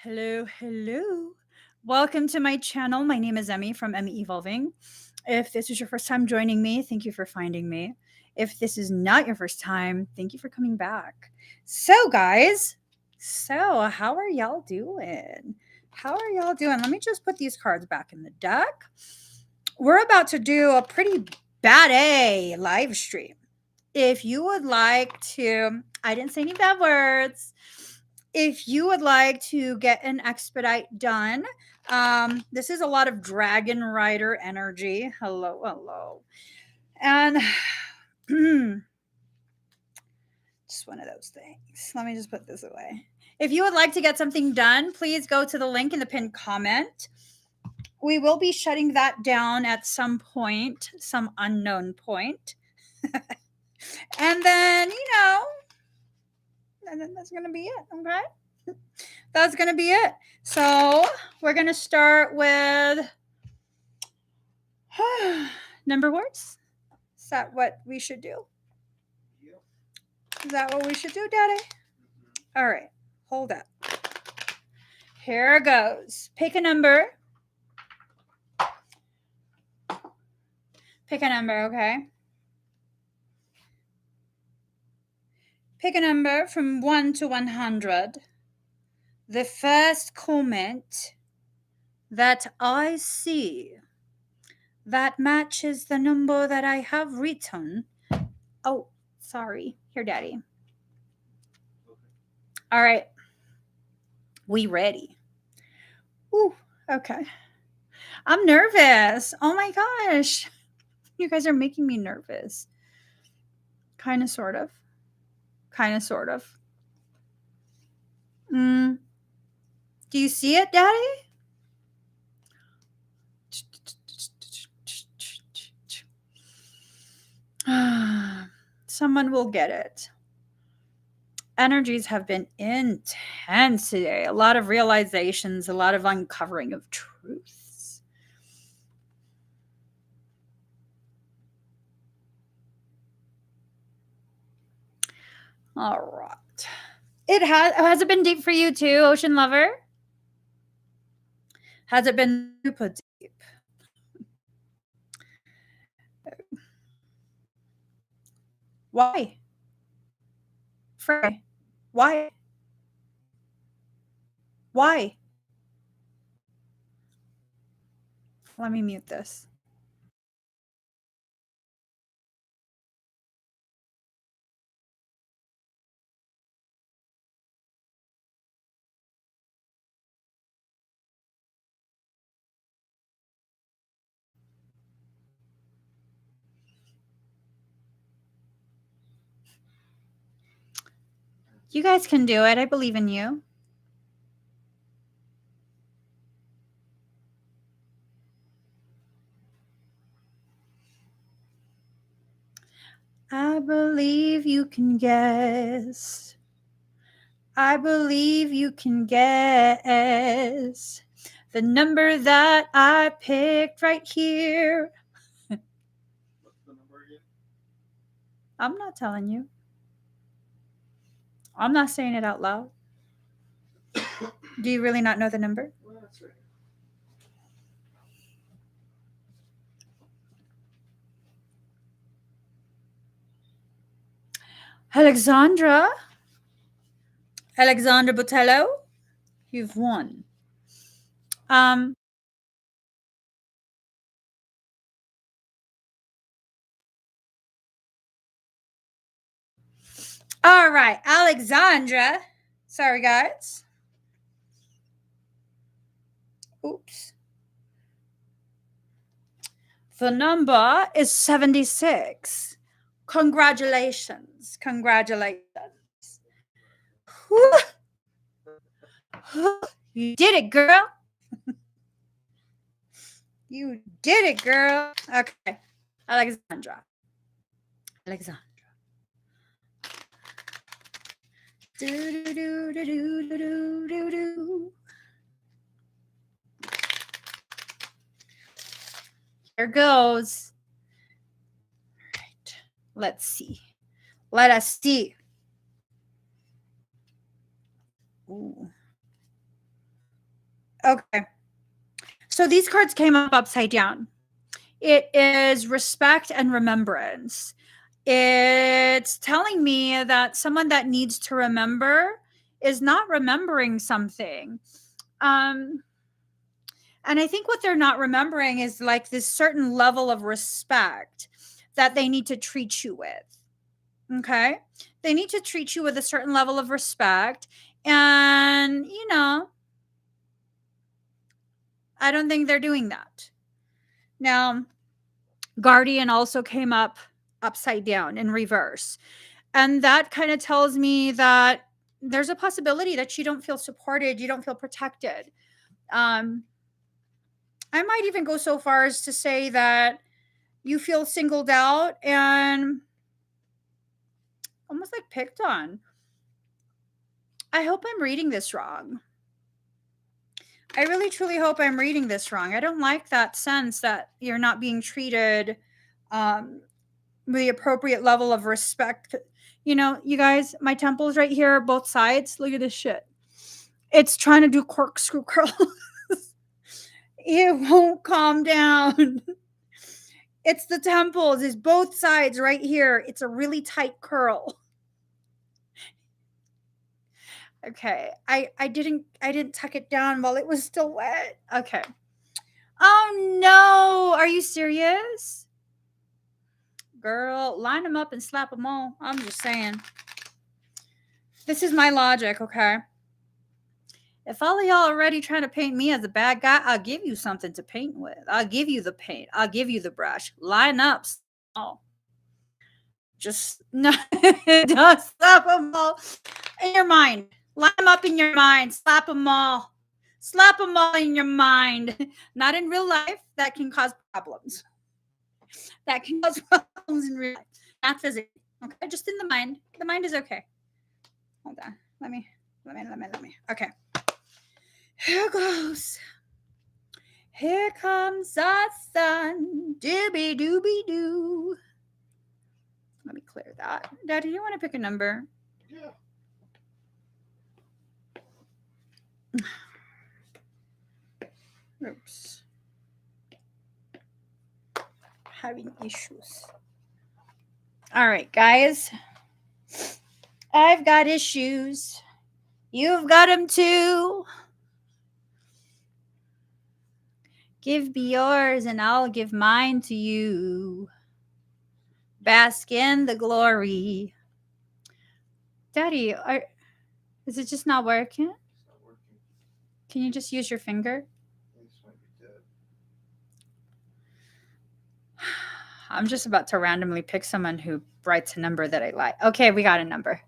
Hello, hello. Welcome to my channel. My name is Emmie from Emmie Evolving. If this is your first time joining me, thank you for finding me. If this is not your first time, thank you for coming back. So, guys, how are y'all doing? How are y'all doing? Let me just put these cards back in the deck. We're about to do a pretty bad A live stream. If you would like to, I didn't say any bad words. If you would like to get an expedite done, this is a lot of Dragon Rider energy. Hello, hello. And just one of those things. Let me just put this away. If you would like to get something done, please go to the link in the pinned comment. We will be shutting that down at some point, some unknown point. And then, and then that's going to be it. Okay. That's going to be it. So we're going to start with number words. Is that what we should do? Yep. Is that what we should do, Daddy? All right. Hold up. Here goes. Pick a number. Pick a number, okay? Pick a number from 1 to 100. The first comment that I see that matches the number that I have written. Oh, sorry. Here, Daddy. Okay. All right. We ready? Ooh, okay. I'm nervous. Oh my gosh. You guys are making me nervous. Kind of, sort of. Kind of, sort of. Do you see it, Daddy? Someone will get it. Energies have been intense today. A lot of realizations, a lot of uncovering of truths. All right. Has it been deep for you too, Ocean Lover? Has it been super deep? Why? Frey, why? Why? Let me mute this. You guys can do it. I believe in you. I believe you can guess. I believe you can guess the number that I picked right here. What's the number again? I'm not telling you. I'm not saying it out loud. Do you really not know the number? Well, that's right. Alexandra Botello, you've won. All right, Alexandra. Sorry, guys. Oops. The number is 76. Congratulations. Congratulations. You did it, girl. You did it, girl. Okay. Alexandra. Do. Here goes. All right. Let's see. Let us see. Ooh. Okay. So these cards came up upside down. It is respect and remembrance. It's telling me that someone that needs to remember is not remembering something. And I think what they're not remembering is like this certain level of respect that they need to treat you with. Okay. They need to treat you with a certain level of respect. And, I don't think they're doing that. Now, Guardian also came up upside down in reverse. And that kind of tells me that there's a possibility that you don't feel supported, you don't feel protected. I might even go so far as to say that you feel singled out and almost like picked on. I hope I'm reading this wrong. I really truly hope I'm reading this wrong. I don't like that sense that you're not being treated with the appropriate level of respect. You guys, my temples right here, both sides. Look at this shit. It's trying to do corkscrew curls. It won't calm down. It's the temples. It's both sides right here. It's a really tight curl. Okay. I didn't tuck it down while it was still wet. Okay. Oh no. Are you serious? Girl, line them up and slap them all. I'm just saying. This is my logic, okay? If all of y'all are already trying to paint me as a bad guy, I'll give you something to paint with. I'll give you the paint. I'll give you the brush. Line up. Oh. Just no, don't slap them all in your mind. Line them up in your mind. Slap them all. Slap them all in your mind. Not in real life. That can cause problems. That can cause problems in real life. Not physically. Okay, just in the mind. The mind is okay. Hold on. Let me. Okay. Here goes. Here comes our sun. Doobie doobie doo. Let me clear that. Daddy, do you want to pick a number? Yeah. Oops. Having issues. All right, guys. I've got issues. You've got them too. Give me yours and I'll give mine to you. Bask in the glory. Daddy, is it just not working? It's not working. Can you just use your finger? This might be dead. I'm just about to randomly pick someone who writes a number that I like. Okay, we got a number.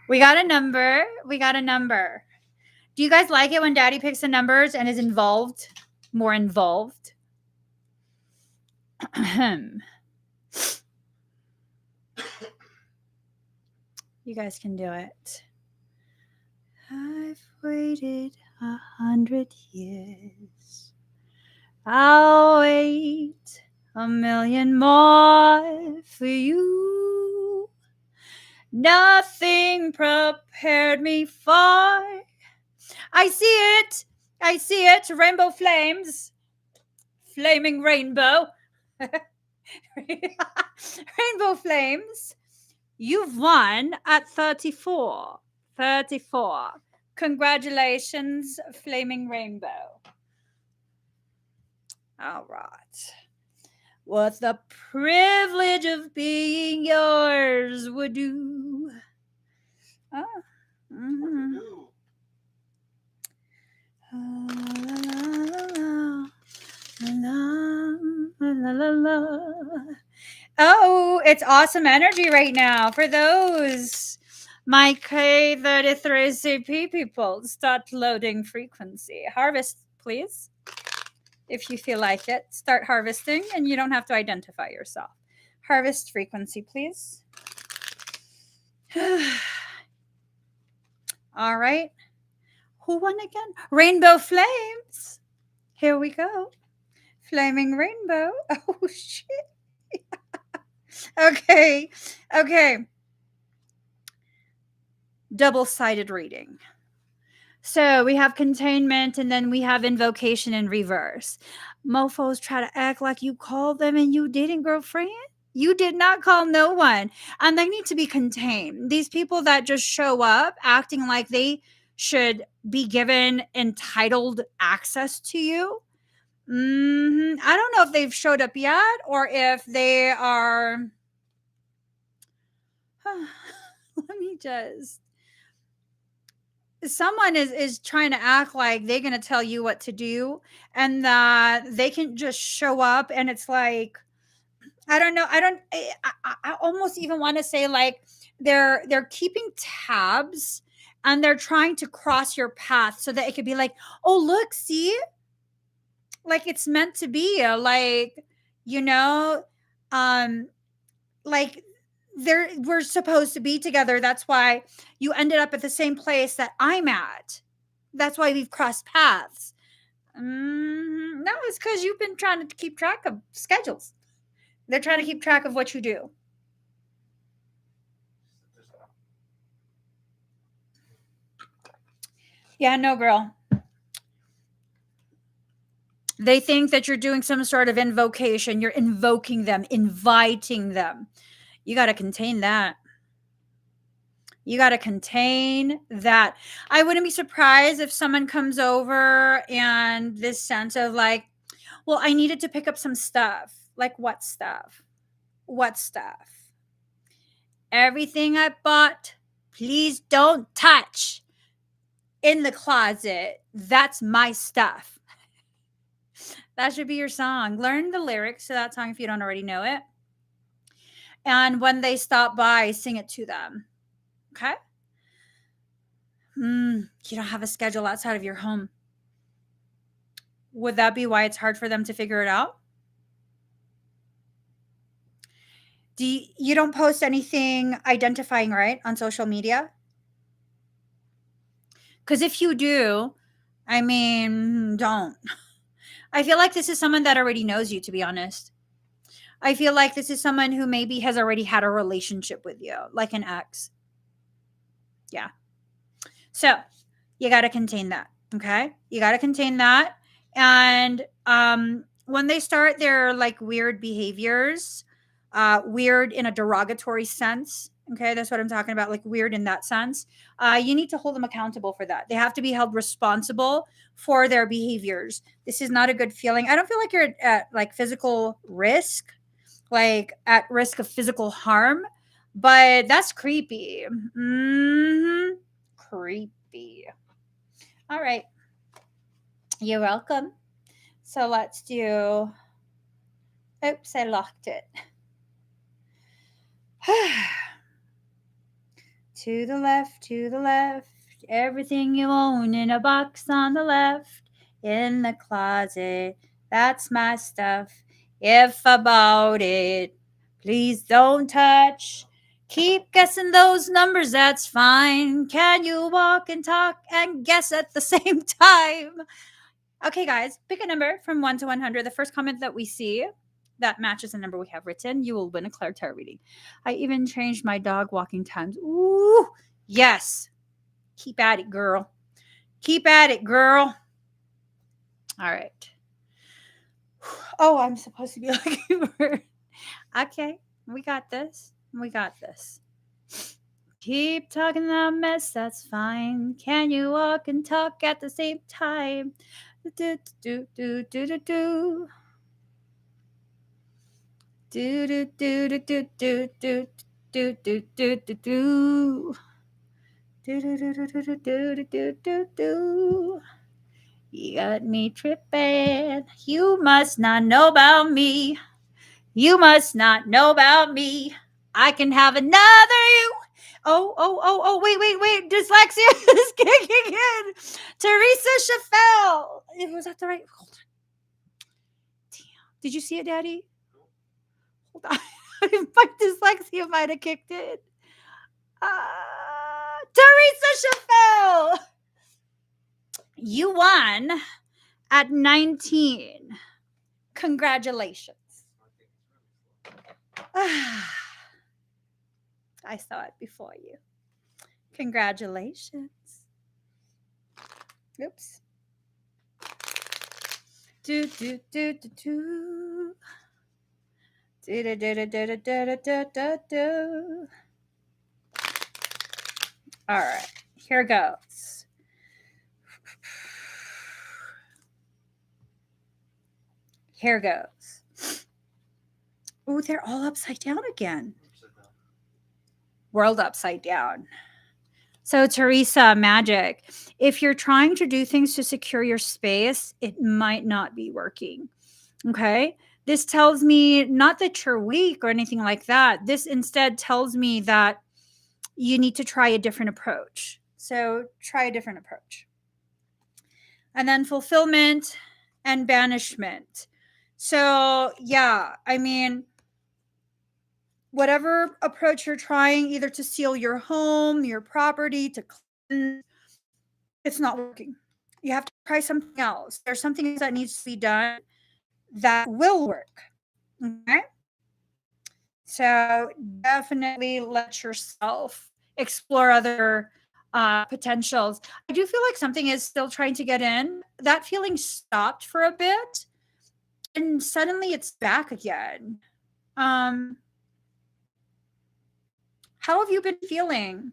We got a number. We got a number. Do you guys like it when Daddy picks the numbers and is involved? More involved? You guys can do it. I've waited 100 years. I'll wait 1,000,000 more for you. Nothing prepared me for. I see it. I see it. Rainbow flames. Flaming rainbow. Rainbow flames. You've won at 34. 34. Congratulations, Flaming Rainbow. All right. What the privilege of being yours would do. Oh. Mm-hmm. Oh, it's awesome energy right now for those. My K33CP people, start loading frequency. Harvest, please. If you feel like it, start harvesting and you don't have to identify yourself. Harvest frequency, please. All right. Who won again? Rainbow Flames. Here we go. Flaming Rainbow. Oh, shit. Okay. Okay. Double-sided reading. So we have containment and then we have invocation in reverse. Mofos try to act like you called them and you didn't, girlfriend. You did not call no one. And they need to be contained. These people that just show up acting like they should be given entitled access to you. I don't know if they've showed up yet or if they are. Let me just. Someone is trying to act like they're going to tell you what to do and that they can just show up and it's like I don't know. I almost even want to say like they're keeping tabs and they're trying to cross your path so that it could be like, oh look, see, like it's meant to be, like you know, um, like we're supposed to be together. That's why you ended up at the same place that I'm at. That's why we've crossed paths. No, it's because you've been trying to keep track of schedules. They're trying to keep track of what you do. Yeah, no, girl. They think that you're doing some sort of invocation. You're invoking them, inviting them. You got to contain that. You got to contain that. I wouldn't be surprised if someone comes over and this sense of like, well, I needed to pick up some stuff. Like what stuff? What stuff? Everything I bought, please don't touch in the closet. That's my stuff. That should be your song. Learn the lyrics to that song if you don't already know it. And when they stop by, sing it to them. Okay? You don't have a schedule outside of your home. Would that be why it's hard for them to figure it out? You don't post anything identifying, right, on social media? Because if you do, I mean, don't. I feel like this is someone that already knows you, to be honest. I feel like this is someone who maybe has already had a relationship with you, like an ex. Yeah. So you got to contain that. Okay. You got to contain that. And when they start their like weird behaviors, weird in a derogatory sense. Okay. That's what I'm talking about. Like weird in that sense. You need to hold them accountable for that. They have to be held responsible for their behaviors. This is not a good feeling. I don't feel like you're at like physical risk, like at risk of physical harm, but that's creepy. Creepy. All right. You're welcome. So let's do. Oops, I locked it. To the left, to the left. Everything you own in a box on the left. In the closet. That's my stuff. If about it, please don't touch. Keep guessing those numbers, that's fine. Can you walk and talk and guess at the same time? Okay, guys, pick a number from 1 to 100. The first comment that we see that matches the number we have written, you will win a Claire Tarot reading. I even changed my dog walking times. Ooh, yes. Keep at it, girl. Keep at it, girl. All right. Oh, I'm supposed to be looking for. Okay, we got this. We got this. Keep talking that mess, that's fine. Can you walk and talk at the same time? Do, do, do, do, do, do. Do do do do do do do do do do do do. Do do do do do do do do do. You got me tripping. You must not know about me. You must not know about me. I can have another you. Oh, wait. Dyslexia is kicking in. Teresa Chaffel. Was that the right? Hold on. Damn. Did you see it, Daddy? Hold on. My dyslexia might have kicked in. Teresa Chaffel. You won at 19. Congratulations. I saw it before you. Congratulations. Oops. Do do do do do. Do do do do do do do do do. All right, here goes. Here goes. Ooh, they're all upside down again. World upside down. So, Teresa, magic. If you're trying to do things to secure your space, it might not be working. Okay. This tells me not that you're weak or anything like that. This instead tells me that you need to try a different approach. So, try a different approach. And then fulfillment and banishment. So, yeah, I mean, whatever approach you're trying, either to seal your home, your property, to cleanse, it's not working. You have to try something else. There's something that needs to be done that will work. Okay. So definitely let yourself explore other potentials. I do feel like something is still trying to get in. That feeling stopped for a bit and suddenly it's back again. How have you been feeling?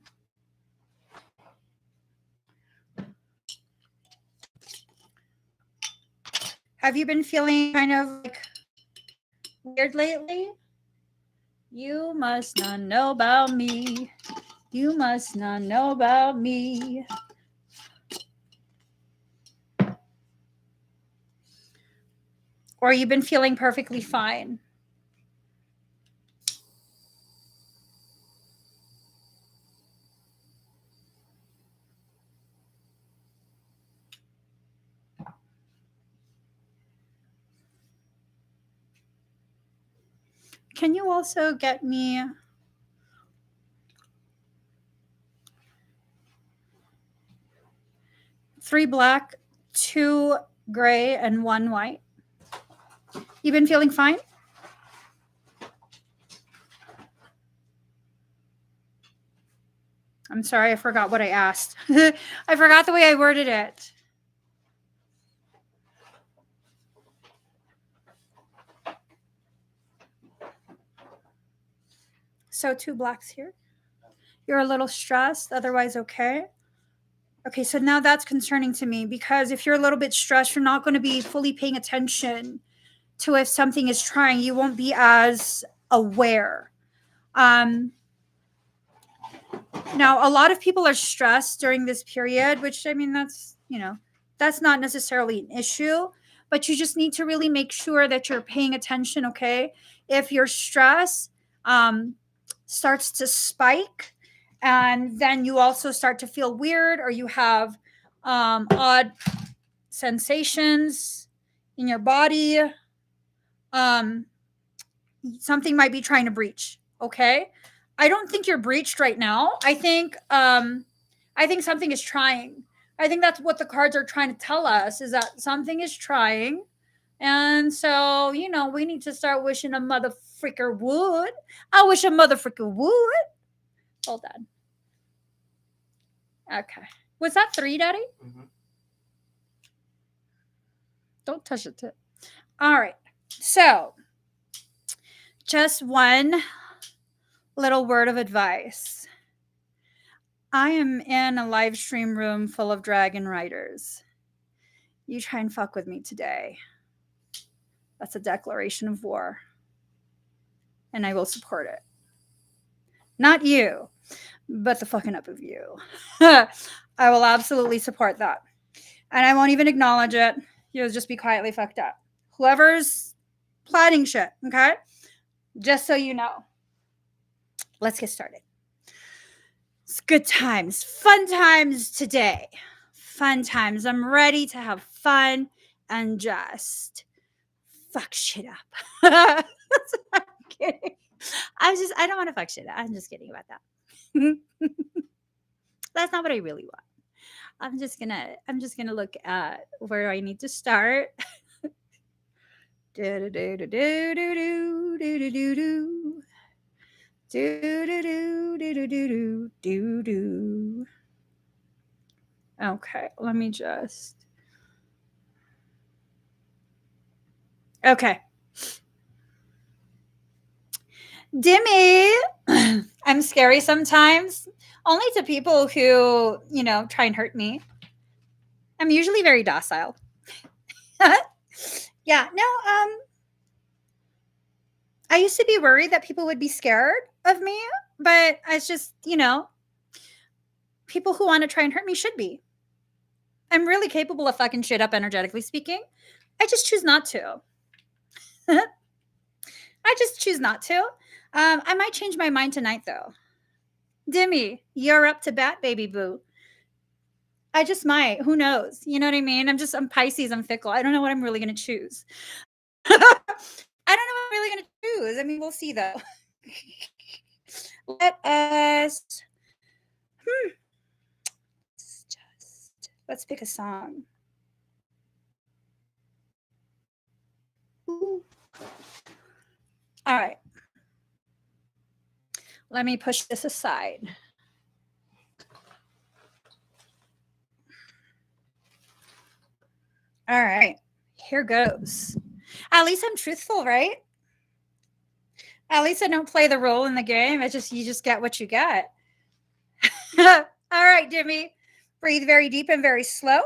Have you been feeling kind of like weird lately? You must not know about me. You must not know about me. Or you've been feeling perfectly fine? Can you also get me three black, two gray, and one white? You been feeling fine? I'm sorry, I forgot what I asked. I forgot the way I worded it. So two blacks here. You're a little stressed, otherwise okay. Okay, so now that's concerning to me because if you're a little bit stressed, you're not going to be fully paying attention to if something is trying. You won't be as aware. Now, a lot of people are stressed during this period, which I mean, that's not necessarily an issue, but you just need to really make sure that you're paying attention, okay? If your stress starts to spike, and then you also start to feel weird or you have odd sensations in your body, something might be trying to breach, okay? I don't think you're breached right now. I think something is trying. I think that's what the cards are trying to tell us is that something is trying. And so, we need to start wishing a motherfricker would. I wish a motherfricker would. Hold on. Okay. Was that 3, Daddy? Mm-hmm. Don't touch it. All right. So, just one little word of advice. I am in a live stream room full of DragonRiders. You try and fuck with me today. That's a declaration of war. And I will support it. Not you, but the fucking up of you. I will absolutely support that. And I won't even acknowledge it. You'll just be quietly fucked up. Whoever's plotting shit, okay? Just so you know. Let's get started. It's good times, fun times today. Fun times. I'm ready to have fun and just fuck shit up. I'm kidding. I don't want to fuck shit up. I'm just kidding about that. That's not what I really want. I'm just gonna look at where I need to start. Do do do do do do do do do do. Do do do do do do do do. Okay, let me just. Okay. Dimmy! I'm scary sometimes, only to people who, try and hurt me. I'm usually very docile. Yeah, no, I used to be worried that people would be scared of me, but it's just, people who want to try and hurt me should be. I'm really capable of fucking shit up, energetically speaking. I just choose not to. I just choose not to. I might change my mind tonight, though. Dimmy, you're up to bat, baby boo. I just might. Who knows? You know what I mean? I'm Pisces. I'm fickle. I don't know what I'm really going to choose. I don't know what I'm really going to choose. I mean, we'll see, though. Let us. Let's pick a song. Ooh. All right. Let me push this aside. All right. Here goes. At least I'm truthful, right? At least I don't play the role in the game. You just get what you get. All right, Jimmy. Breathe very deep and very slow.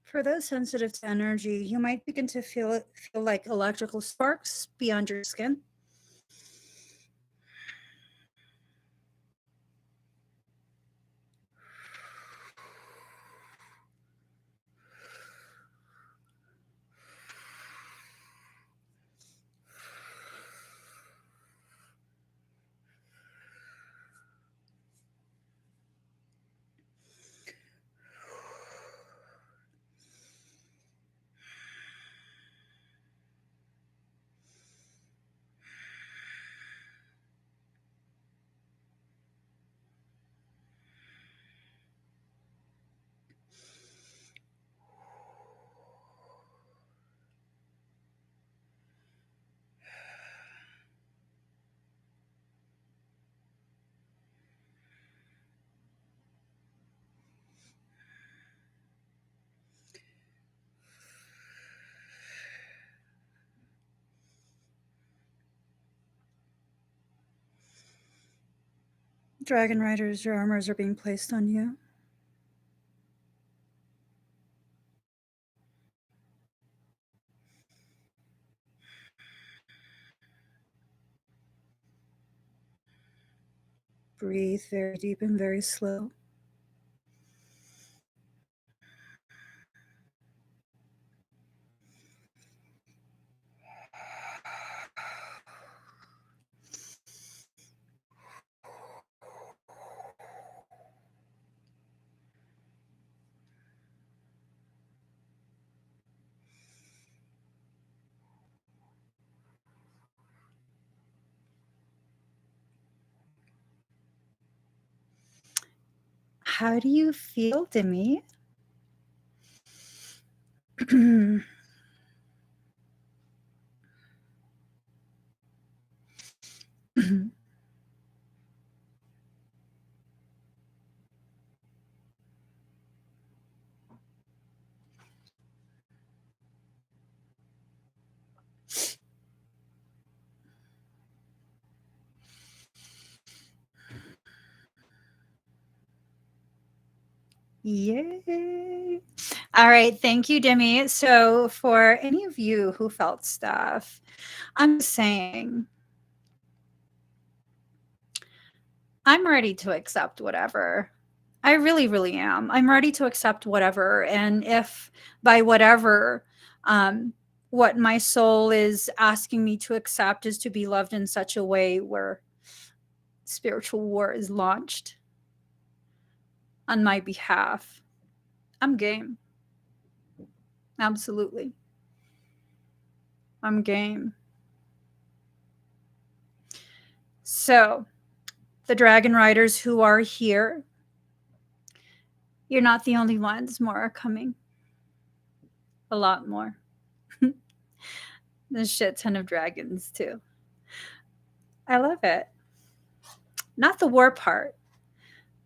For those sensitive to energy, you might begin to feel like electrical sparks beyond your skin. DragonRiders, your armors are being placed on you. Breathe very deep and very slow. How do you feel, Dimmy? Yay. All right. Thank you, Demi. So, for any of you who felt stuff, I'm saying I'm ready to accept whatever. I really, really am. I'm ready to accept whatever. And if by whatever, what my soul is asking me to accept is to be loved in such a way where spiritual war is launched on my behalf, I'm game. Absolutely. I'm game. So, the Dragon Riders who are here, you're not the only ones. More are coming. A lot more. There's a shit ton of dragons, too. I love it. Not the war part,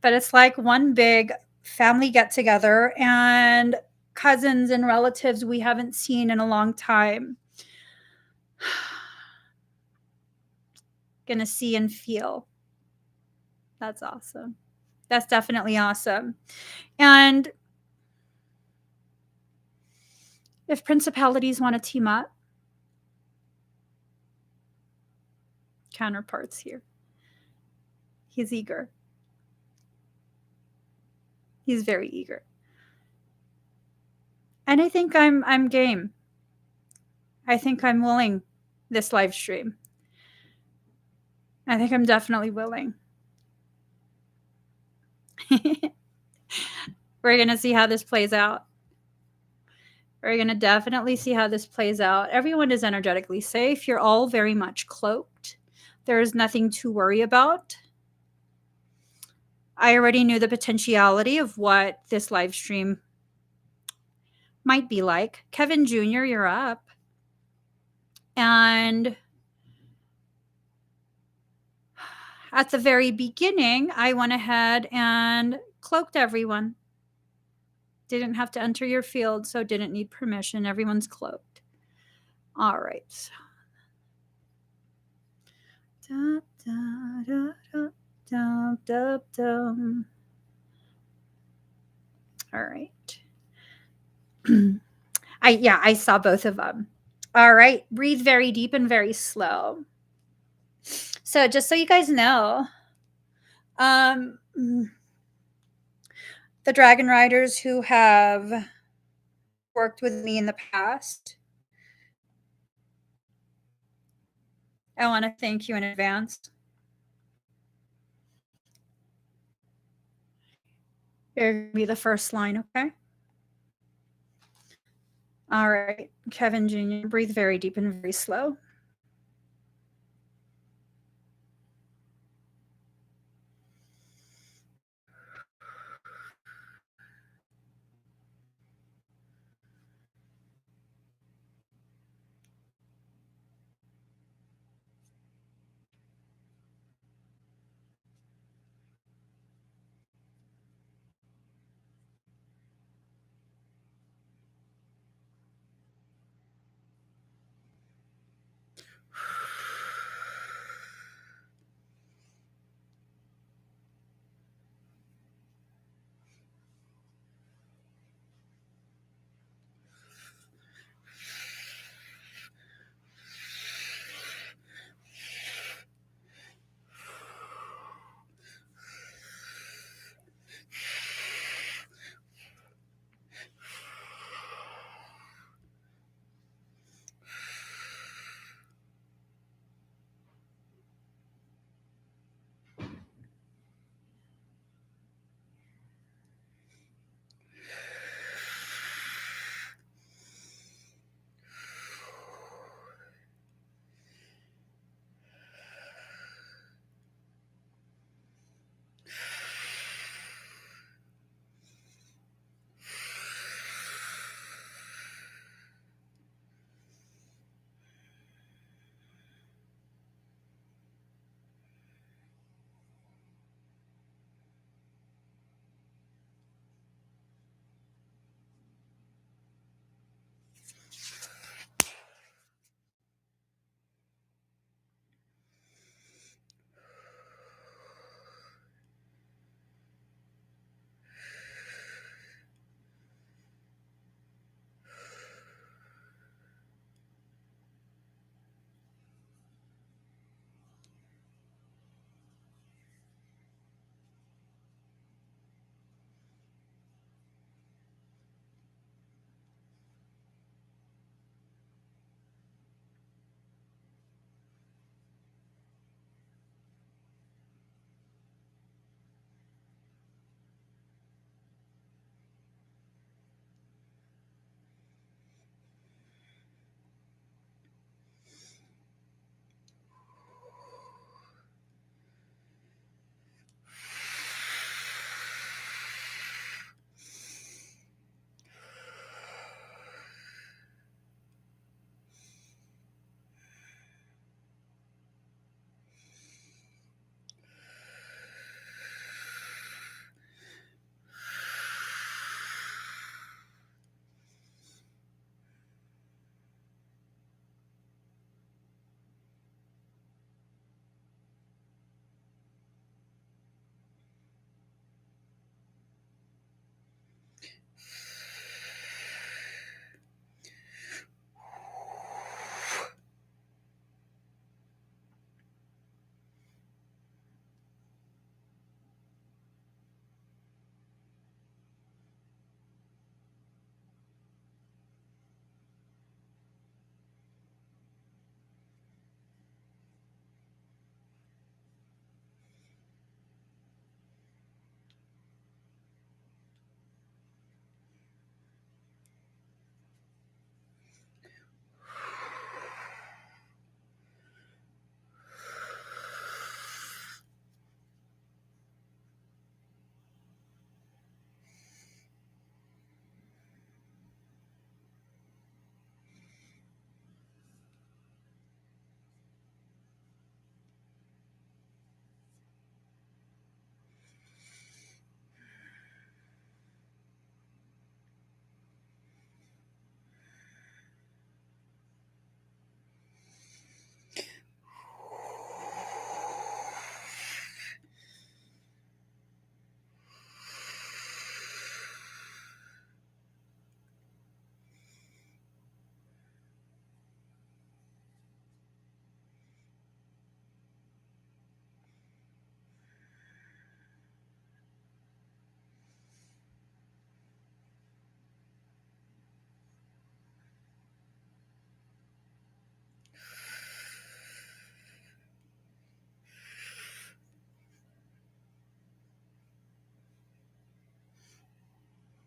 but it's like one big family get together and cousins and relatives we haven't seen in a long time. Gonna see and feel. That's awesome. That's definitely awesome. And if principalities want to team up, counterparts here. He's eager. He's very eager. And I think I'm game. I think I'm willing this live stream. I think I'm definitely willing. We're going to see how this plays out. We're going to definitely see how this plays out. Everyone is energetically safe. You're all very much cloaked. There is nothing to worry about. I already knew the potentiality of what this live stream might be like. Kevin Jr., you're up. And at the very beginning, I went ahead and cloaked everyone. Didn't have to enter your field, so didn't need permission. Everyone's cloaked. All right. Da, da, da, da, da, da, da. All right. I saw both of them. All right. Breathe very deep and very slow. So just so you guys know, the Dragon Riders who have worked with me in the past, I want to thank you in advance. You're going to be the first line, okay? All right, Kevin Jr., breathe very deep and very slow.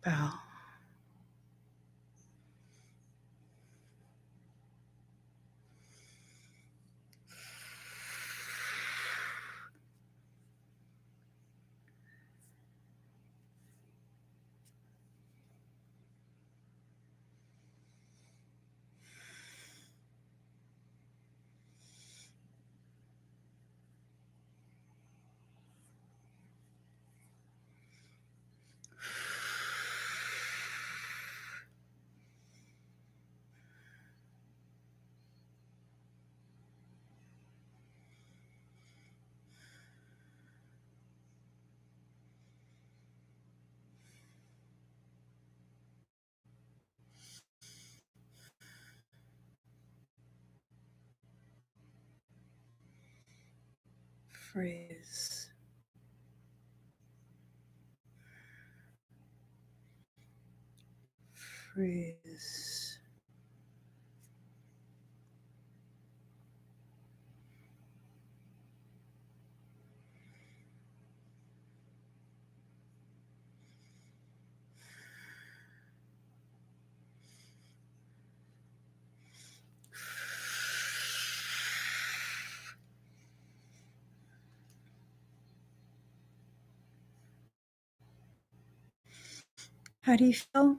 Bow. Freeze. Freeze. How do you feel?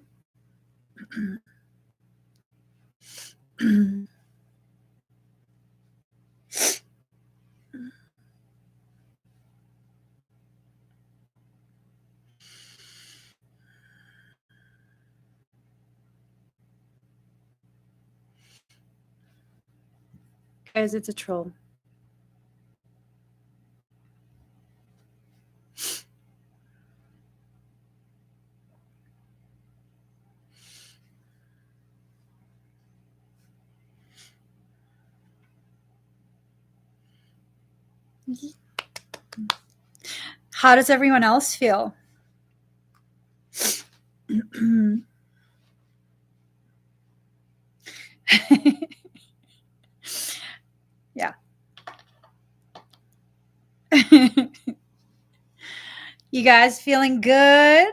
Guys, it's a troll. How does everyone else feel? Yeah. You guys feeling good?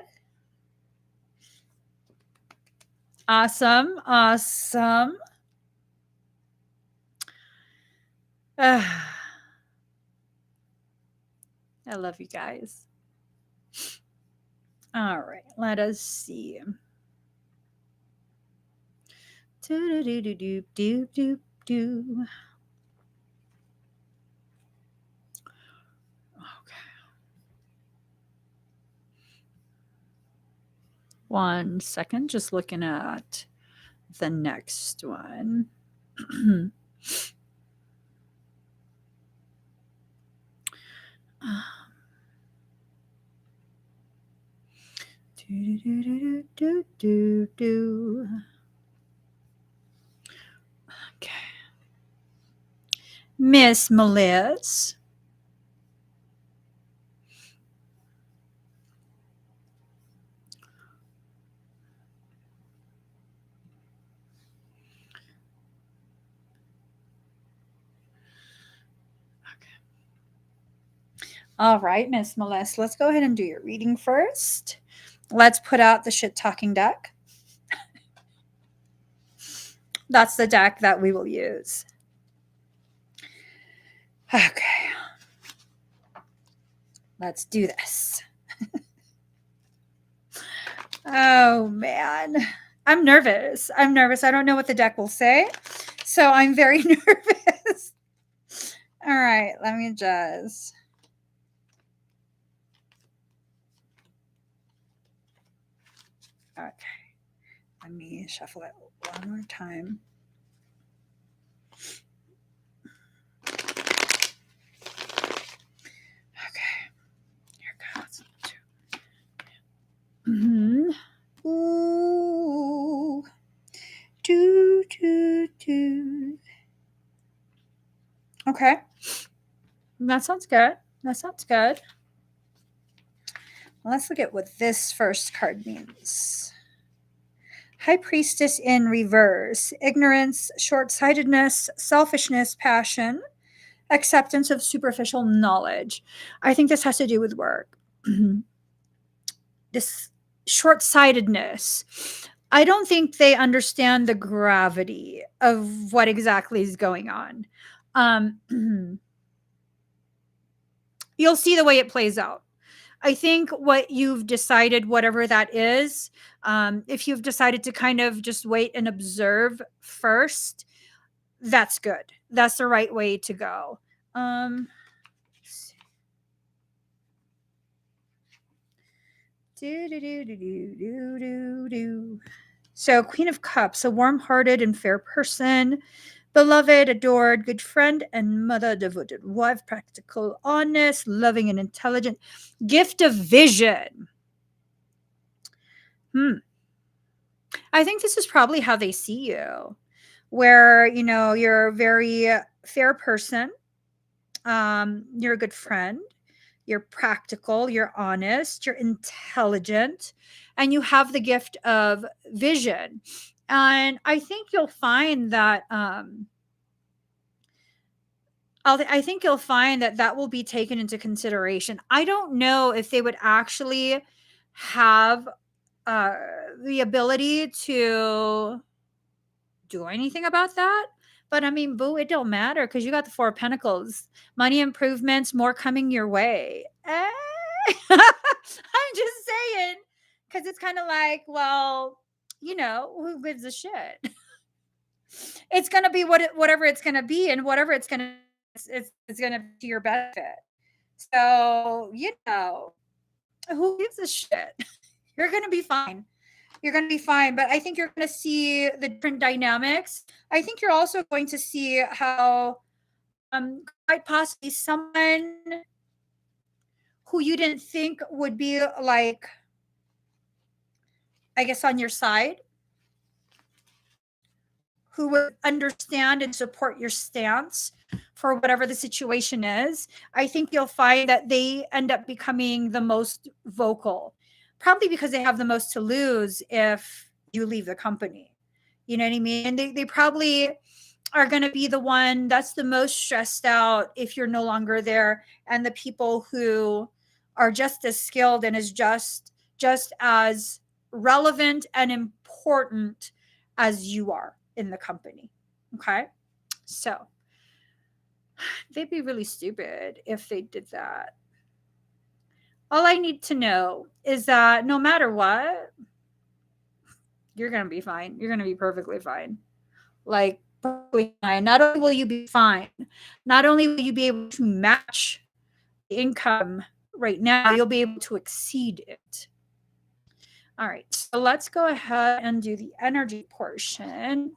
Awesome. Awesome. I love you guys. All right, let us see. Do do do do do do do. Okay. 1 second, just looking at the next one. Do, do, do, do, do, do. Okay. Miss Melissa. All right, Miss Melissa, let's go ahead and do your reading first. Let's put out the shit talking deck. That's the deck that we will use. Okay. Let's do this. Oh, man. I'm nervous. I don't know what the deck will say. So I'm very nervous. All right. Let me just. Okay. Let me shuffle it one more time. Okay. Here goes. Ooh. Do, do, do. Okay. That sounds good. That sounds good. Let's look at what this first card means. High Priestess in reverse. Ignorance, short-sightedness, selfishness, passion, acceptance of superficial knowledge. I think this has to do with work. This short-sightedness. I don't think they understand the gravity of what exactly is going on. You'll see the way it plays out. I think what you've decided, whatever that is, if you've decided to kind of just wait and observe first, that's good. That's the right way to go. So, Queen of Cups, a warm hearted and fair person, beloved, adored, good friend, and mother, devoted wife, practical, honest, loving, and intelligent. Gift of vision. I think this is probably how they see you, where, you're a very fair person. You're a good friend. You're practical. You're honest. You're intelligent. And you have the gift of vision. And I think you'll find that I think you'll find that that will be taken into consideration. I don't know if they would actually have uh, the ability to do anything about that. But I mean, boo, it don't matter because you got the 4 of Pentacles, money improvements, more coming your way. I'm just saying, because it's kind of like, well, who gives a shit? It's gonna be whatever it's gonna be, and whatever it's gonna it's gonna be to your benefit. So who gives a shit? You're gonna be fine. You're going to be fine. But I think you're going to see the different dynamics. I think you're also going to see how quite possibly someone who you didn't think would be like, I guess, on your side, who would understand and support your stance for whatever the situation is. I think you'll find that they end up becoming the most vocal, probably because they have the most to lose if you leave the company. You know what I mean? And they probably are going to be the one that's the most stressed out if you're no longer there, and the people who are just as skilled and is just as relevant and important as you are in the company. Okay? So, they'd be really stupid if they did that. All I need to know is that no matter what, you're going to be fine. You're going to be perfectly fine. Like, perfectly fine. Not only will you be fine, not only will you be able to match the income right now, you'll be able to exceed it. All right, so let's go ahead and do the energy portion.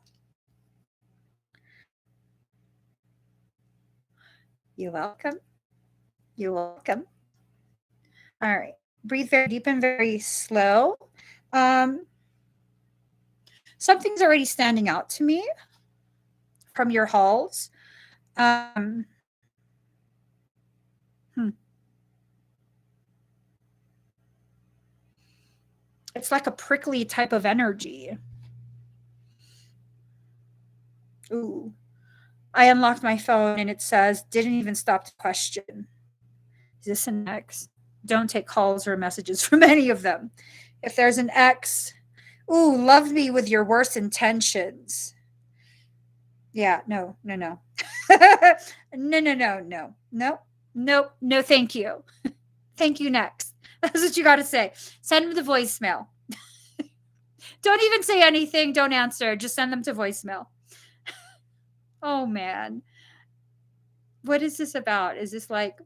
You're welcome. You're welcome. All right, breathe very deep and very slow. Something's already standing out to me from your halls. It's like a prickly type of energy. Ooh. I unlocked my phone and it says, didn't even stop to question. Is this an ex? Don't take calls or messages from any of them. If there's an ex, ooh, love me with your worst intentions. Yeah, no. No, no, thank you. Thank you, next. That's what you got to say. Send them the voicemail. Don't even say anything. Don't answer. Just send them to voicemail. Oh, man. What is this about? Is this like...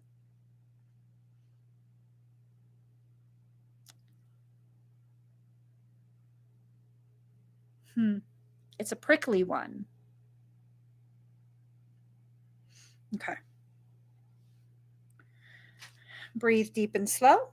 It's a prickly one. Okay. Breathe deep and slow.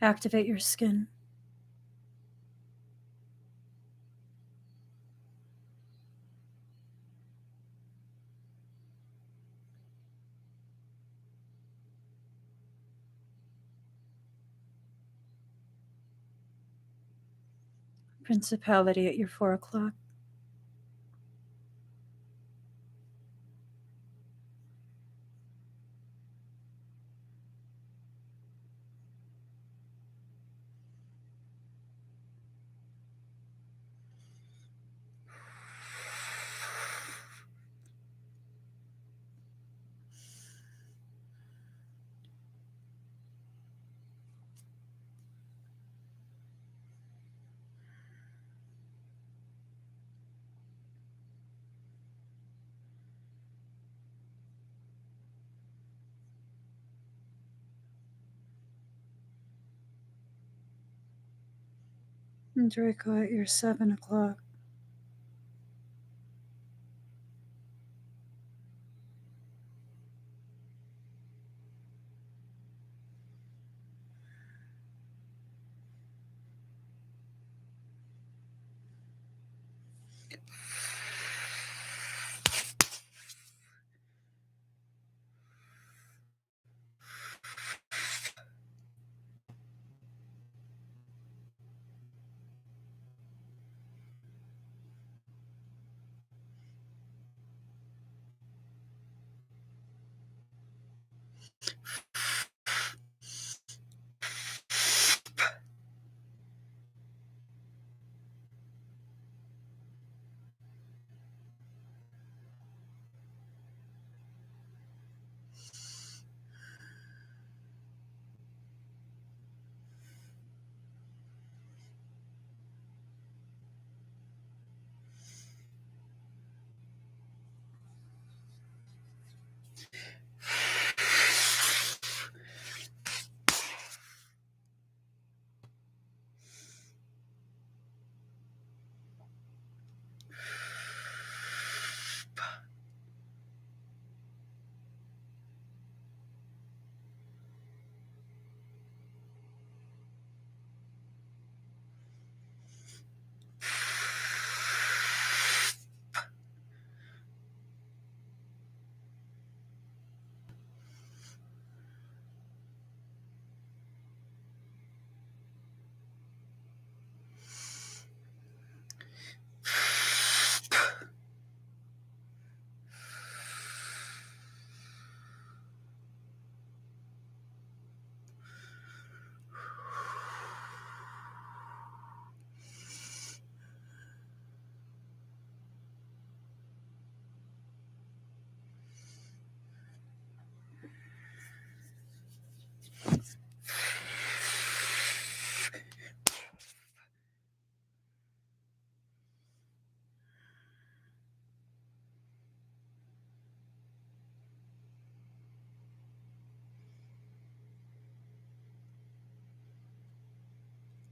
Activate your skin. Principality at your 4 o'clock. And Draco at your 7 o'clock.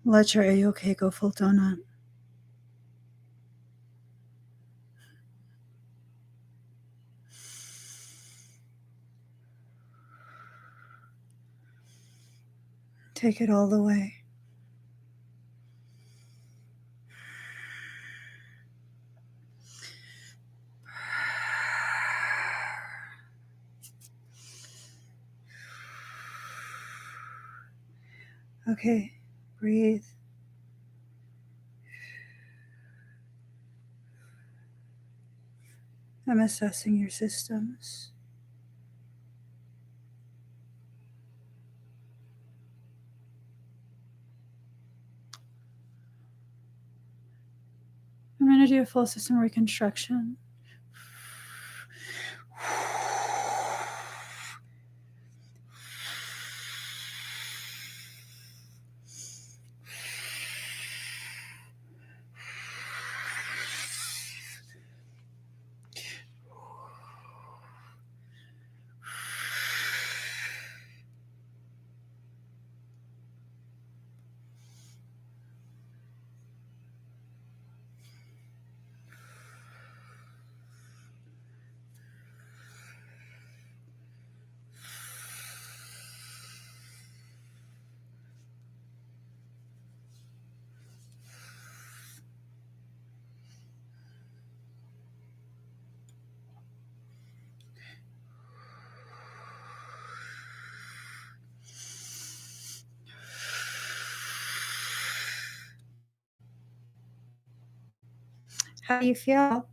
Let your A-OK go full donut. Take it all the way. Okay, breathe. I'm assessing your systems. I'm going to do a full system reconstruction. How do you feel?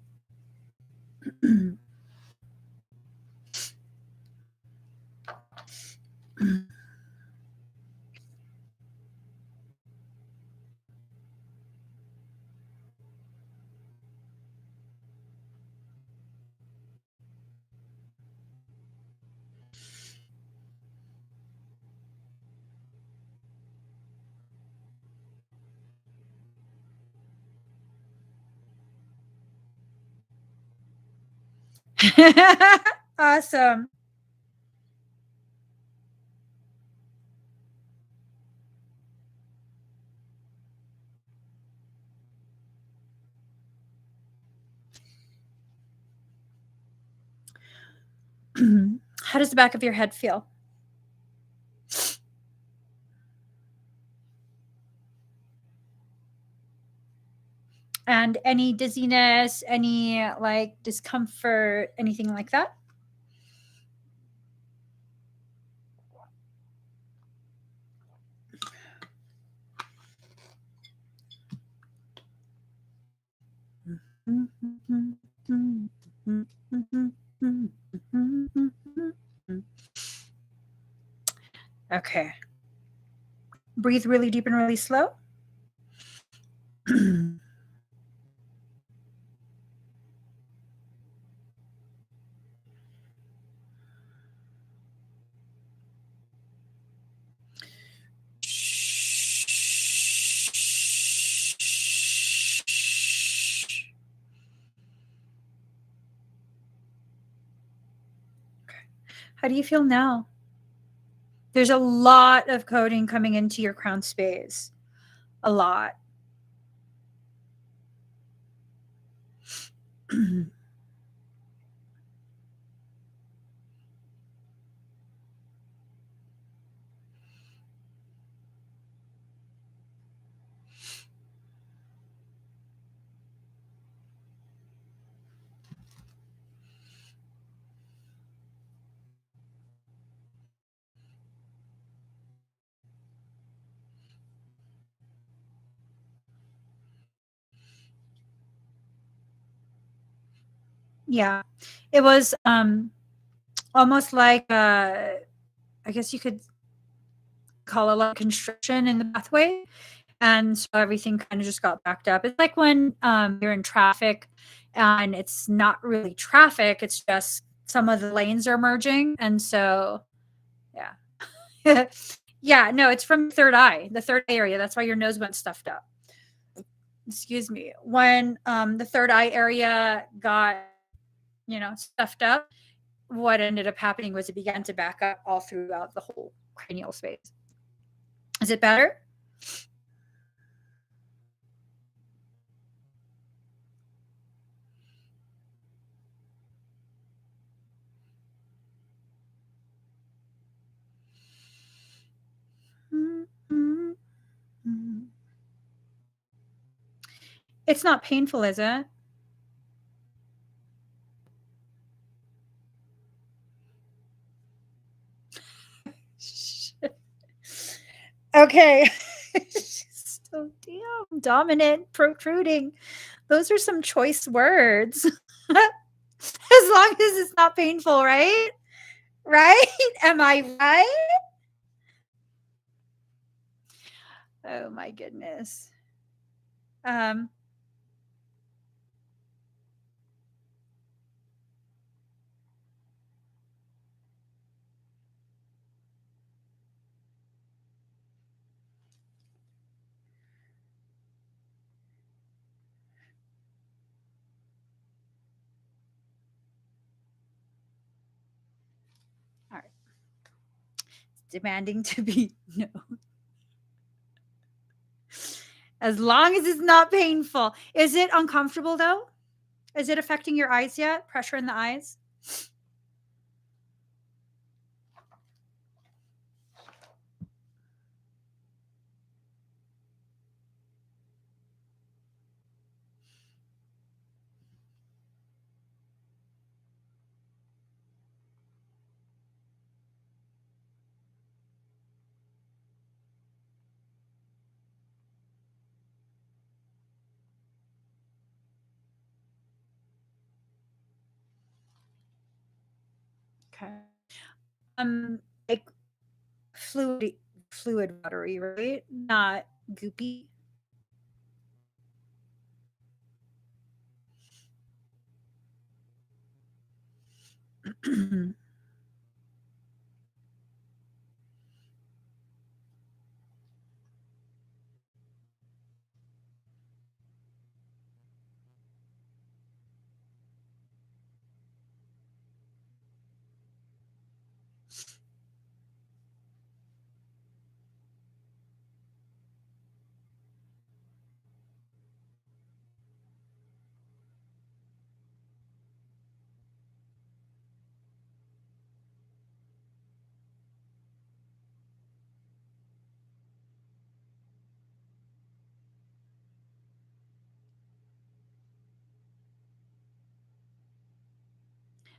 Awesome. How does the back of your head feel? And any dizziness, any like discomfort, anything like that? Okay. Breathe really deep and really slow. How do you feel now? There's a lot of coding coming into your crown space. A lot. Yeah. It was almost like I guess you could call it like constriction in the pathway. And so everything kind of just got backed up. It's like when you're in traffic and it's not really traffic, it's just some of the lanes are merging. And so, yeah. Yeah, no, it's from the third eye, the third eye area. That's why your nose went stuffed up. Excuse me. When the third eye area got, stuffed up, what ended up happening was it began to back up all throughout the whole cranial space. Is it better? It's not painful, is it? Okay. So damn dominant, protruding. Those are some choice words. As long as it's not painful, right? Right? Am I right? Oh my goodness. Um, all right. Demanding to be no. As long as it's not painful. Is it uncomfortable though? Is it affecting your eyes yet? Pressure in the eyes? Okay. Like fluid, fluid watery, right? Not goopy.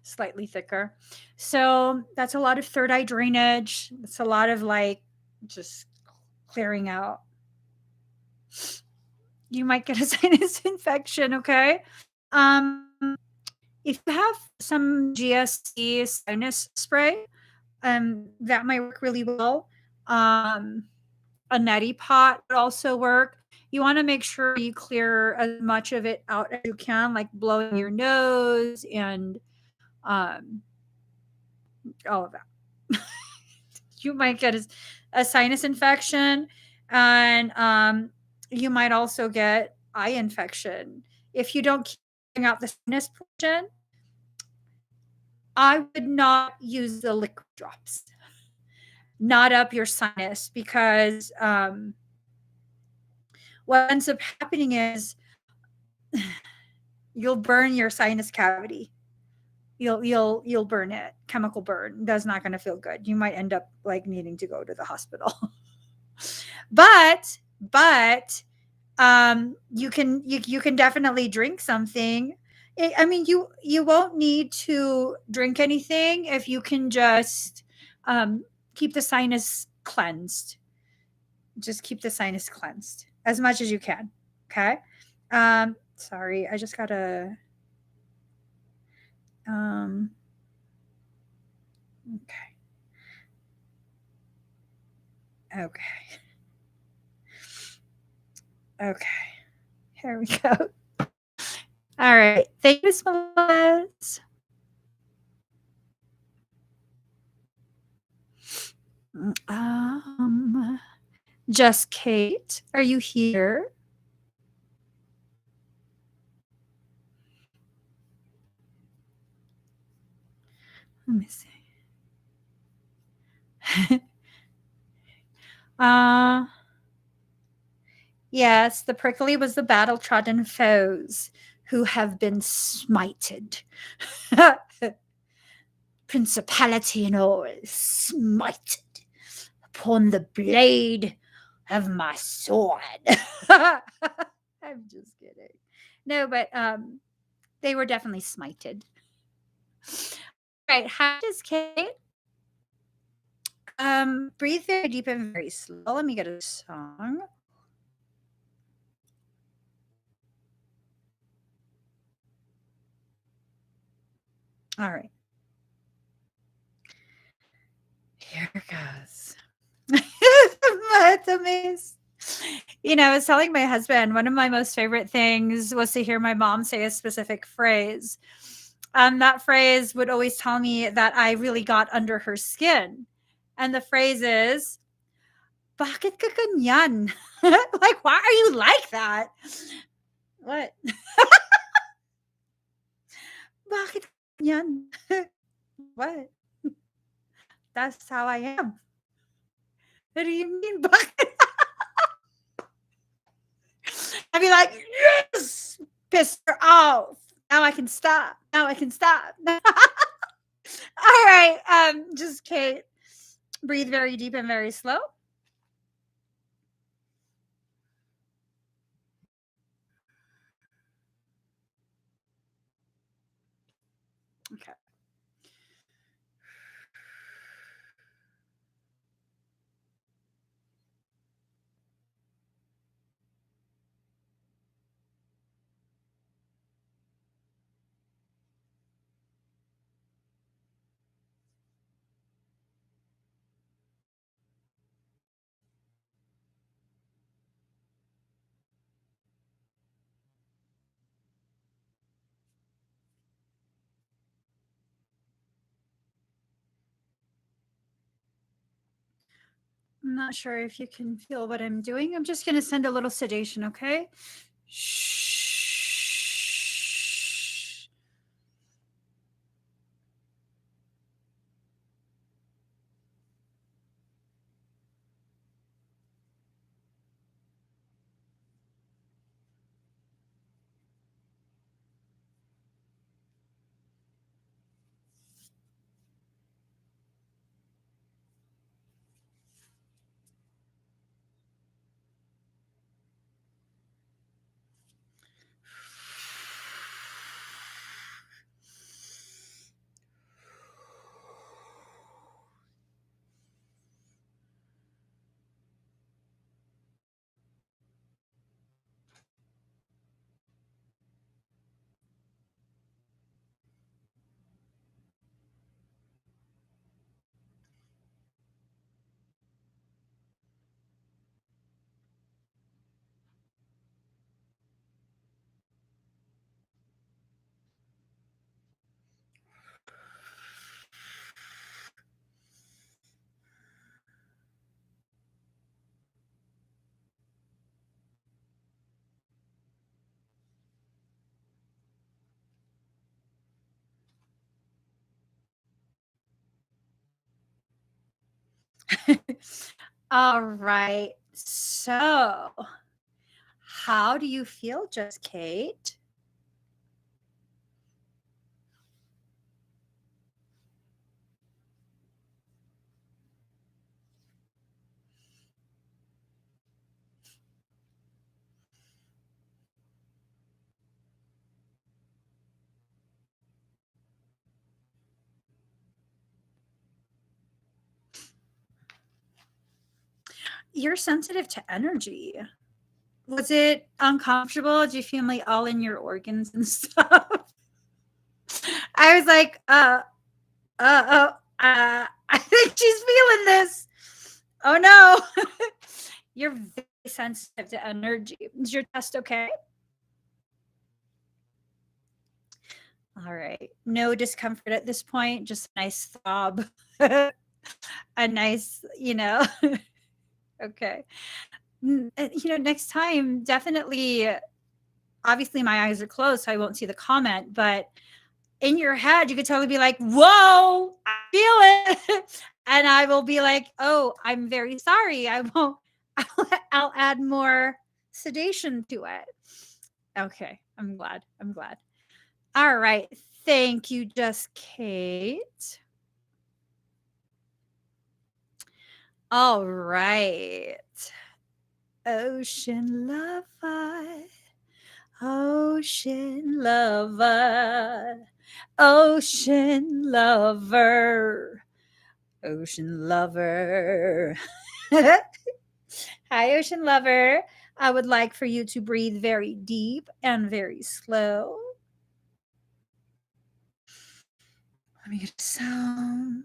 Slightly thicker. So that's a lot of third eye drainage. It's a lot of like just clearing out. You might get a sinus infection, okay? Um, if you have some GSC sinus spray, that might work really well. A neti pot would also work. You want to make sure you clear as much of it out as you can, like blowing your nose and um, all of that. You might get a sinus infection, and you might also get eye infection. If you don't keep out the sinus portion, I would not use the liquid drops. Not up your sinus because what ends up happening is you'll burn your sinus cavity. You'll burn it. Chemical burn. That's not going to feel good. You might end up like needing to go to the hospital. but you can definitely drink something. I mean, you won't need to drink anything if you can just keep the sinus cleansed. Just keep the sinus cleansed as much as you can. Okay. Sorry, I just gotta. Um, okay. Okay. Okay. Here we go. All right. Thank you so much. Um, just Kate, are you here? Let me see. uh yes, the prickly was the battle trodden foes who have been smited. Principality and all smited upon the blade of my sword. I'm just kidding. No, but they were definitely smited. All right, how does Kate? Breathe very deep and very slow. Let me get a song. All right. Here it goes. That's amazing. You know, I was telling my husband one of my most favorite things was to hear my mom say a specific phrase. That phrase would always tell me that I really got under her skin. And the phrase is, bakit ka ganyan? Like, why are you like that? What? Bakit ka ganyan? What? That's how I am. What do you mean, bakit? I'd be like, yes, pissed her off. Now I can stop. Now I can stop. All right. Just Kate, breathe very deep and very slow. Okay. I'm not sure if you can feel what I'm doing. I'm just going to send a little sedation, okay? Shh. All right. So, how do you feel, just Kate? You're sensitive to energy. Was it uncomfortable? Did you feel like all in your organs and stuff? I was like, I think she's feeling this. Oh no. You're very sensitive to energy. Is your chest okay? All right. No discomfort at this point, just a nice throb. A nice, okay. Next time, definitely, obviously, my eyes are closed, so I won't see the comment, but in your head, you could totally be like, whoa, I feel it. And I will be like, oh, I'm very sorry. I won't, I'll add more sedation to it. Okay. I'm glad. I'm glad. All right. Thank you, Just Kate. All right. Ocean lover, ocean lover, ocean lover, ocean lover. Hi, ocean lover. I would like for you to breathe very deep and very slow. Let me get a sound.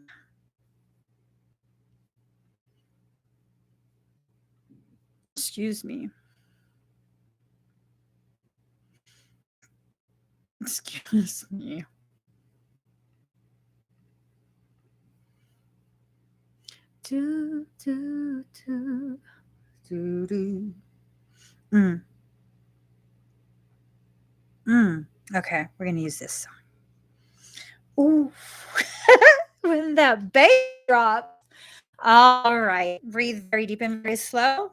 Excuse me. Excuse me. Do, do, do, do, do. Okay, we're going to use this song. Ooh. When that bass drops. All right. Breathe very deep and very slow.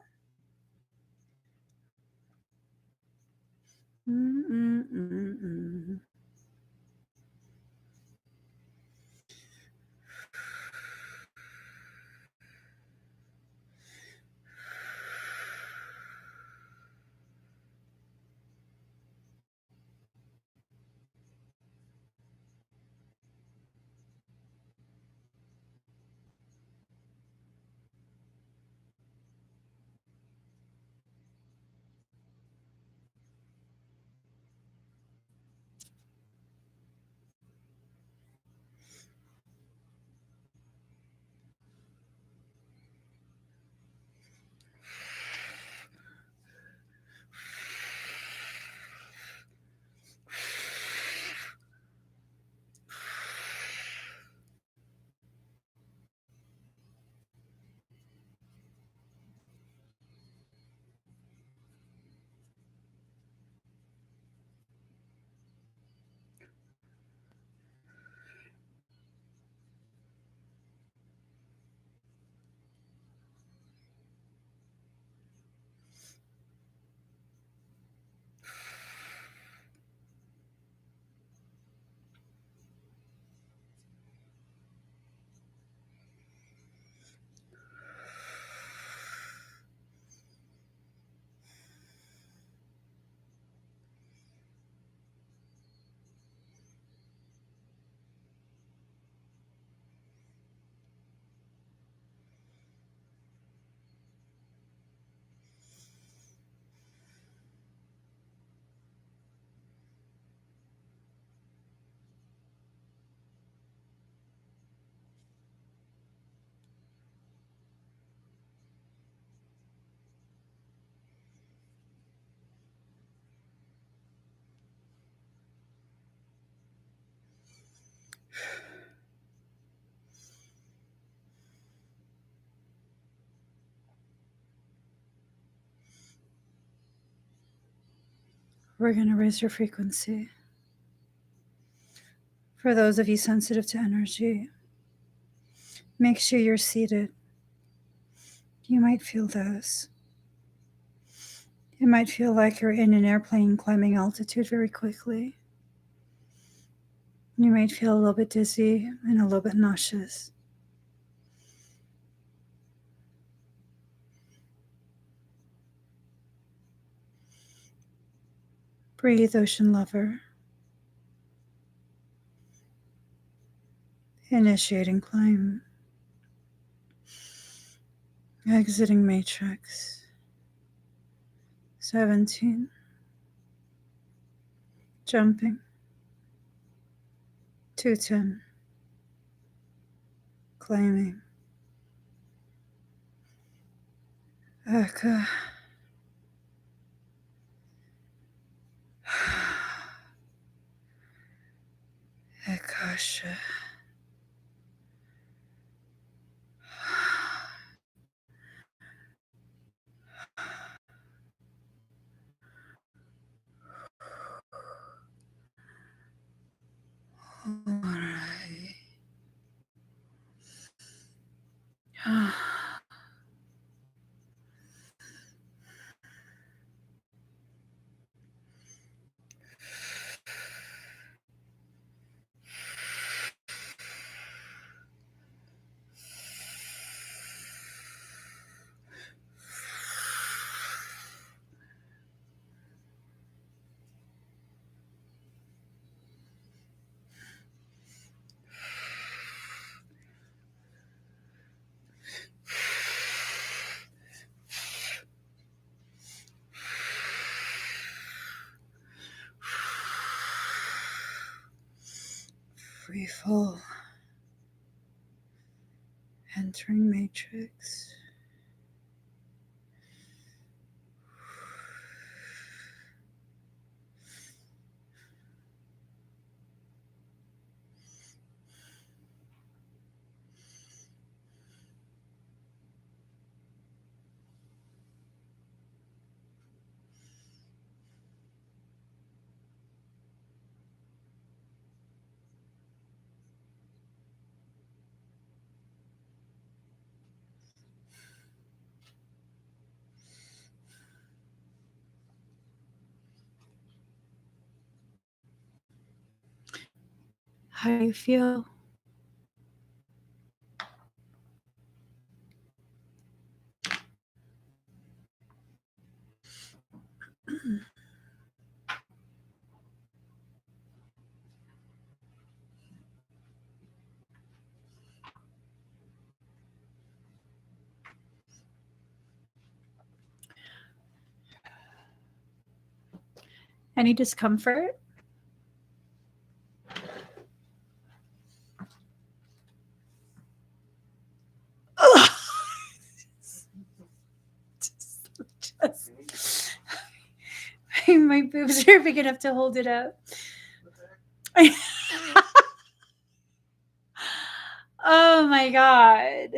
Mm-mm-mm-mm. we're going to raise your frequency. For those of you sensitive to energy, make sure you're seated. You might feel this. It might feel like you're in an airplane climbing altitude very quickly. You might feel a little bit dizzy and a little bit nauseous. Breathe, ocean lover. Initiating climb. Exiting matrix. 17. Jumping. 210. Climbing. Aka. Akasha. Alright. Free fall. Entering matrix. How do you feel? Any discomfort? Just, my boobs are big enough to hold it up. Oh my god.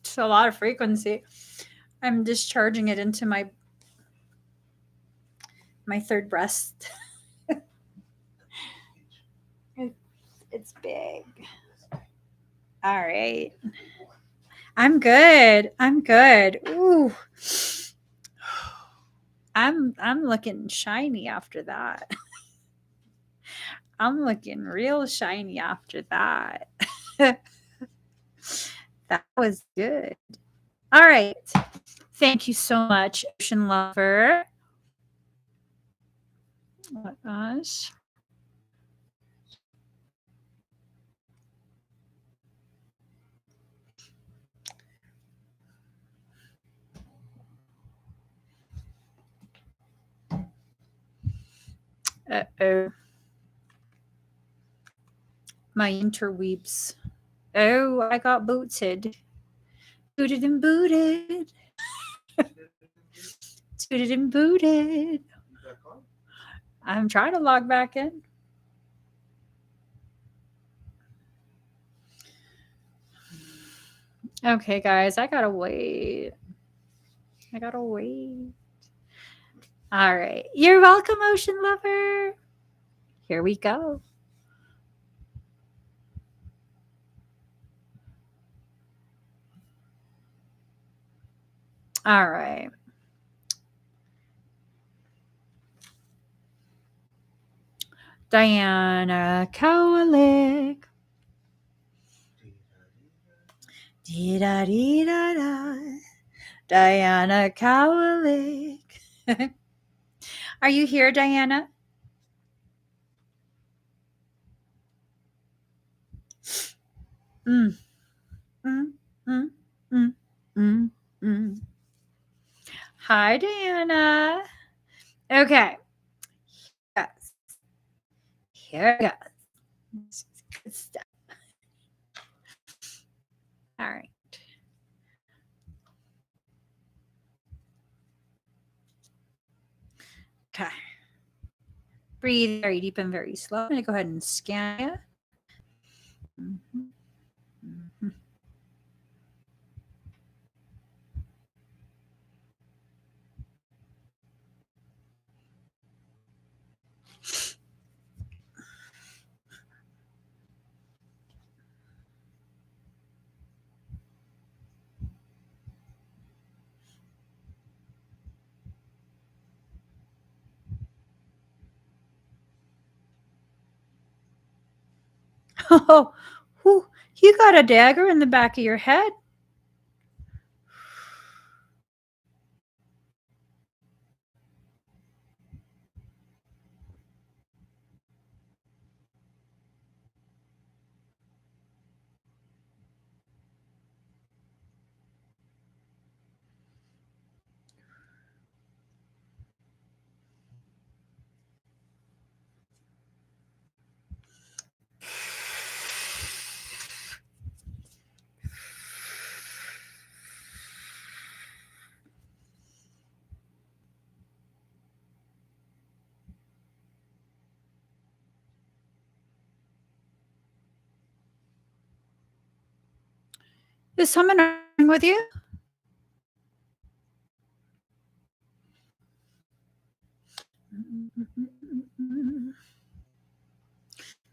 It's a lot of frequency. I'm discharging it into my third breast. It's big. All right. I'm good. I'm good. Ooh. I'm looking shiny after that. I'm looking real shiny after that. That was good. All right. Thank you so much, Ocean Lover. Oh my gosh. Uh-oh. My interweeps. Oh, I got booted. Booted and booted. Suited and booted. You back on? I'm trying to log back in. Okay, guys, I gotta wait. All right. You're welcome, Ocean Lover. Here we go. All right. Diana Kowalik. Dee-da-dee-da-da. Diana Kowalik. Are you here, Diana? Mm. Mm, mm, mm, mm, mm. Hi, Diana. Okay. Yes. Here we go. This is good stuff. All right. Okay. Breathe very deep and very slow. I'm going to go ahead and scan you. Mhm. Mhm. Oh, whew, you got a dagger in the back of your head. Is someone arguing with you?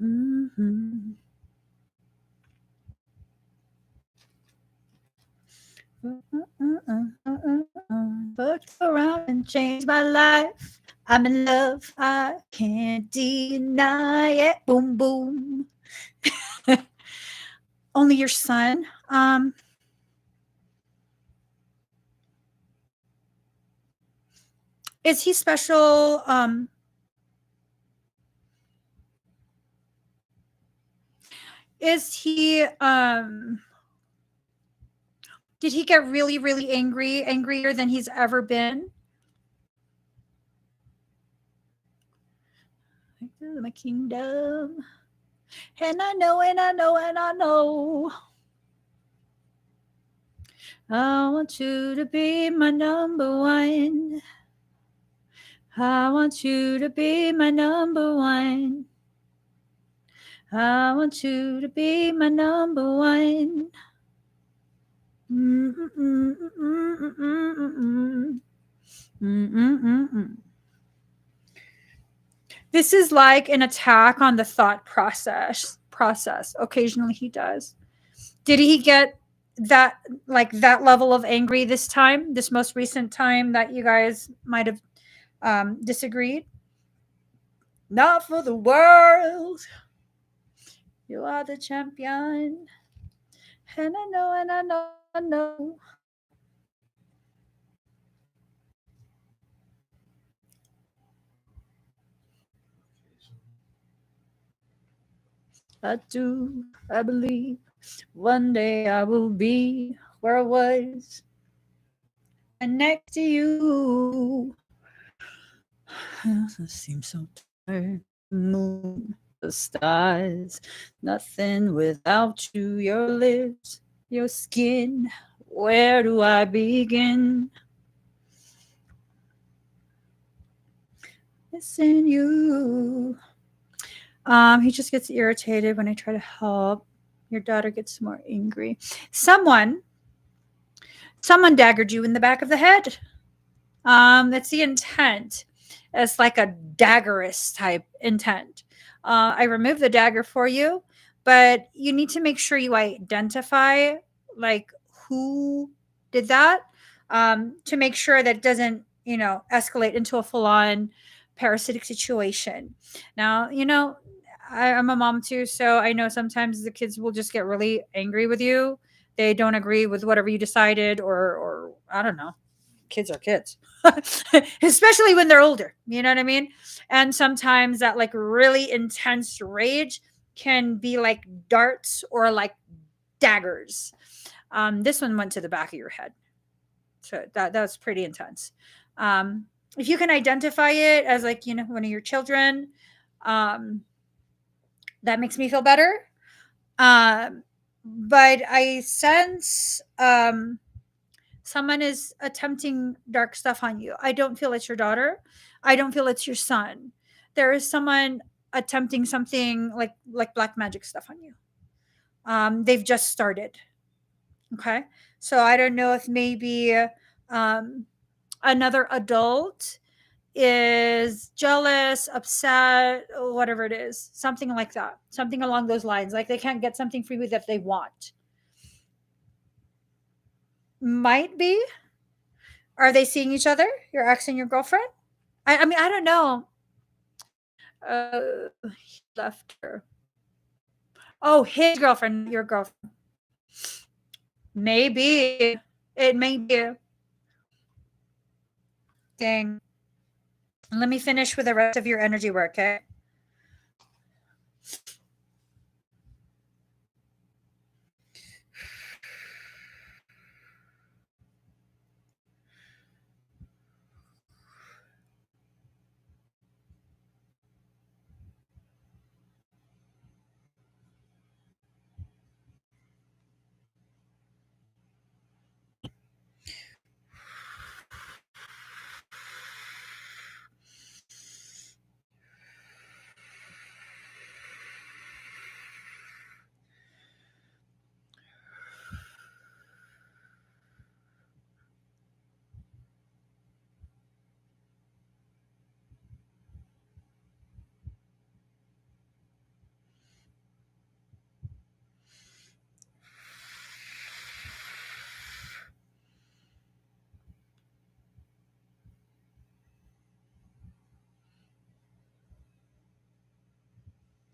Mm-hmm. Looked around and changed my life. I'm in love. I can't deny it. Boom, boom. Only your son. Is he special? Is he? Did he get really, really angry? Angrier than he's ever been? My kingdom. And I know, and I know, and I know. I want you to be my number one. I want you to be my number one. I want you to be my number one. This is like an attack on the thought process. Occasionally he does. Did he get that that level of angry this time? This most recent time that you guys might have disagreed? Not for the world. You are the champion. And I know, and I know, I know. I do. I believe one day I will be where I was. And next to you. It seems so tired. Moon, the stars, nothing without you. Your lips, your skin. Where do I begin? Missing you. He just gets irritated when I try to help. Your daughter gets more angry. Someone daggered you in the back of the head. That's the intent. It's like a daggerous type intent. I removed the dagger for you, but you need to make sure you identify like who did that, to make sure that it doesn't, escalate into a full on parasitic situation. Now, I'm a mom too, so I know sometimes the kids will just get really angry with you. They don't agree with whatever you decided, or I don't know. Kids are kids. Especially when they're older, you know what I mean? And sometimes that like really intense rage can be like darts or like daggers. This one went to the back of your head, so that was pretty intense. If you can identify it as like, one of your children, um, that makes me feel better. um, but I sense someone is attempting dark stuff on you. I don't feel it's your daughter. I don't feel it's your son. There is someone attempting something like black magic stuff on you. They've just started. Okay, so I don't know if maybe um, another adult is jealous, upset, whatever it is, something like that, something along those lines. Like they can't get something for you that they want. Might be. Are they seeing each other? Your ex and your girlfriend? I mean, I don't know. He left her. Oh, his girlfriend, not your girlfriend. Maybe. It may be. Dang. Let me finish with the rest of your energy work, okay?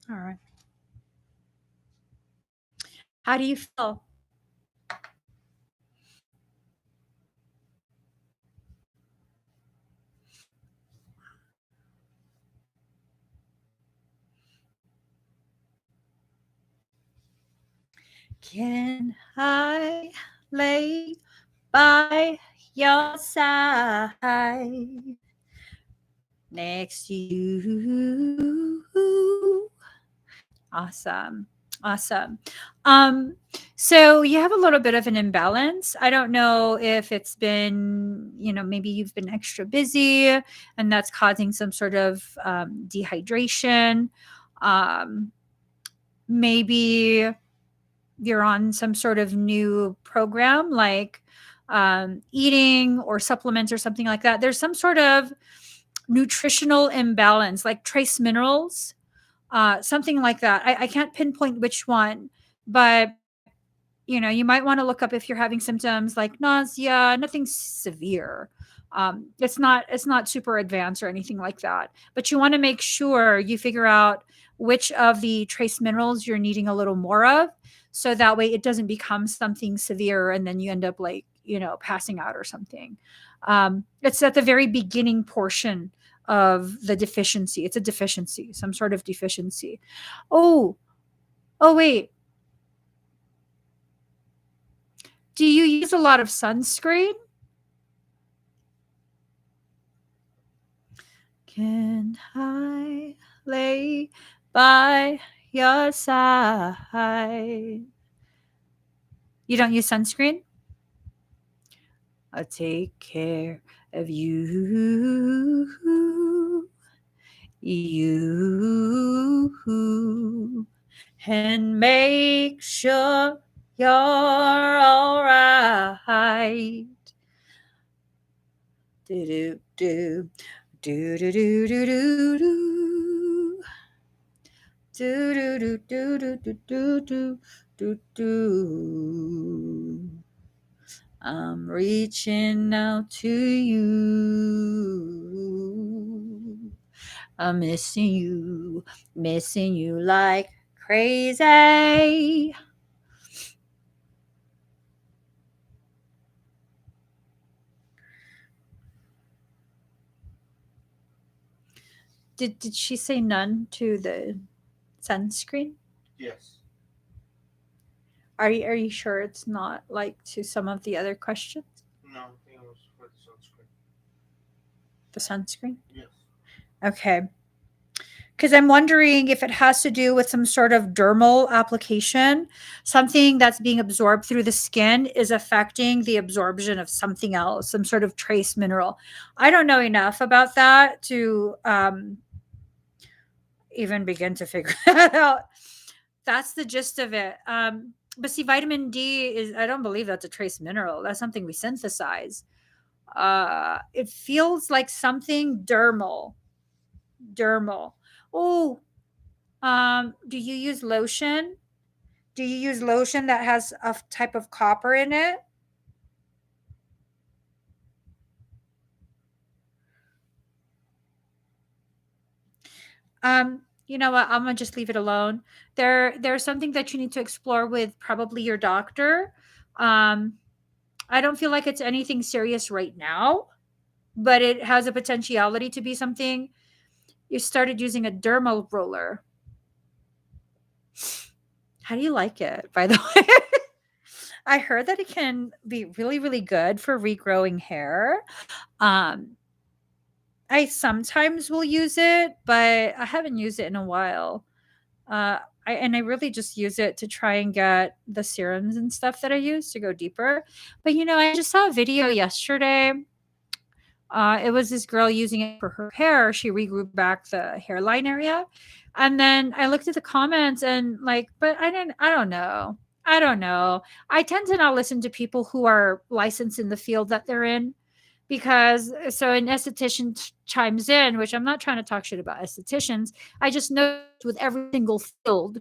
All right. How do you feel? Can I lay by your side next to you? Awesome. Awesome. Um, so you have a little bit of an imbalance. I don't know if it's been, maybe you've been extra busy and that's causing some sort of dehydration. Um, Maybe you're on some sort of new program like eating or supplements or something like that. There's some sort of nutritional imbalance, like trace minerals, something like that. I can't pinpoint which one, but you might want to look up if you're having symptoms like nausea, nothing severe. It's not super advanced or anything like that, but you want to make sure you figure out which of the trace minerals you're needing a little more of, so that way it doesn't become something severe and then you end up like passing out or something. It's at the very beginning portion of the deficiency. It's a deficiency, some sort of deficiency. Oh, oh wait. Do you use a lot of sunscreen? Can I lay by your side? You don't use sunscreen? I'll take care of you. you and make sure you're all right. Do do do do do do do do do. Do do do do do do do do do. I'm reaching out to you. I'm missing you like crazy. Did she say none to the sunscreen? Yes. Are you sure it's not like to some of the other questions? No, I think it was for the sunscreen. The sunscreen? Yes. Okay. Because I'm wondering if it has to do with some sort of dermal application, something that's being absorbed through the skin is affecting the absorption of something else, some sort of trace mineral. I don't know enough about that to even begin to figure that out. That's the gist of it. But see, vitamin D is, I don't believe that's a trace mineral. That's something we synthesize. It feels like something dermal. Dermal. Oh, do you use lotion? Do you use lotion that has a type of copper in it? You know what? I'm gonna just leave it alone. There's something that you need to explore with probably your doctor. Um, I don't feel like it's anything serious right now, but it has a potentiality to be something. You started using a dermal roller. How do you like it, by the way? I heard that it can be really, really good for regrowing hair. Um, I sometimes will use it, but I haven't used it in a while. I really just use it to try and get the serums and stuff that I use to go deeper. But I just saw a video yesterday. It was this girl using it for her hair. She regrew back the hairline area. And then I looked at the comments and like, but I don't know. I don't know. I tend to not listen to people who are licensed in the field that they're in because so an esthetician chimes in, which I'm not trying to talk shit about estheticians. I just know with every single field,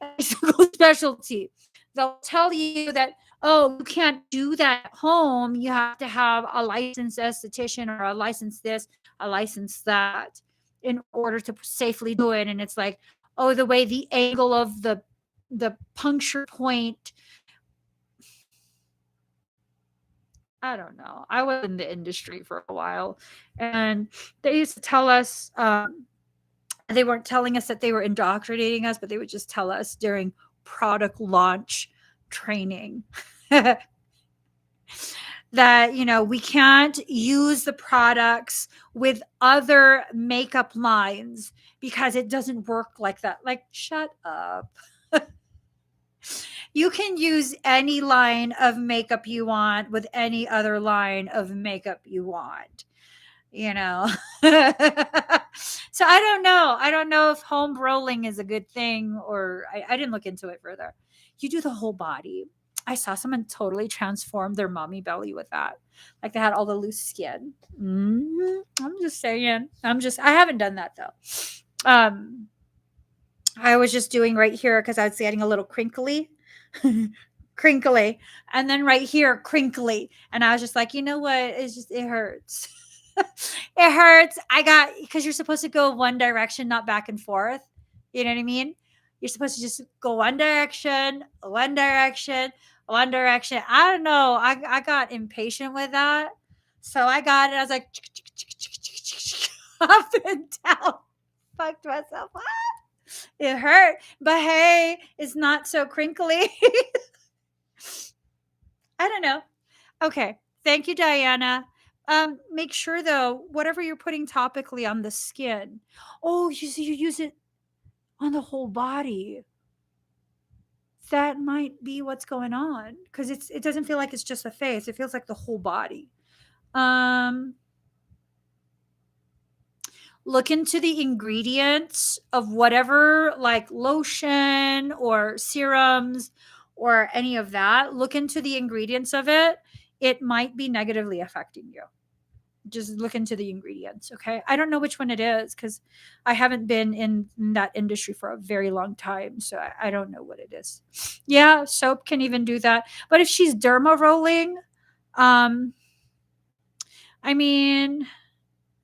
every single specialty, they'll tell you that, oh, you can't do that at home. You have to have a licensed esthetician or a licensed this, a licensed that in order to safely do it. And it's like, oh, the way the angle of the puncture point. I don't know. I was in the industry for a while, and they used to tell us they weren't telling us that they were indoctrinating us, but they would just tell us during product launch training that we can't use the products with other makeup lines because it doesn't work like that. Like, shut up. You can use any line of makeup you want with any other line of makeup you want. So I don't know. I don't know if home rolling is a good thing, or I didn't look into it further. You do the whole body. I saw someone totally transform their mommy belly with that. Like they had all the loose skin. I'm just saying. I haven't done that though. I was just doing right here because I was getting a little crinkly. Crinkly. And then right here, crinkly. And I was just like, you know what? It hurts. It hurts. Because you're supposed to go one direction, not back and forth. You know what I mean? You're supposed to just go one direction, one direction, one direction. I don't know. I got impatient with that. So I got it. I was like, up and down. Fucked myself up. It hurt, but hey, it's not so crinkly. I don't know. Okay. Thank you, Diana. Make sure though, whatever you're putting topically on the skin. Oh, you use it on the whole body. That might be what's going on because it doesn't feel like it's just the face. It feels like the whole body. Um, look into the ingredients of whatever, like lotion or serums or any of that. Look into the ingredients of it. It might be negatively affecting you. Just look into the ingredients. Okay. I don't know which one it is because I haven't been in that industry for a very long time. So I don't know what it is. Yeah. Soap can even do that. But if she's derma rolling, um, I mean,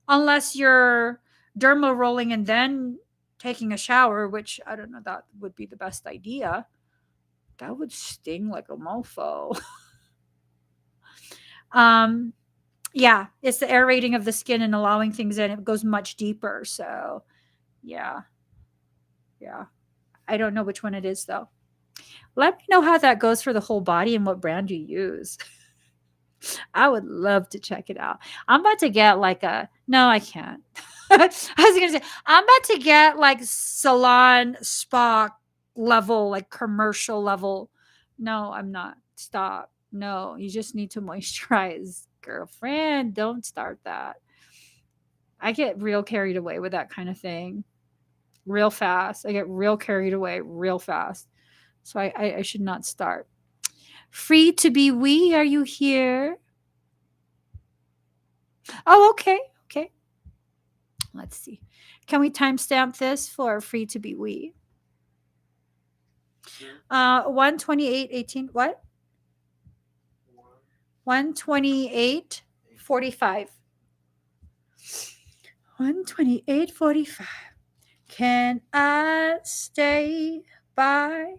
unless you're derma rolling and then taking a shower, which I don't know, that would be the best idea. That would sting like a mofo. um, yeah, it's the aerating of the skin and allowing things in. It goes much deeper. So, yeah, yeah. I don't know which one it is though. Let me know how that goes for the whole body and what brand you use. I would love to check it out. I'm about to get like a no, I can't. I was gonna say I'm about to get like salon spa level, like commercial level. No, I'm not. Stop. No, you just need to moisturize, girlfriend. Don't start that. I get real carried away with that kind of thing real fast. I get real carried away real fast. So I should not start. Free to be we, are you here? Oh, okay. Okay. Let's see. Can we timestamp this for free to be we? 128:18. What? 128:45. 128:45. Can I stay by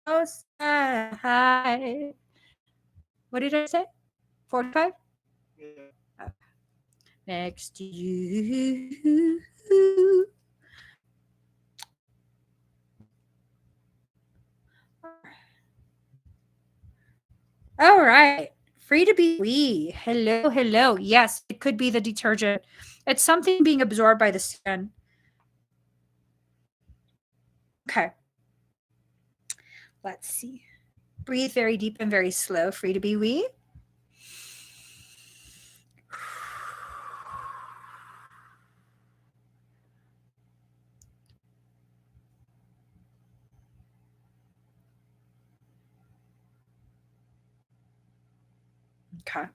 your side? What did I say? 45? Yeah. Next to you. All right. Free to be we. Hello, hello. Yes, it could be the detergent. It's something being absorbed by the skin. Okay. Let's see. Breathe very deep and very slow. Free to be we. Okay.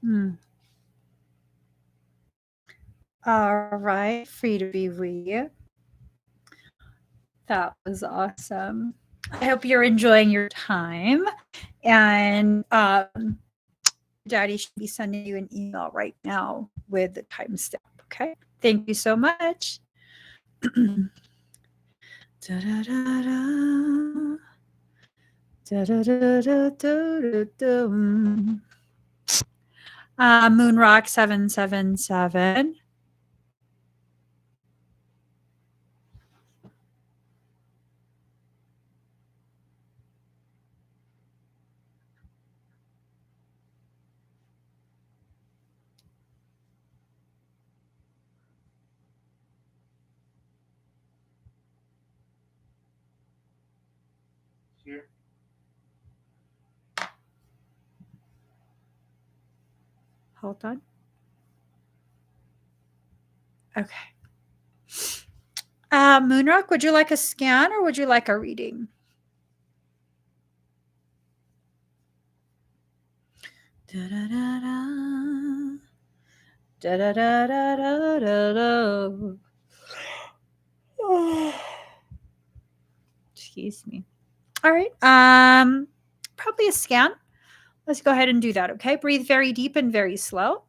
Hmm. All right, free to be we. That was awesome. I hope you're enjoying your time. And Daddy should be sending you an email right now with the timestamp. Okay. Thank you so much. Moonrock 777. Here. Hold on. Okay. Moonrock, would you like a scan or would you like a reading? Da da da da. Da da da da da da da. Excuse me. All right. Probably a scan. Let's go ahead and do that. Okay. Breathe very deep and very slow.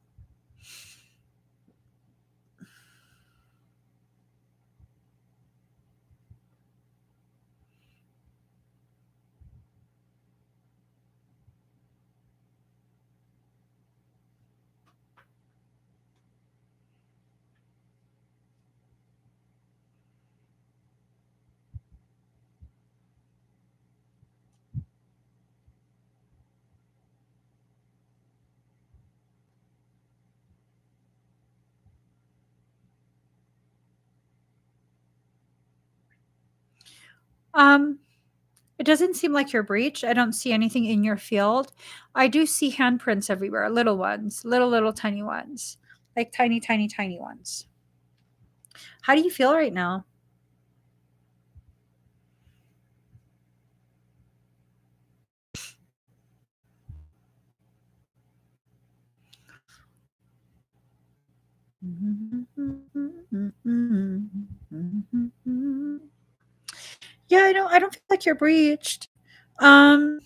It doesn't seem like you're breached. I don't see anything in your field. I do see handprints everywhere, little ones, little tiny ones, like tiny ones. How do you feel right now? Yeah, I don't feel like you're breached. So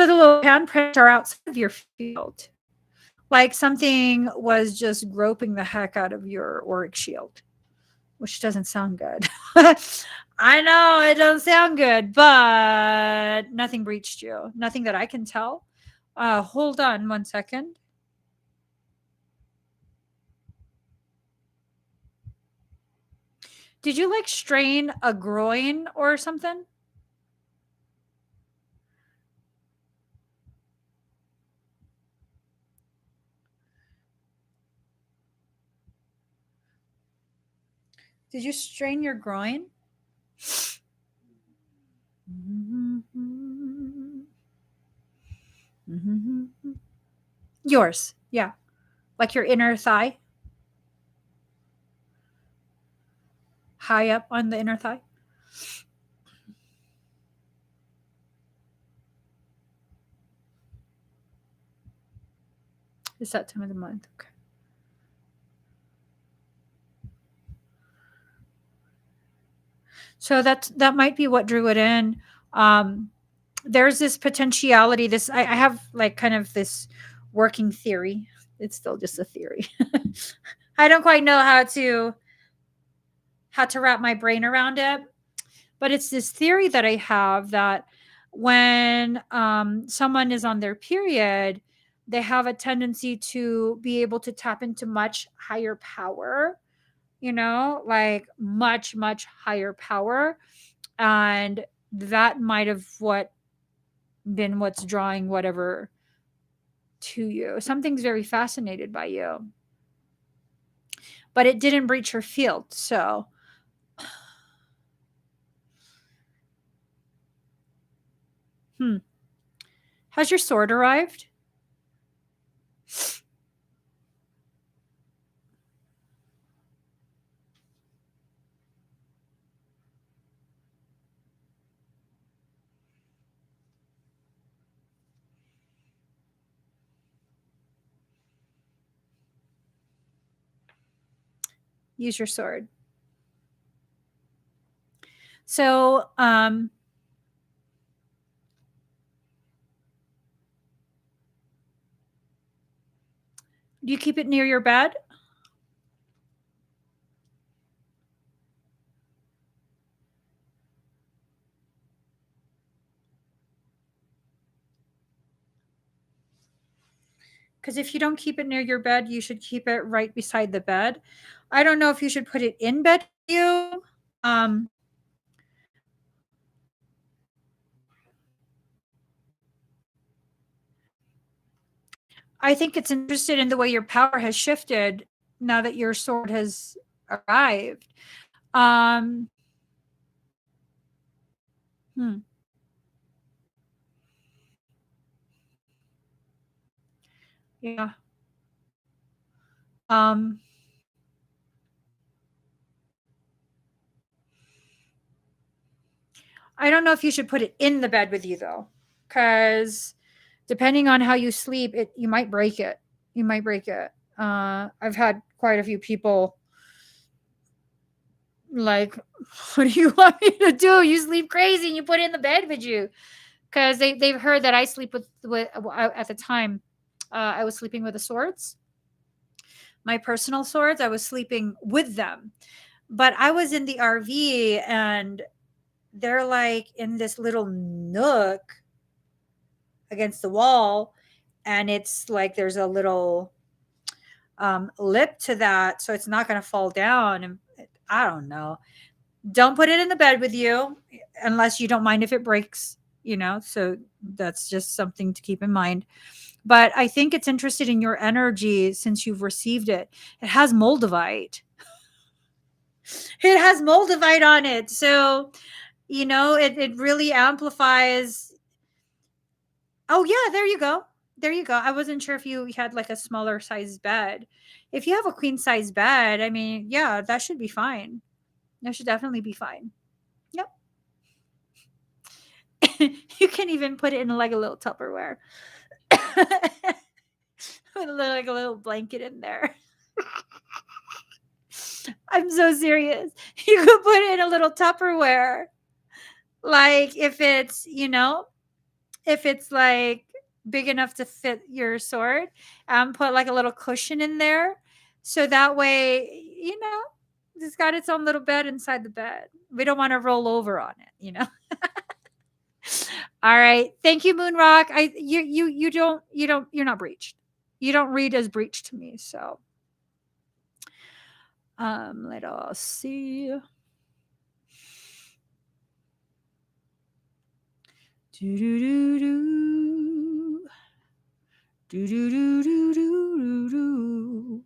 the little handprints are outside of your field. Like something was just groping the heck out of your auric shield, which doesn't sound good. I know it doesn't sound good, but nothing breached you. Nothing that I can tell. Hold on 1 second. Did you like strain a groin or something? Did you strain your groin? Yours, yeah. Like your inner thigh, high up on the inner thigh. It's that time of the month. Okay. So that might be what drew it in. There's this potentiality. I have like kind of this working theory. It's still just a theory. I don't quite know how to wrap my brain around it, but it's this theory that I have that when someone is on their period, they have a tendency to be able to tap into much higher power, like much higher power. And that might have been what's drawing whatever to you. Something's very fascinated by you, but it didn't breach her field. So, has your sword arrived? Use your sword. So, do you keep it near your bed? Because if you don't keep it near your bed, you should keep it right beside the bed. I don't know if you should put it in bed with you. Um, I think it's interested in the way your power has shifted now that your sword has arrived. Um, hmm. Yeah. Um, I don't know if you should put it in the bed with you though, because depending on how you sleep, it you might break it. You might break it. I've had quite a few people like, what do you want me to do? You sleep crazy and you put it in the bed with you, because they've heard that I sleep with at the time. I was sleeping with the swords, my personal swords. I was sleeping with them, but I was in the RV and they're like in this little nook against the wall, and it's like there's a little lip to that, so it's not going to fall down. And I don't know. Don't put it in the bed with you unless you don't mind if it breaks. So that's just something to keep in mind. But I think it's interested in your energy since you've received it. It has Moldavite. It has Moldavite on it. So, it really amplifies. Oh, yeah, there you go. There you go. I wasn't sure if you had like a smaller size bed. If you have a queen size bed, I mean, yeah, that should be fine. That should definitely be fine. Yep. You can even put it in like a little Tupperware. With like a little blanket in there. I'm so serious. You could put it in a little Tupperware. Like if it's like big enough to fit your sword, put like a little cushion in there. So that way, it's got its own little bed inside the bed. We don't want to roll over on it. All right. Thank you, Moonrock. You're not breached. You don't read as breached to me. So let us see. Do do do do. Do do do do do do.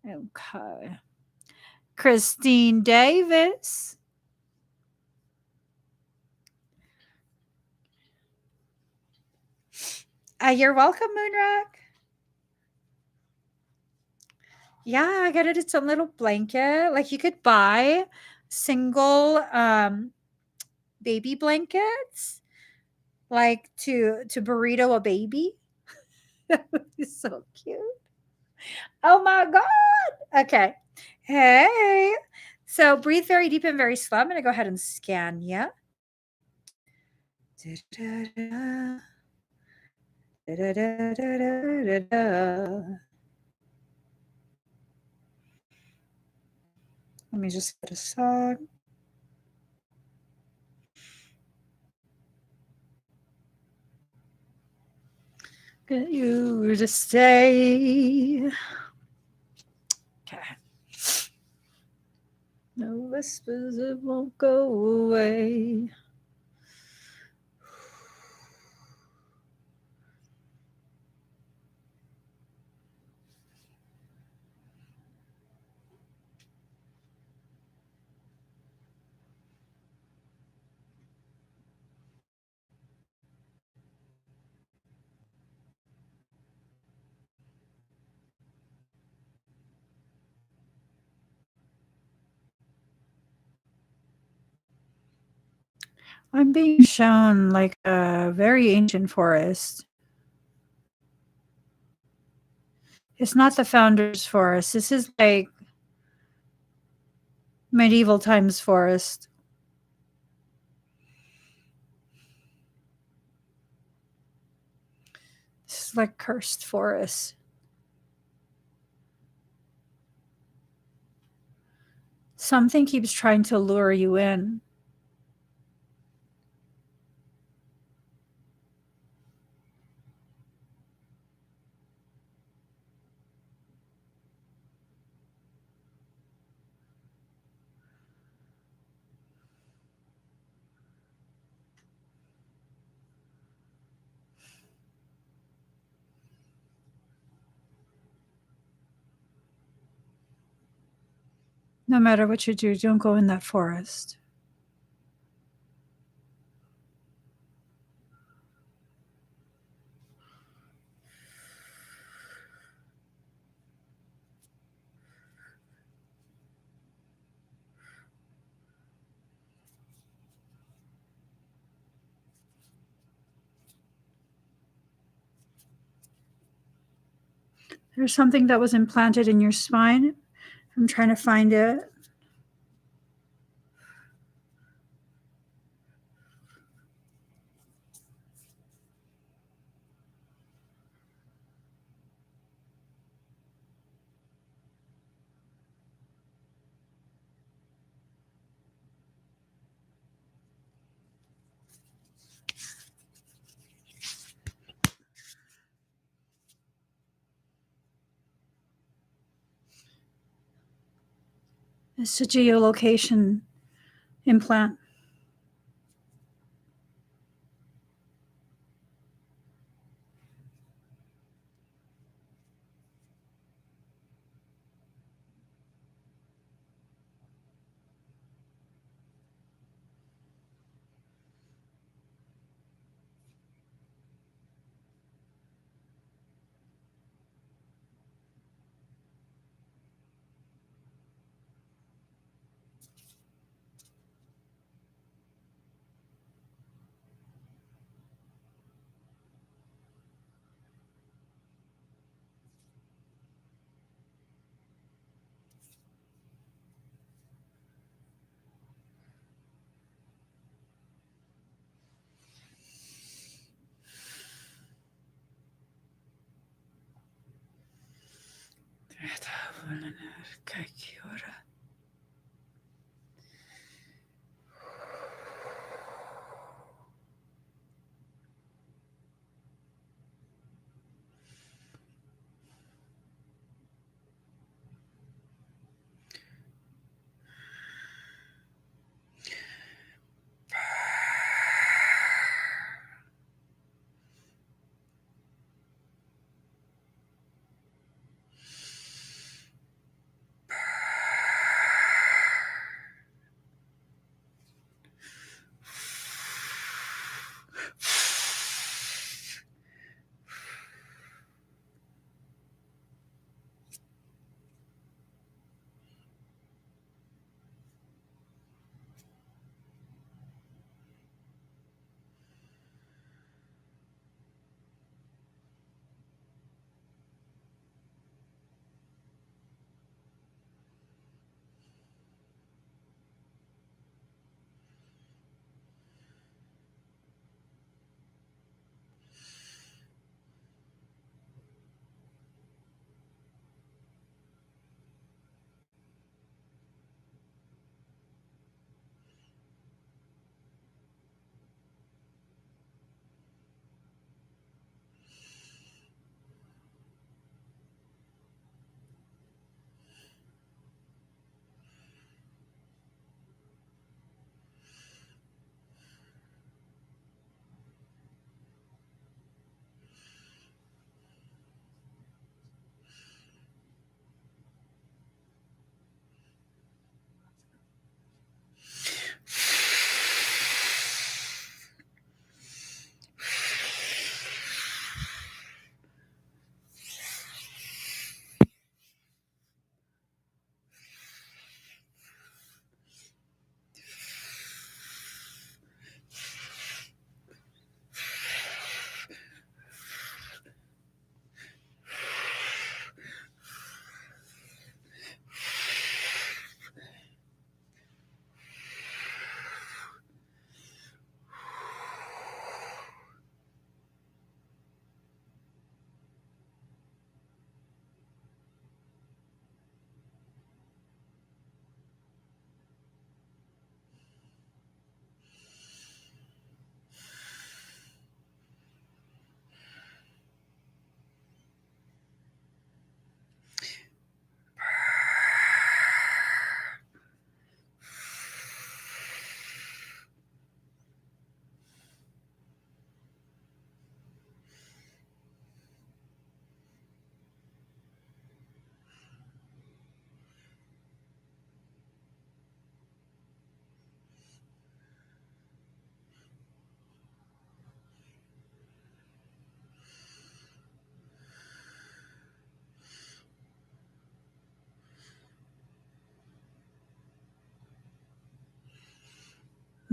Okay. Christine Davis. You're welcome, Moonrock. Yeah, I got it. It's a little blanket. Like you could buy single baby blankets, like to burrito a baby. That would be so cute. Oh my god. Okay. Hey. So breathe very deep and very slow. I'm gonna go ahead and scan you. Let me just get a song. Get you to stay. Okay. No whispers, it won't go away. I'm being shown like a very ancient forest. It's not the founder's forest. This is like Medieval times forest. This is like cursed forest. Something keeps trying to lure you in. No matter what you do, don't go in that forest. There's something that was implanted in your spine. I'm trying to find it. It's a geolocation implant.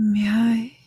May I?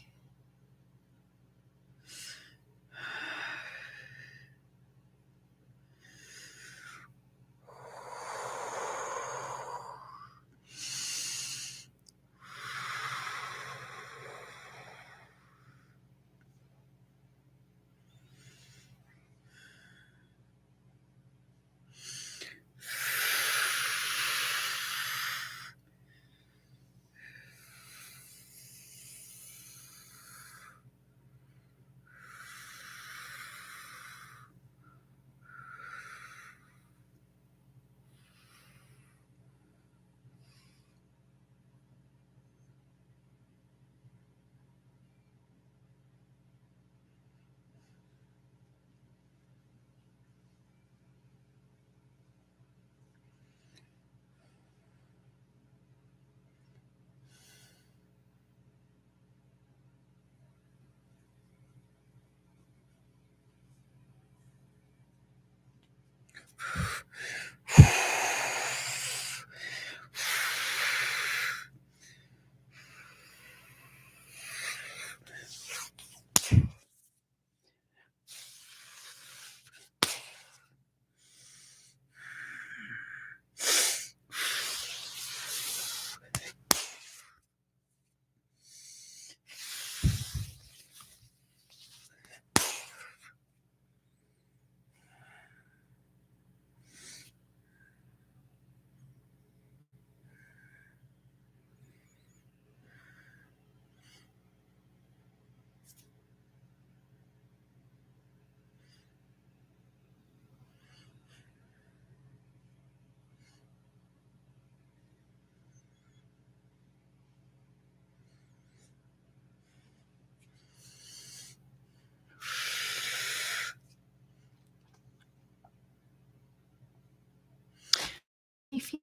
You feel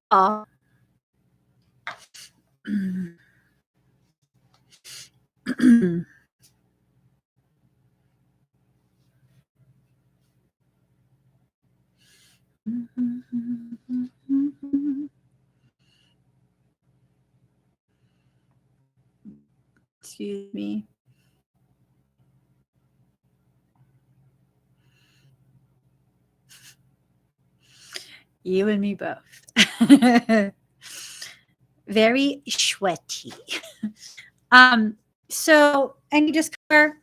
excuse me. You and me both. Very sweaty. So any discover?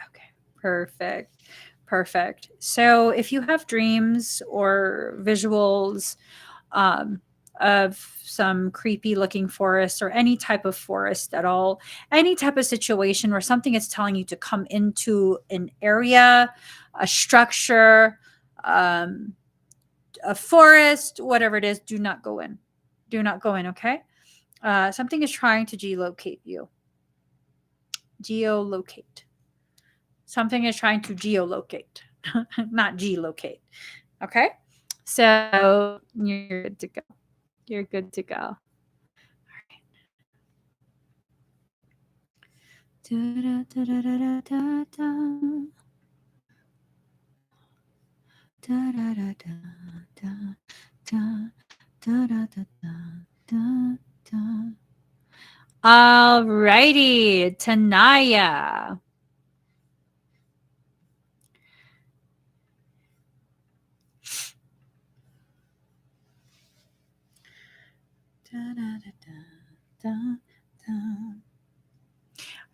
Okay, perfect. Perfect. So if you have dreams or visuals of some creepy looking forest or any type of forest at all, any type of situation where something is telling you to come into an area, a structure, um, a forest, whatever it is, do not go in. Do not go in, okay? Something is trying to geolocate you. Geolocate. Something is trying to geolocate, not gelocate. Okay? So you're good to go. You're good to go. All right. All righty, Tanaya.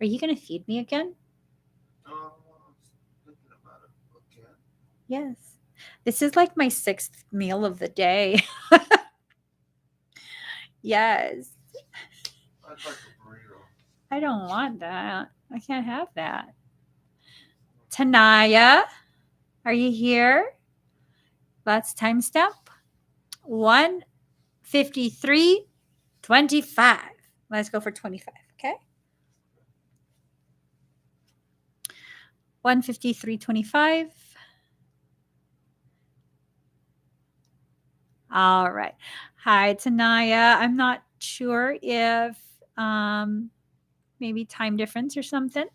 Are you going to feed me again? Thinking about it again. Yes. This is like my sixth meal of the day. Yes. I'd like a burrito. I don't want that. I can't have that. Tanaya, are you here? Let's timestamp. 1:53:25. Let's go for 25, okay? 153.25. All right. Hi, Tanaya. I'm not sure if maybe time difference or something.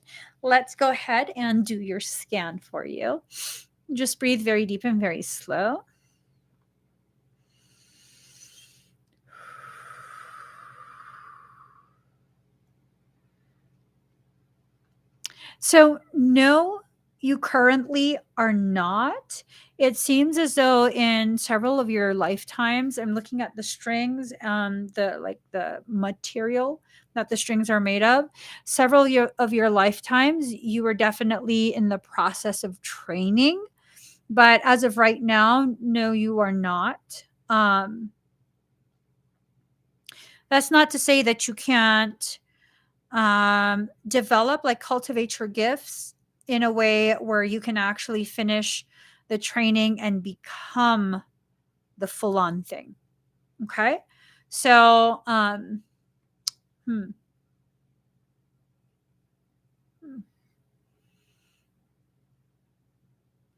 Let's go ahead and do your scan for you. Just breathe very deep and very slow. So, no, you currently are not. It seems as though in several of your lifetimes, I'm looking at the strings, the material that the strings are made of. Several of your lifetimes, you were definitely in the process of training, but as of right now, no, you are not. That's not to say that you can't develop, like cultivate your gifts in a way where you can actually finish the training and become the full on thing. Okay. So, hmm.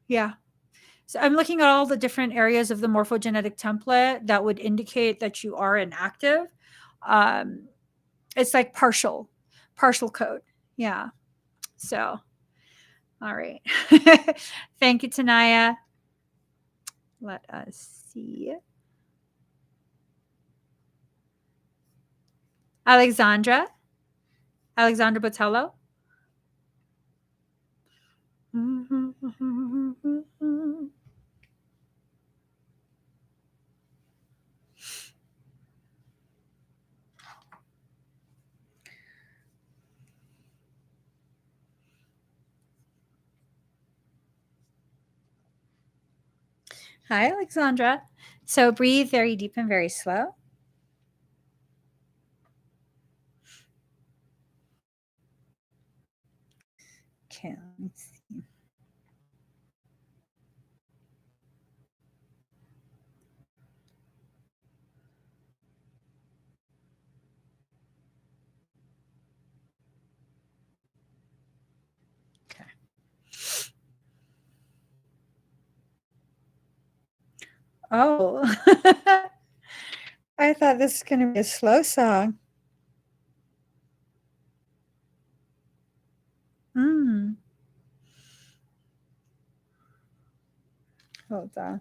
Yeah. So I'm looking at all the different areas of the morphogenetic template that would indicate that you are inactive. Um, it's like partial code. Yeah. So, all right. Thank you, Tanaya. Let us see. Alexandra Botello. Hi, Alexandra. So breathe very deep and very slow. Okay, let me see. Okay. Oh, I thought this was going to be a slow song. Mm. Hold on.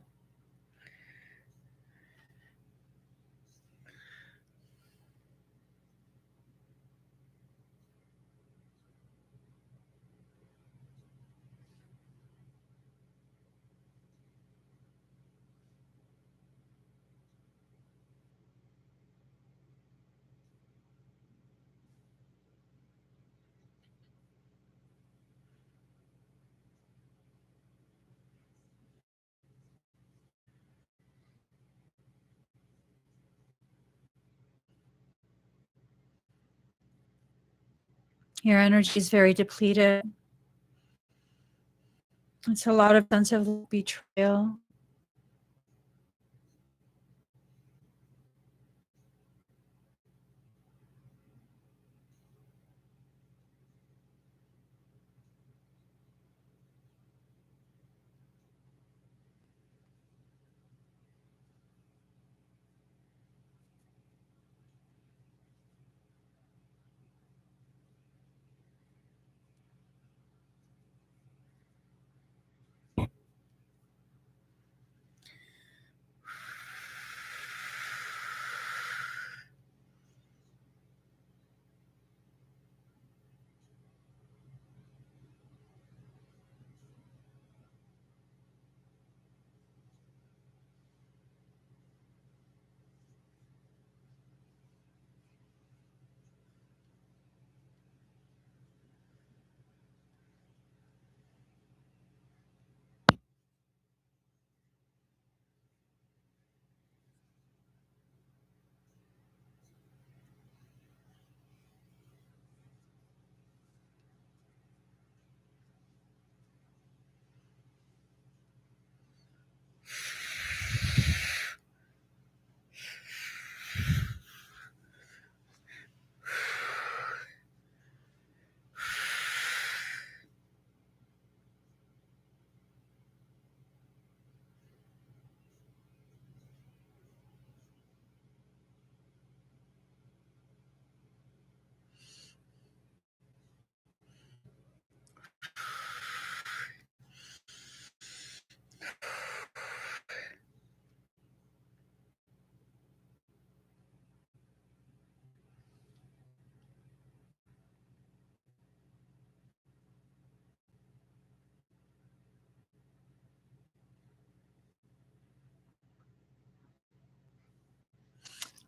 Your energy is very depleted. It's a lot of sense of betrayal.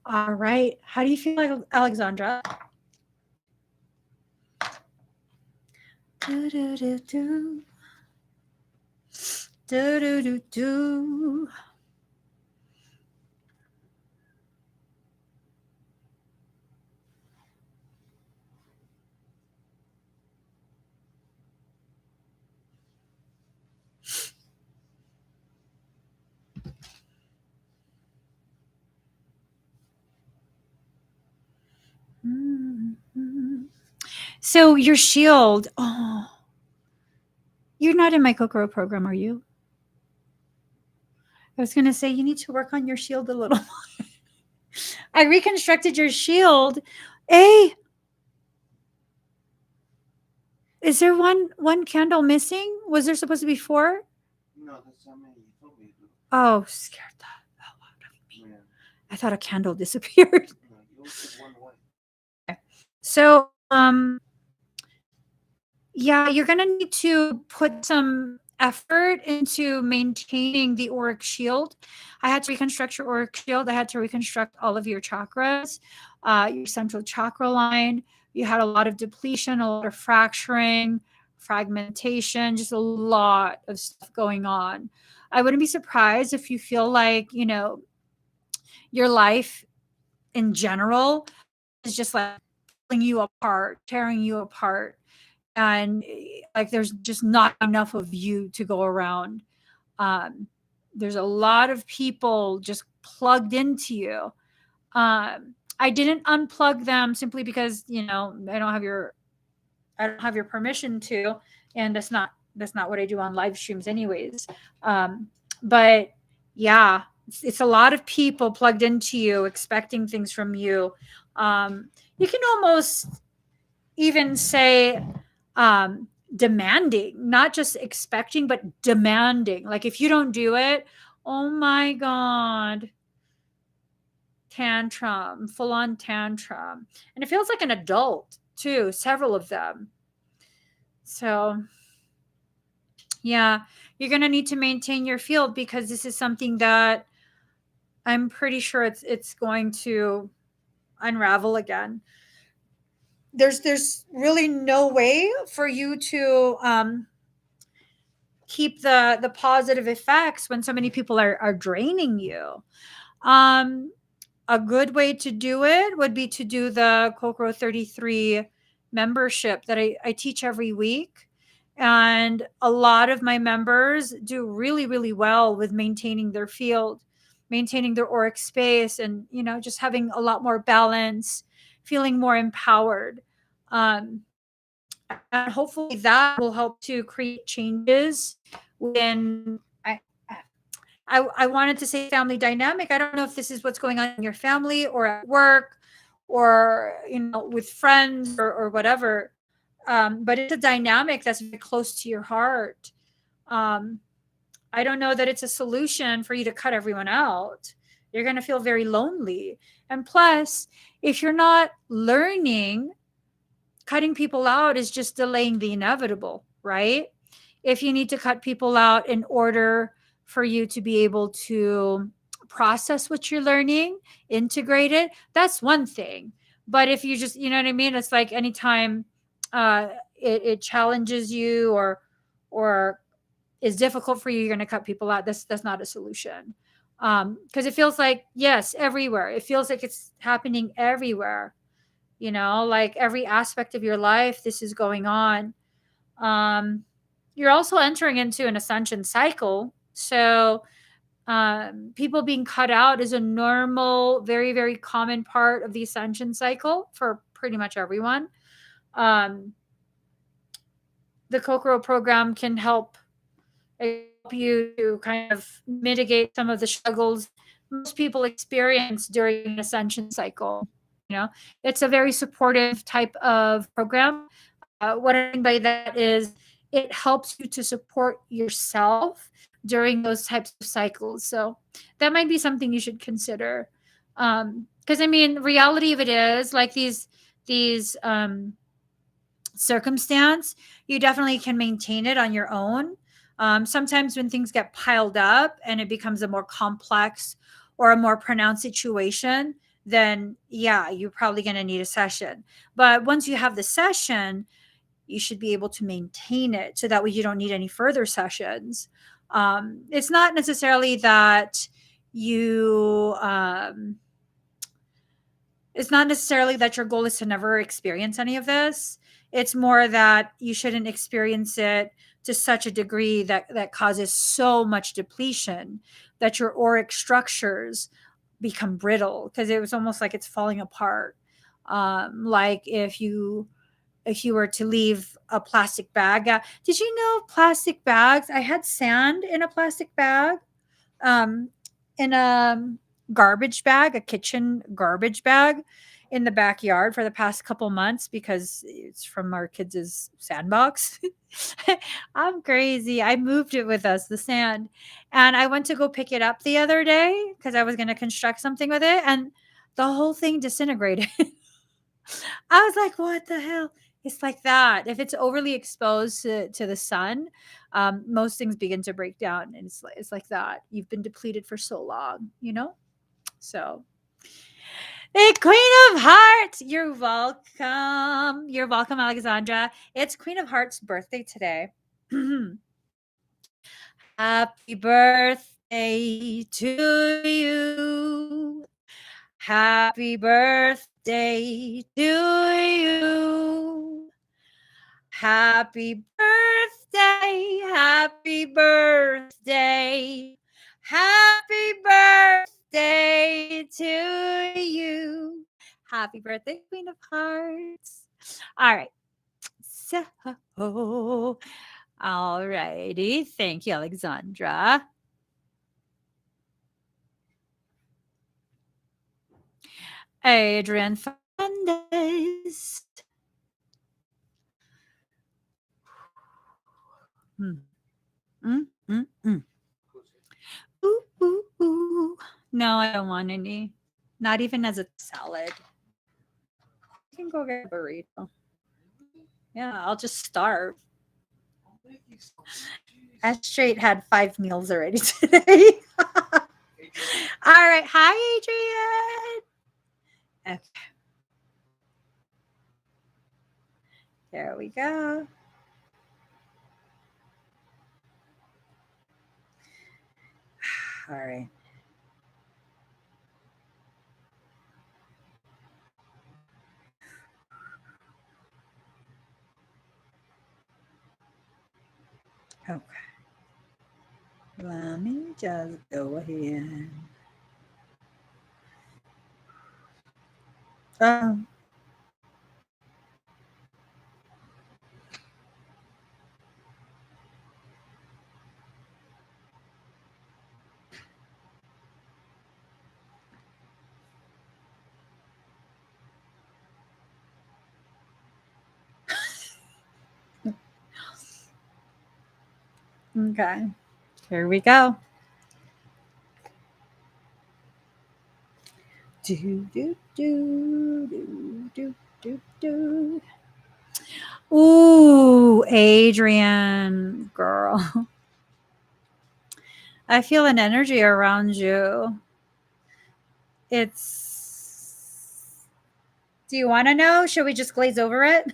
All right. How do you feel, like Alexandra? Do, do, do, do. Do, do, do, do. So your shield. Oh, you're not in my Kokoro program, are you? I was going to say you need to work on your shield a little more. I reconstructed your shield. Hey, is there one candle missing? Was there supposed to be 4? No, that's how many you told me to do. Oh, scared the hell out of me. Yeah. I thought a candle disappeared. No, you only took one away. So, yeah, you're going to need to put some effort into maintaining the auric shield. I had to reconstruct your auric shield. I had to reconstruct all of your chakras, your central chakra line. You had a lot of depletion, a lot of fracturing, fragmentation, just a lot of stuff going on. I wouldn't be surprised if you feel like, your life in general is just like pulling you apart, tearing you apart. And like there's just not enough of you to go around. There's a lot of people just plugged into you. I didn't unplug them simply because I don't have your permission to, and that's not what I do on live streams anyways. But yeah, it's a lot of people plugged into you, expecting things from you. You can almost even say demanding, not just expecting, but demanding. Like if you don't do it, oh my God, tantrum, full on tantrum. And it feels like an adult too, several of them. So yeah, you're going to need to maintain your field because this is something that I'm pretty sure it's going to unravel again. There's really no way for you to keep the positive effects when so many people are draining you. A good way to do it would be to do the Kokoro 33 membership that I teach every week. And a lot of my members do really, really well with maintaining their field, maintaining their auric space, and, just having a lot more balance, feeling more empowered. And hopefully that will help to create changes within. I wanted to say family dynamic. I don't know if this is what's going on in your family or at work or with friends or whatever, but it's a dynamic that's very close to your heart. I don't know that it's a solution for you to cut everyone out. You're going to feel very lonely. And plus, if you're not learning, cutting people out is just delaying the inevitable, right? If you need to cut people out in order for you to be able to process what you're learning, integrate it, that's one thing. But if you just, you know what I mean? It's like anytime it challenges you or is difficult for you, you're going to cut people out. That's not a solution. Because it feels like, yes, everywhere. It feels like it's happening everywhere. Like every aspect of your life, this is going on. You're also entering into an ascension cycle. So people being cut out is a normal, very, very common part of the ascension cycle for pretty much everyone. The Kokoro program can help you to kind of mitigate some of the struggles most people experience during an ascension cycle. It's a very supportive type of program. What I mean by that is it helps you to support yourself during those types of cycles. So that might be something you should consider. Because reality of it is like these circumstance, you definitely can maintain it on your own. Sometimes when things get piled up and it becomes a more complex or a more pronounced situation, then yeah, you're probably going to need a session. But once you have the session, you should be able to maintain it so that way you don't need any further sessions. It's not necessarily that you it's not necessarily that your goal is to never experience any of this. It's more that you shouldn't experience it to such a degree that causes so much depletion that your auric structures become brittle, because it was almost like it's falling apart. Like if you were to leave a plastic bag out. Did you know plastic bags? I had sand in a plastic bag, um, in a garbage bag, a kitchen garbage bag in the backyard for the past couple months because it's from our kids' sandbox. I'm crazy. I moved it with us, the sand. And I went to go pick it up the other day because I was going to construct something with it. And the whole thing disintegrated. I was like, what the hell? It's like that. If it's overly exposed to the sun, most things begin to break down. And it's like that. You've been depleted for so long, you know? So, hey, Queen of Hearts, you're welcome. You're welcome, Alexandra. It's Queen of Hearts' birthday today. Happy birthday to you. Happy birthday to you. Happy birthday, happy birthday, happy birthday to you. Happy birthday, Queen of Hearts. All right. So, all righty. Thank you, Alexandra. Adrian Fernandez. Mm. Mm, mm, mm. Ooh, ooh, ooh. No, I don't want any. Not even as a salad. You can go get a burrito. Yeah, I'll just starve. I straight had 5 meals already today. All right. Hi, Adrian. Okay. There we go. All right. Okay. Let me just go ahead. Um, okay. Here we go. Do, do, do, do, do, do, do. Ooh, Adrian, girl. I feel an energy around you. It's. Do you want to know? Should we just glaze over it?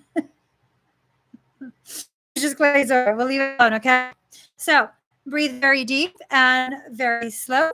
Just glaze over it. We'll leave it alone, okay? So breathe very deep and very slow.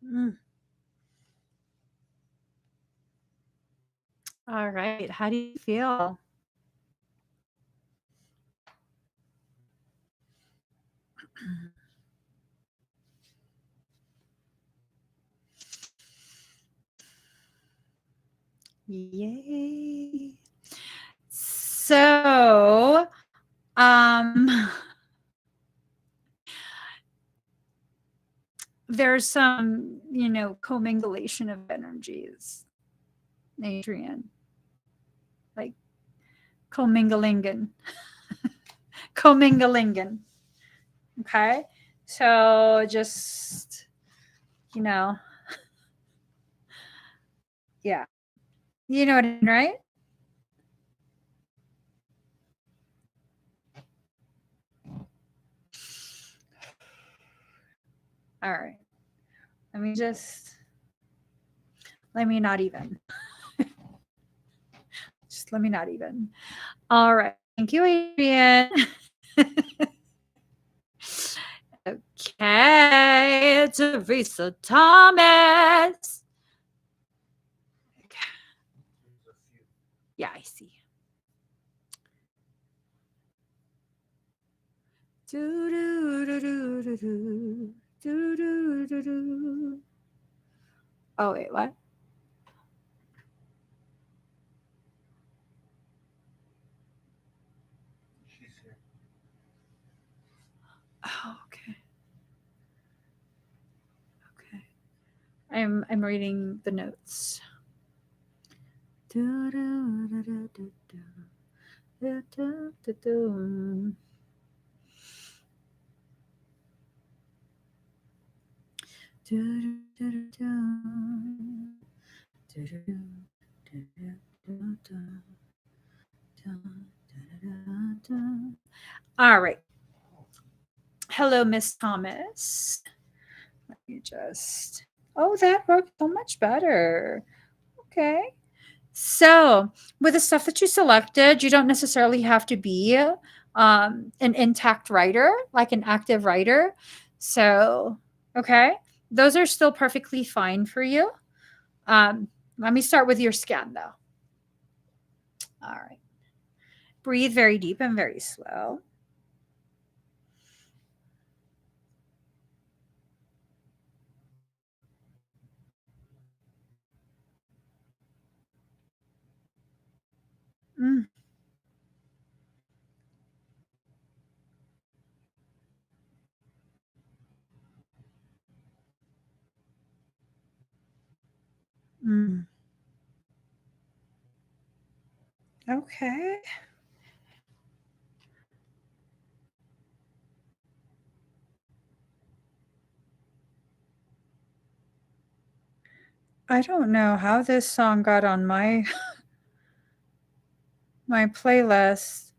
Mm. All right. How do you feel? Yay. So, there's some, commingulation of energies, Adrian, like comminglingen, comminglingen. Okay. So just, you know, yeah. You know what I mean, right? All right. Let me just, let me not even. Just let me not even. All right. Thank you, Adrian. Okay. Teresa Thomas. Okay. Yeah, I see. Do, do, do, do, do, do. Do, do, do, do. Oh, wait, what? She's here. Oh, okay. Okay. I'm reading the notes. Do, do, do, do, do, do. Do, do, do, do. Do, do, do, do, do. Do, do, do, do, do, do, do. All right. Hello, Miss Thomas. Let me just. Oh, that worked so much better. Okay. So, with the stuff that you selected, you don't necessarily have to be an intact writer, like an active writer. So, okay, those are still perfectly fine for you. Let me start with your scan, though. All right. Breathe very deep and very slow. Mm. Mm. Okay. I don't know how this song got on my my playlist.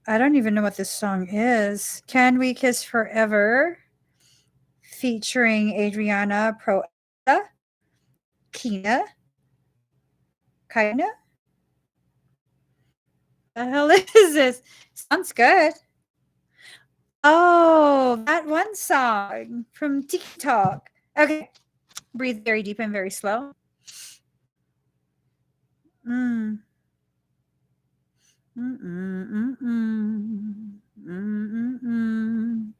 I don't even know what this song is. Can We Kiss Forever? Featuring Adriana Proeta, Kina, Kaina. The hell is this? Sounds good. Oh, that one song from TikTok. Okay, breathe very deep and very slow. Mm. Mm, mm, mm, mm. Mm, mm, mm.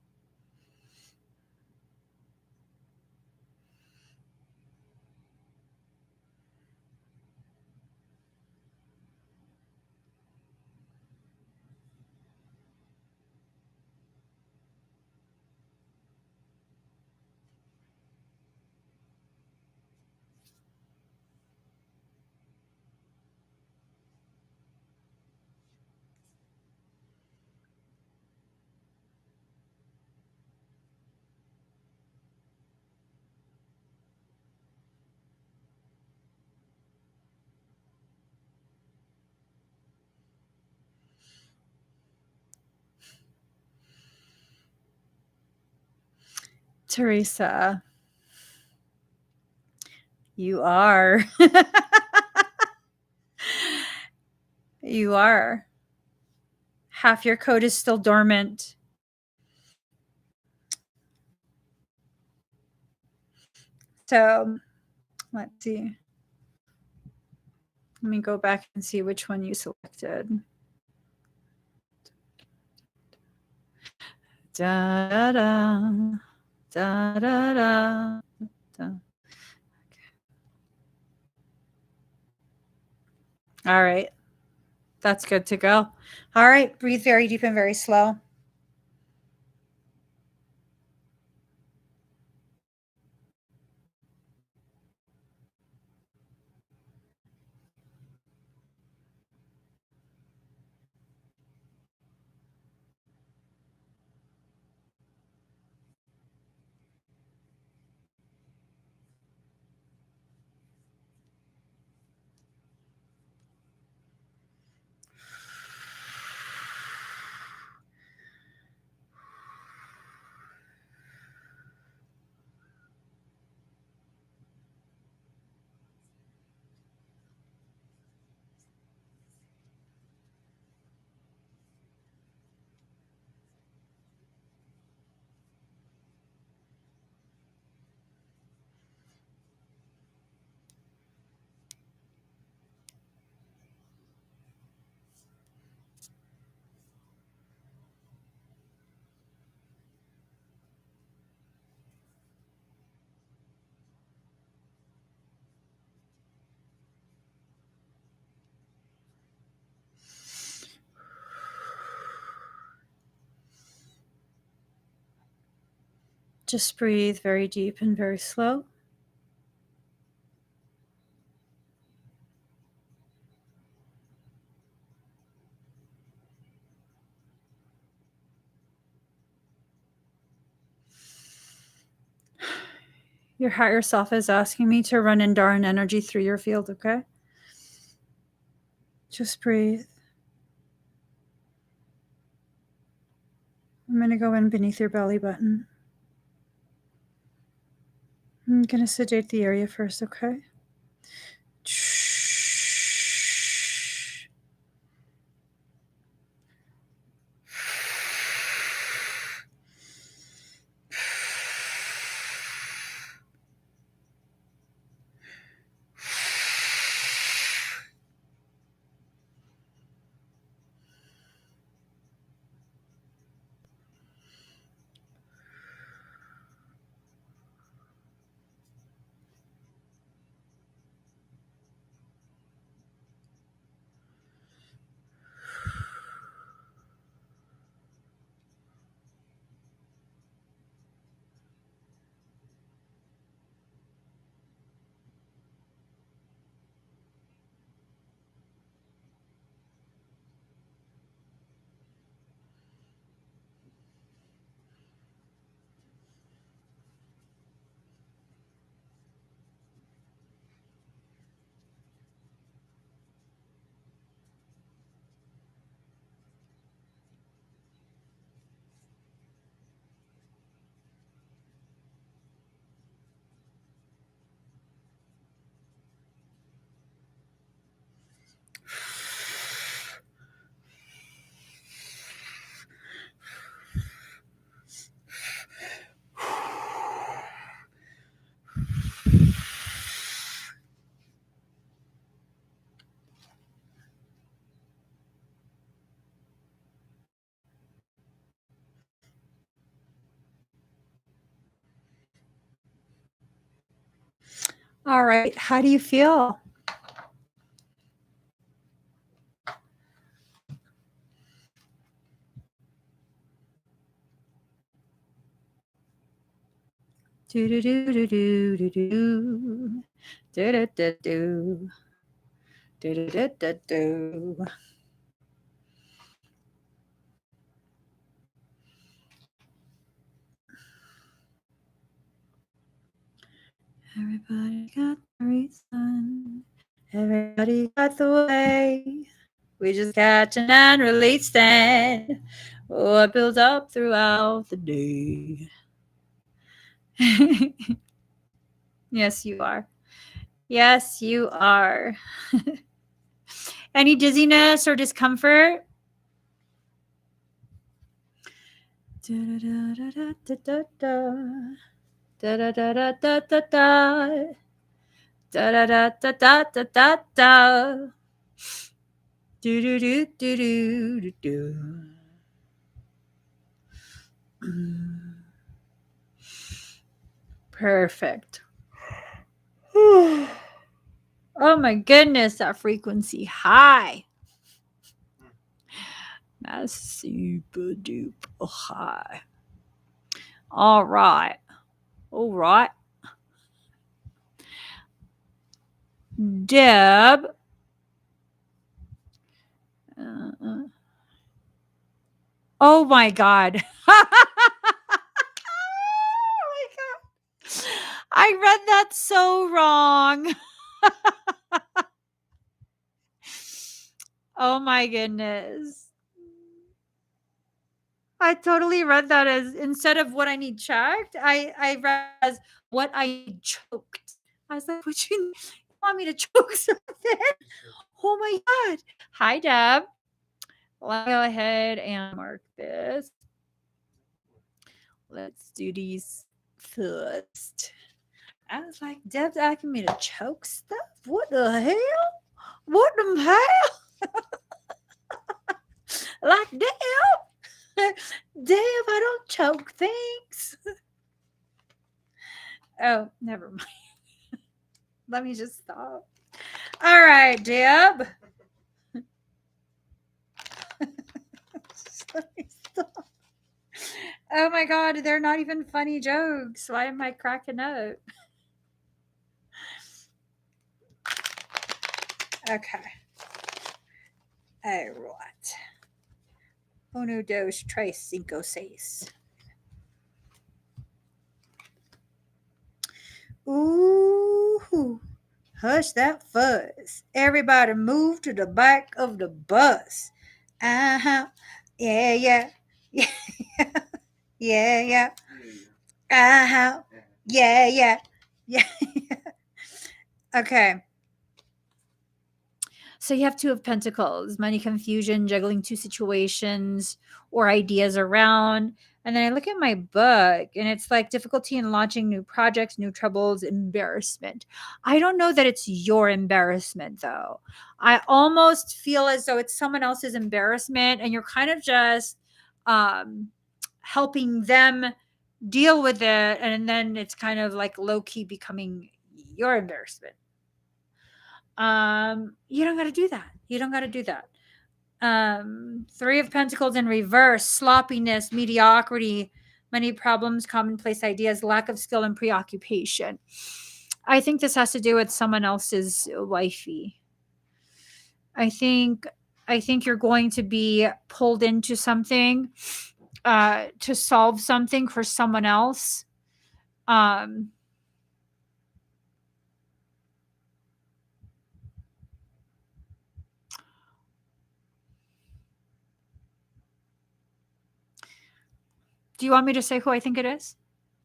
Teresa, you are. You are. Half your code is still dormant. So let's see. Let me go back and see which one you selected. Da da da da da da. Okay. All right. That's good to go. All right. Breathe very deep and very slow. Just breathe very deep and very slow. Your higher self is asking me to run Andaran energy through your field, okay? Just breathe. I'm going to go in beneath your belly button. I'm going to sedate the area first, okay? All right. How do you feel? Do do do do do do do do do do do do do do. Everybody got the reason. Everybody got the way. We just catching and release then. What builds up throughout the day. Yes, you are. Yes, you are. Any dizziness or discomfort? Da, da, da, da, da, da, da. Da da da da da da da. Da da da da da da da da. Do do do do do do do. Perfect. Oh my goodness, that frequency high. That's super duper high. All right. All right. Deb. Oh my God. Oh my God. I read that so wrong. Oh my goodness. I totally read that as, instead of what I need checked, I read as what I need choked. I was like, what you want me to choke something? Oh my God. Hi, Deb. Let me go ahead and mark this. Let's do these first. I was like, Deb's asking me to choke stuff? What the hell? What the hell? Like, Deb, I don't choke things. Oh, never mind. Let me just stop. All right, Deb. Let me stop. Oh my God, they're not even funny jokes. Why am I cracking up? Okay. All right. Uno, dos, tres, cinco, seis. Ooh, hush that fuzz. Everybody move to the back of the bus. Uh-huh. Yeah, yeah. Yeah, yeah. Yeah. Uh-huh. Yeah, yeah. Yeah. Okay. So you have Two of Pentacles, money confusion, juggling two situations or ideas around. And then I look at my book and it's like difficulty in launching new projects, new troubles, embarrassment. I don't know that it's your embarrassment though. I almost feel as though it's someone else's embarrassment and you're kind of just helping them deal with it. And then it's kind of like low key becoming your embarrassment. You don't got to do that. You don't got to do that. Three of Pentacles in reverse, sloppiness, mediocrity, money problems, commonplace ideas, lack of skill and preoccupation. I think this has to do with someone else's wifey. I think you're going to be pulled into something to solve something for someone else. Do you want me to say who I think it is?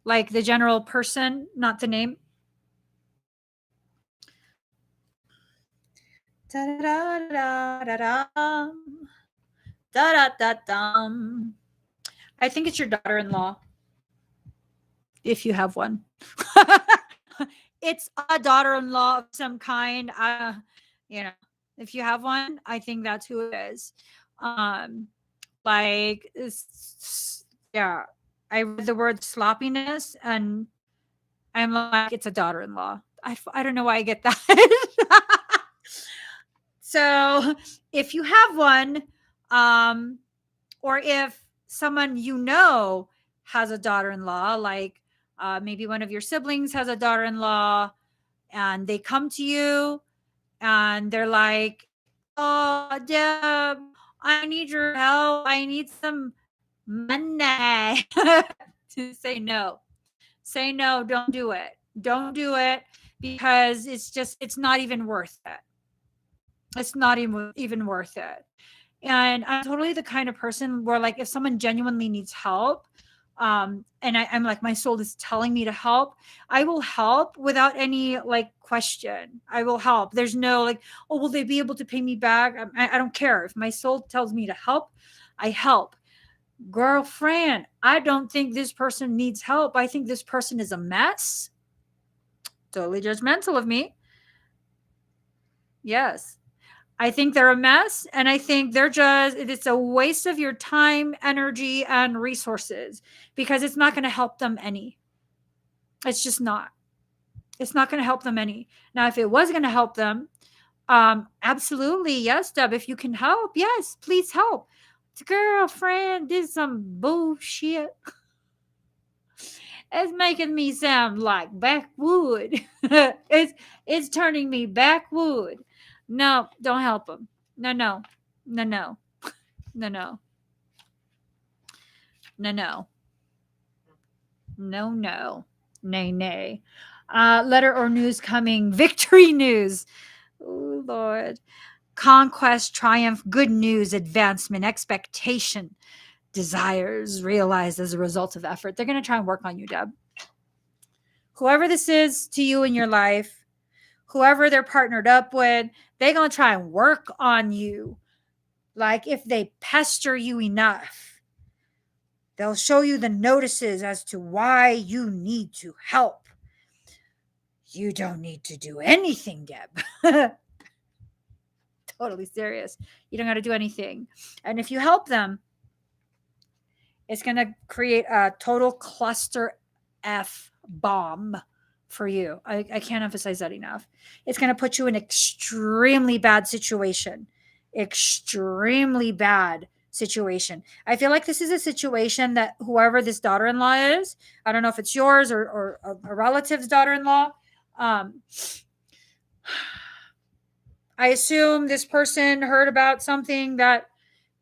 Like the general person, not the name? I think it's your daughter-in-law, if you have one. It's a daughter-in-law of some kind. If you have one, I think that's who it is. Yeah, I read the word sloppiness, and I'm like, it's a daughter-in-law. I don't know why I get that. So if you have one, or if someone you know has a daughter-in-law, like maybe one of your siblings has a daughter-in-law, and they come to you and they're like, "Oh, Deb, I need your help. I need some money." To say no. Say no, don't do it. Don't do it because it's not even worth it. It's not even worth it. And I'm totally the kind of person where, like, if someone genuinely needs help, and I'm like, my soul is telling me to help, I will help without any like question. I will help. There's no like, oh, will they be able to pay me back? I don't care. If my soul tells me to help, I help. Girlfriend, I don't think this person needs help. I think this person is a mess. Totally judgmental of me. Yes. I think they're a mess, and I think it's a waste of your time, energy, and resources because it's not going to help them any. It's just not. It's not going to help them any. Now, if it was going to help them, absolutely, yes, Deb. If you can help, yes, please help. Girlfriend, this is some bullshit. It's making me sound like backwood. it's turning me backwood. No, don't help them. No, no, no, no, no, no, no, no, no, no, nay, nay. Letter or news coming. Victory news. Oh Lord. Conquest, triumph, good news, advancement, expectation, desires realized as a result of effort. They're going to try and work on you, Deb. Whoever this is to you in your life, whoever they're partnered up with, they're going to try and work on you. Like if they pester you enough, they'll show you the notices as to why you need to help. You don't need to do anything, Deb. Totally serious. You don't got to do anything. And if you help them, it's going to create a total cluster F bomb for you. I can't emphasize that enough. It's going to put you in extremely bad situation. Extremely bad situation. I feel like this is a situation that whoever this daughter-in-law is, I don't know if it's yours or a relative's daughter-in-law. I assume this person heard about something that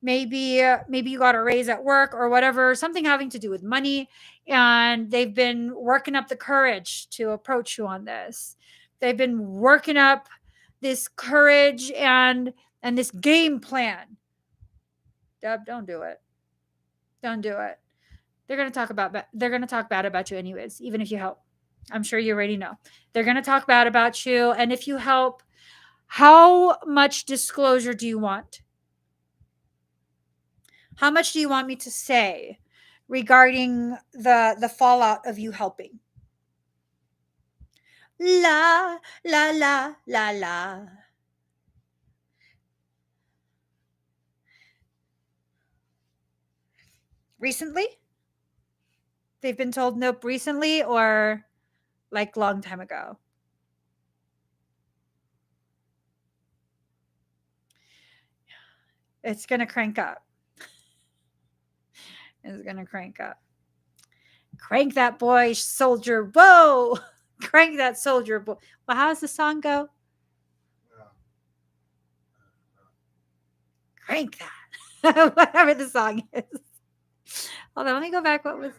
maybe you got a raise at work or whatever, something having to do with money, and they've been working up the courage to approach you on this. They've been working up this courage and this game plan. Deb, don't do it. Don't do it. They're going to talk bad about you anyways, even if you help. I'm sure you already know. They're going to talk bad about you, and if you help, how much disclosure do you want? How much do you want me to say regarding the fallout of you helping? La la la la la. Recently? They've been told nope recently or like long time ago? It's going to crank up. It's going to crank up. Crank that boy, soldier. Whoa! Crank that soldier boy. Well, how does the song go? Crank that. Whatever the song is. Hold on, let me go back. What was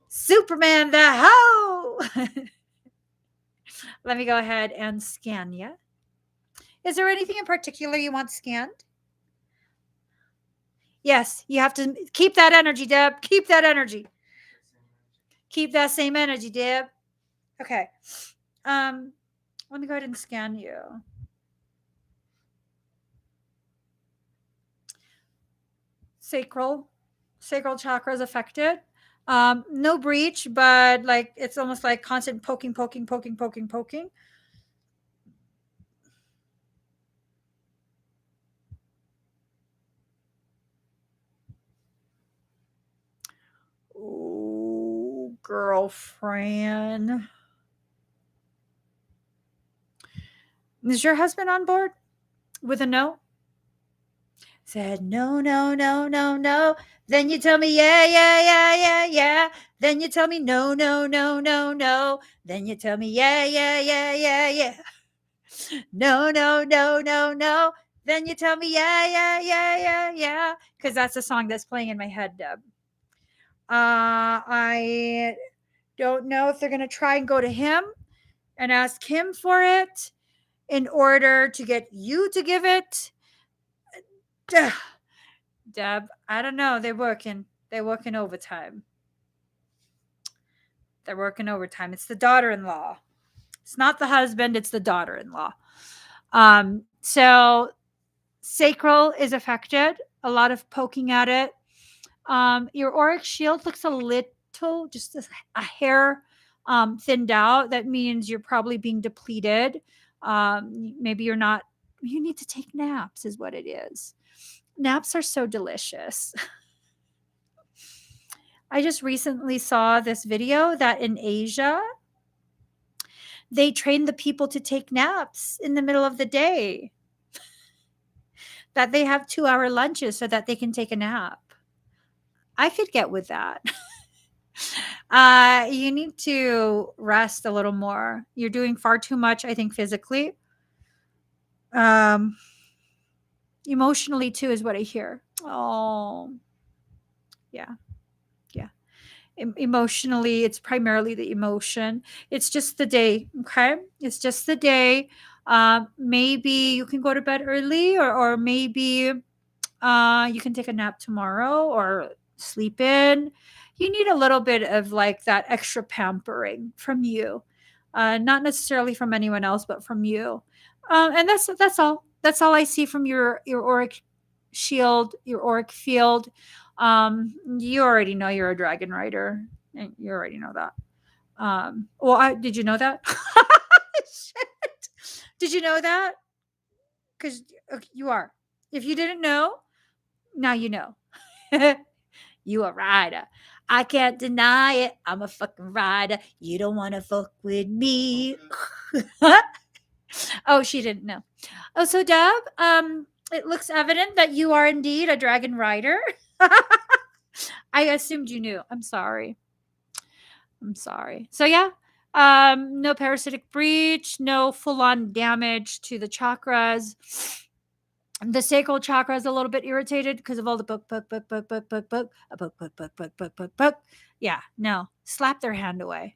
Superman the Hoe? Let me go ahead and scan you. Is there anything in particular you want scanned? Yes, you have to keep that energy, Deb. Keep that energy. Keep that same energy, Deb. Okay. Let me go ahead and scan you. Sacral chakra is affected. No breach, but like it's almost like constant poking. Oh, girlfriend. Is your husband on board with a no? Said no. Then you tell me yeah. Then you tell me no. Then you tell me yeah. No. Then you tell me yeah. Because that's the song that's playing in my head, Deb. I don't know if they're going to try and go to him and ask him for it in order to get you to give it. Deb, I don't know. They're working overtime. It's the daughter-in-law. It's not the husband, it's the daughter-in-law. So sacral is affected. A lot of poking at it. Your auric shield looks a little, just a hair thinned out. That means you're probably being depleted. Maybe you're not, you need to take naps, is what it is. Naps are so delicious. I just recently saw this video that in Asia, they train the people to take naps in the middle of the day, that they have 2-hour lunches so that they can take a nap. I could get with that. You need to rest a little more. You're doing far too much, I think, physically. Emotionally, too, is what I hear. Oh, yeah. Yeah. Emotionally, it's primarily the emotion. It's just the day. Okay. It's just the day. Maybe you can go to bed early, or maybe you can take a nap tomorrow or sleep in. You need a little bit of like that extra pampering from you, not necessarily from anyone else, but from you. And that's all. That's all I see from your auric shield, your auric field. You already know you're a dragon rider. You already know that. Did you know that? Shit. Did you know that? Because you are. If you didn't know, now you know. You a rider. I can't deny it. I'm a fucking rider. You don't want to fuck with me. Oh, she didn't know. Oh, so Deb, it looks evident that you are indeed a dragon rider. I assumed you knew. I'm sorry. I'm sorry. So yeah, no parasitic breach, no full-on damage to the chakras. The sacral chakra is a little bit irritated because of all the book. Yeah, no, slap their hand away.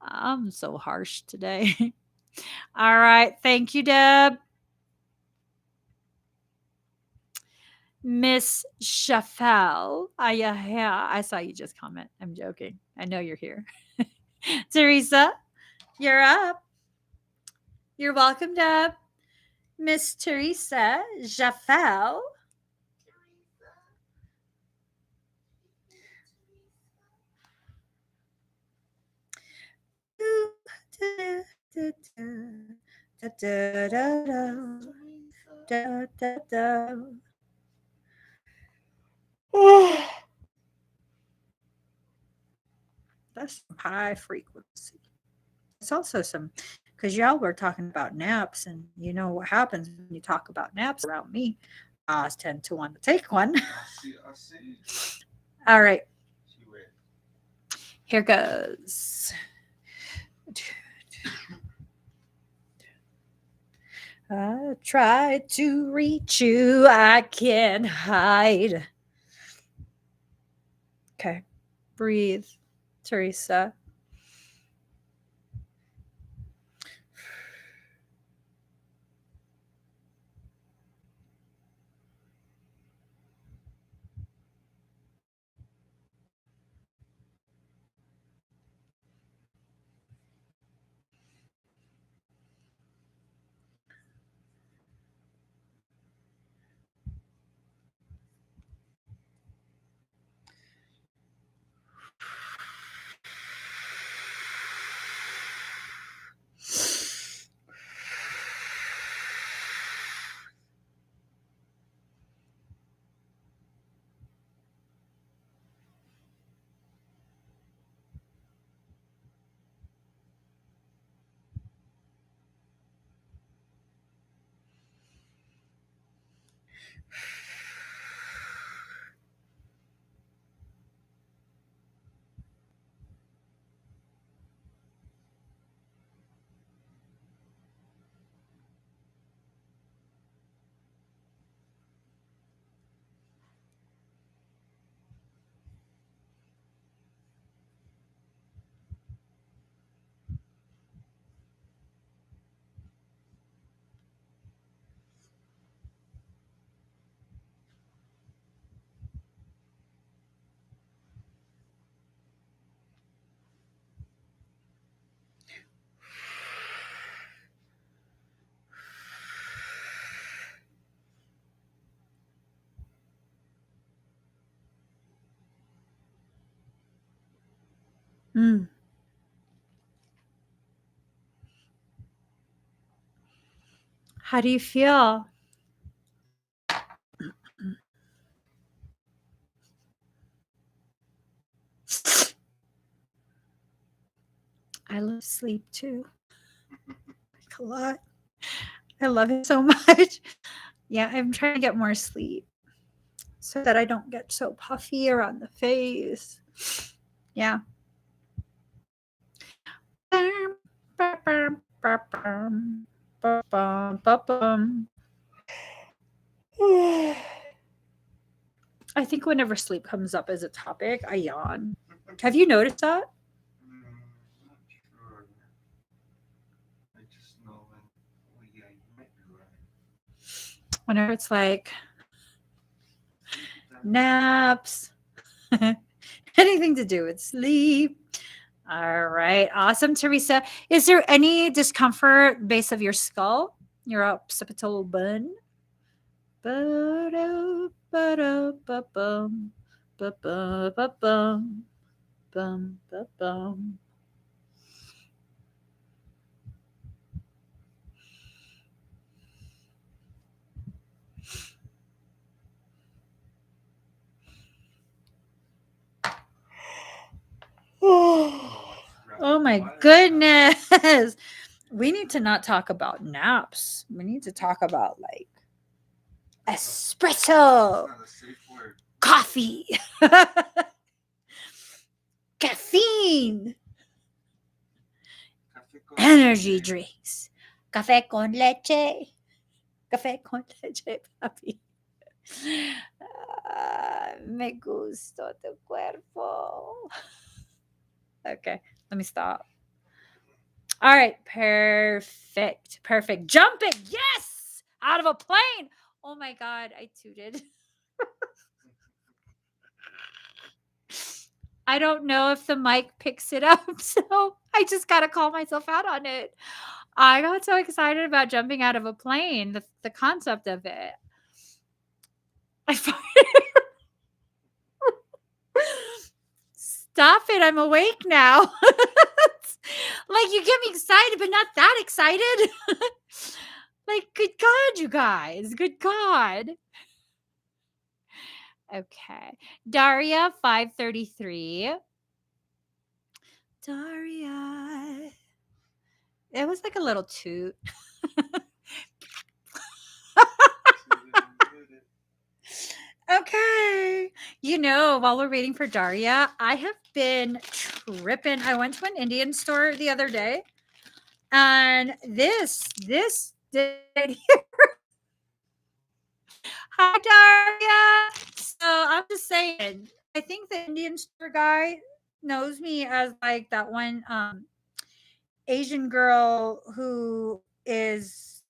I'm so harsh today. All right, thank you, Deb. Miss Shafel. Yeah, I saw you just comment. I'm joking. I know you're here. Teresa, you're up. You're welcome, Deb. Miss Teresa Jaffel. That's high frequency. It's also some, because y'all were talking about naps, and you know what happens when you talk about naps around me. I tend to want to take one. I see. All right. Here goes. I try to reach you, I can't hide. Okay. Breathe, Teresa. Mm. How do you feel? I love sleep too. Like a lot. I love it so much. Yeah, I'm trying to get more sleep so that I don't get so puffy around the face. Yeah. I think whenever sleep comes up as a topic, I yawn. Have you noticed that? Not sure. I just know when yeah, you might be right. Whenever it's like naps, anything to do with sleep. All right. Awesome, Teresa. Is there any discomfort base of your skull, your occipital bone? Ba-do, ba-do, ba-bum, ba-bum, ba-bum, bum, ba-bum. Oh my goodness. We need to not talk about naps. We need to talk about like espresso, Not a safe word. coffee, caffeine, Café con energy leche. drinks, café con leche, café con leche, papi. Me gusto tu cuerpo. Okay, let me stop. All right, perfect, perfect. Jumping, yes, out of a plane. Oh my god, I tooted. I don't know if the mic picks it up, so I just gotta call myself out on it. I got so excited about jumping out of a plane, the concept of it. I Stop it, I'm awake now. Like, you get me excited, but not that excited. Like, good God, you guys. Good God. Okay. Daria 533. Daria. It was like a little toot. Okay. You know, while we're waiting for Daria, I have been tripping. I went to an Indian store the other day, and this right here. Hi, Daria. So I'm just saying, I think the Indian store guy knows me as like that one Asian girl who is,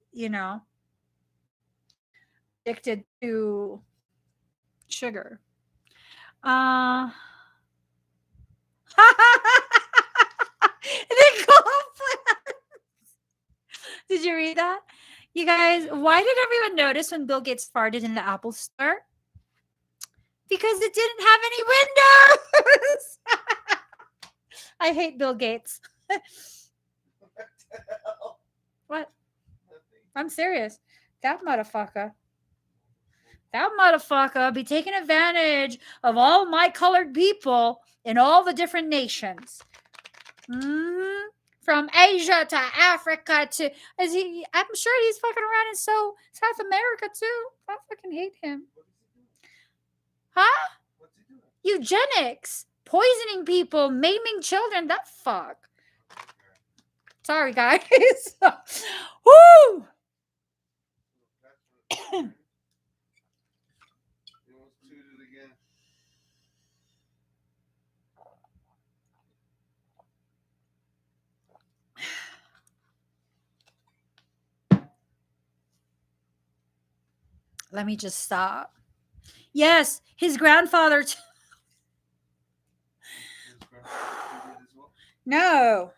addicted to sugar. Uh the gold. Did you read that? You guys, why did everyone notice when Bill Gates farted in the Apple store? Because it didn't have any windows. I hate Bill Gates. What? I'm serious. That motherfucker. That motherfucker be taking advantage of all my colored people in all the different nations. From Asia to Africa to I'm sure he's fucking around in South America too. I fucking hate him. Huh? What's he doing? Eugenics, poisoning people, maiming children. That fuck. Sorry, guys. Woo! He almost tooted again. Let me just stop. Yes, his grandfather. His grandfather tooted as well. No.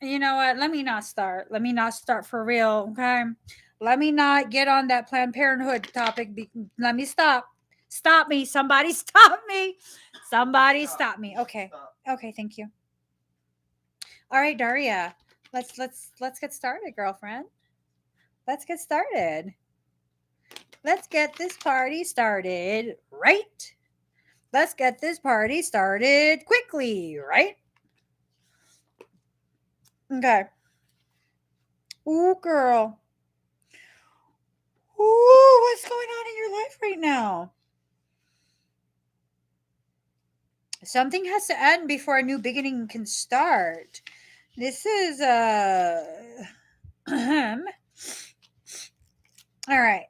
You know what? Let me not start. Let me not start for real. Okay. Let me not get on that Planned Parenthood topic. Let me stop. Stop me. Somebody stop me. Somebody stop me. Okay. Okay, thank you. All right, Daria. Let's get started, girlfriend. Let's get started. Let's get this party started, right? Let's get this party started quickly, right? Okay. Ooh, girl. Ooh, what's going on in your life right now? Something has to end before a new beginning can start. This is all right.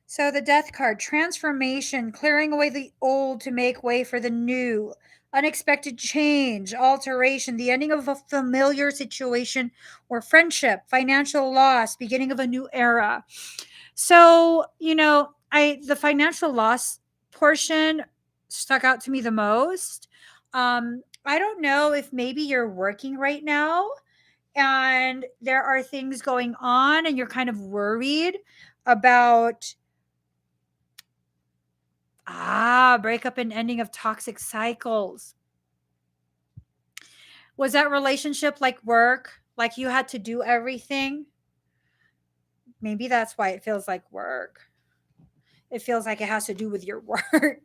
So the death card, transformation, clearing away the old to make way for the new, unexpected change, alteration, the ending of a familiar situation or friendship, financial loss, beginning of a new era. So, the financial loss portion stuck out to me the most. I don't know if maybe you're working right now and there are things going on and you're kind of worried about breakup and ending of toxic cycles. Was that relationship like work? Like you had to do everything? Maybe that's why it feels like work. It feels like it has to do with your work.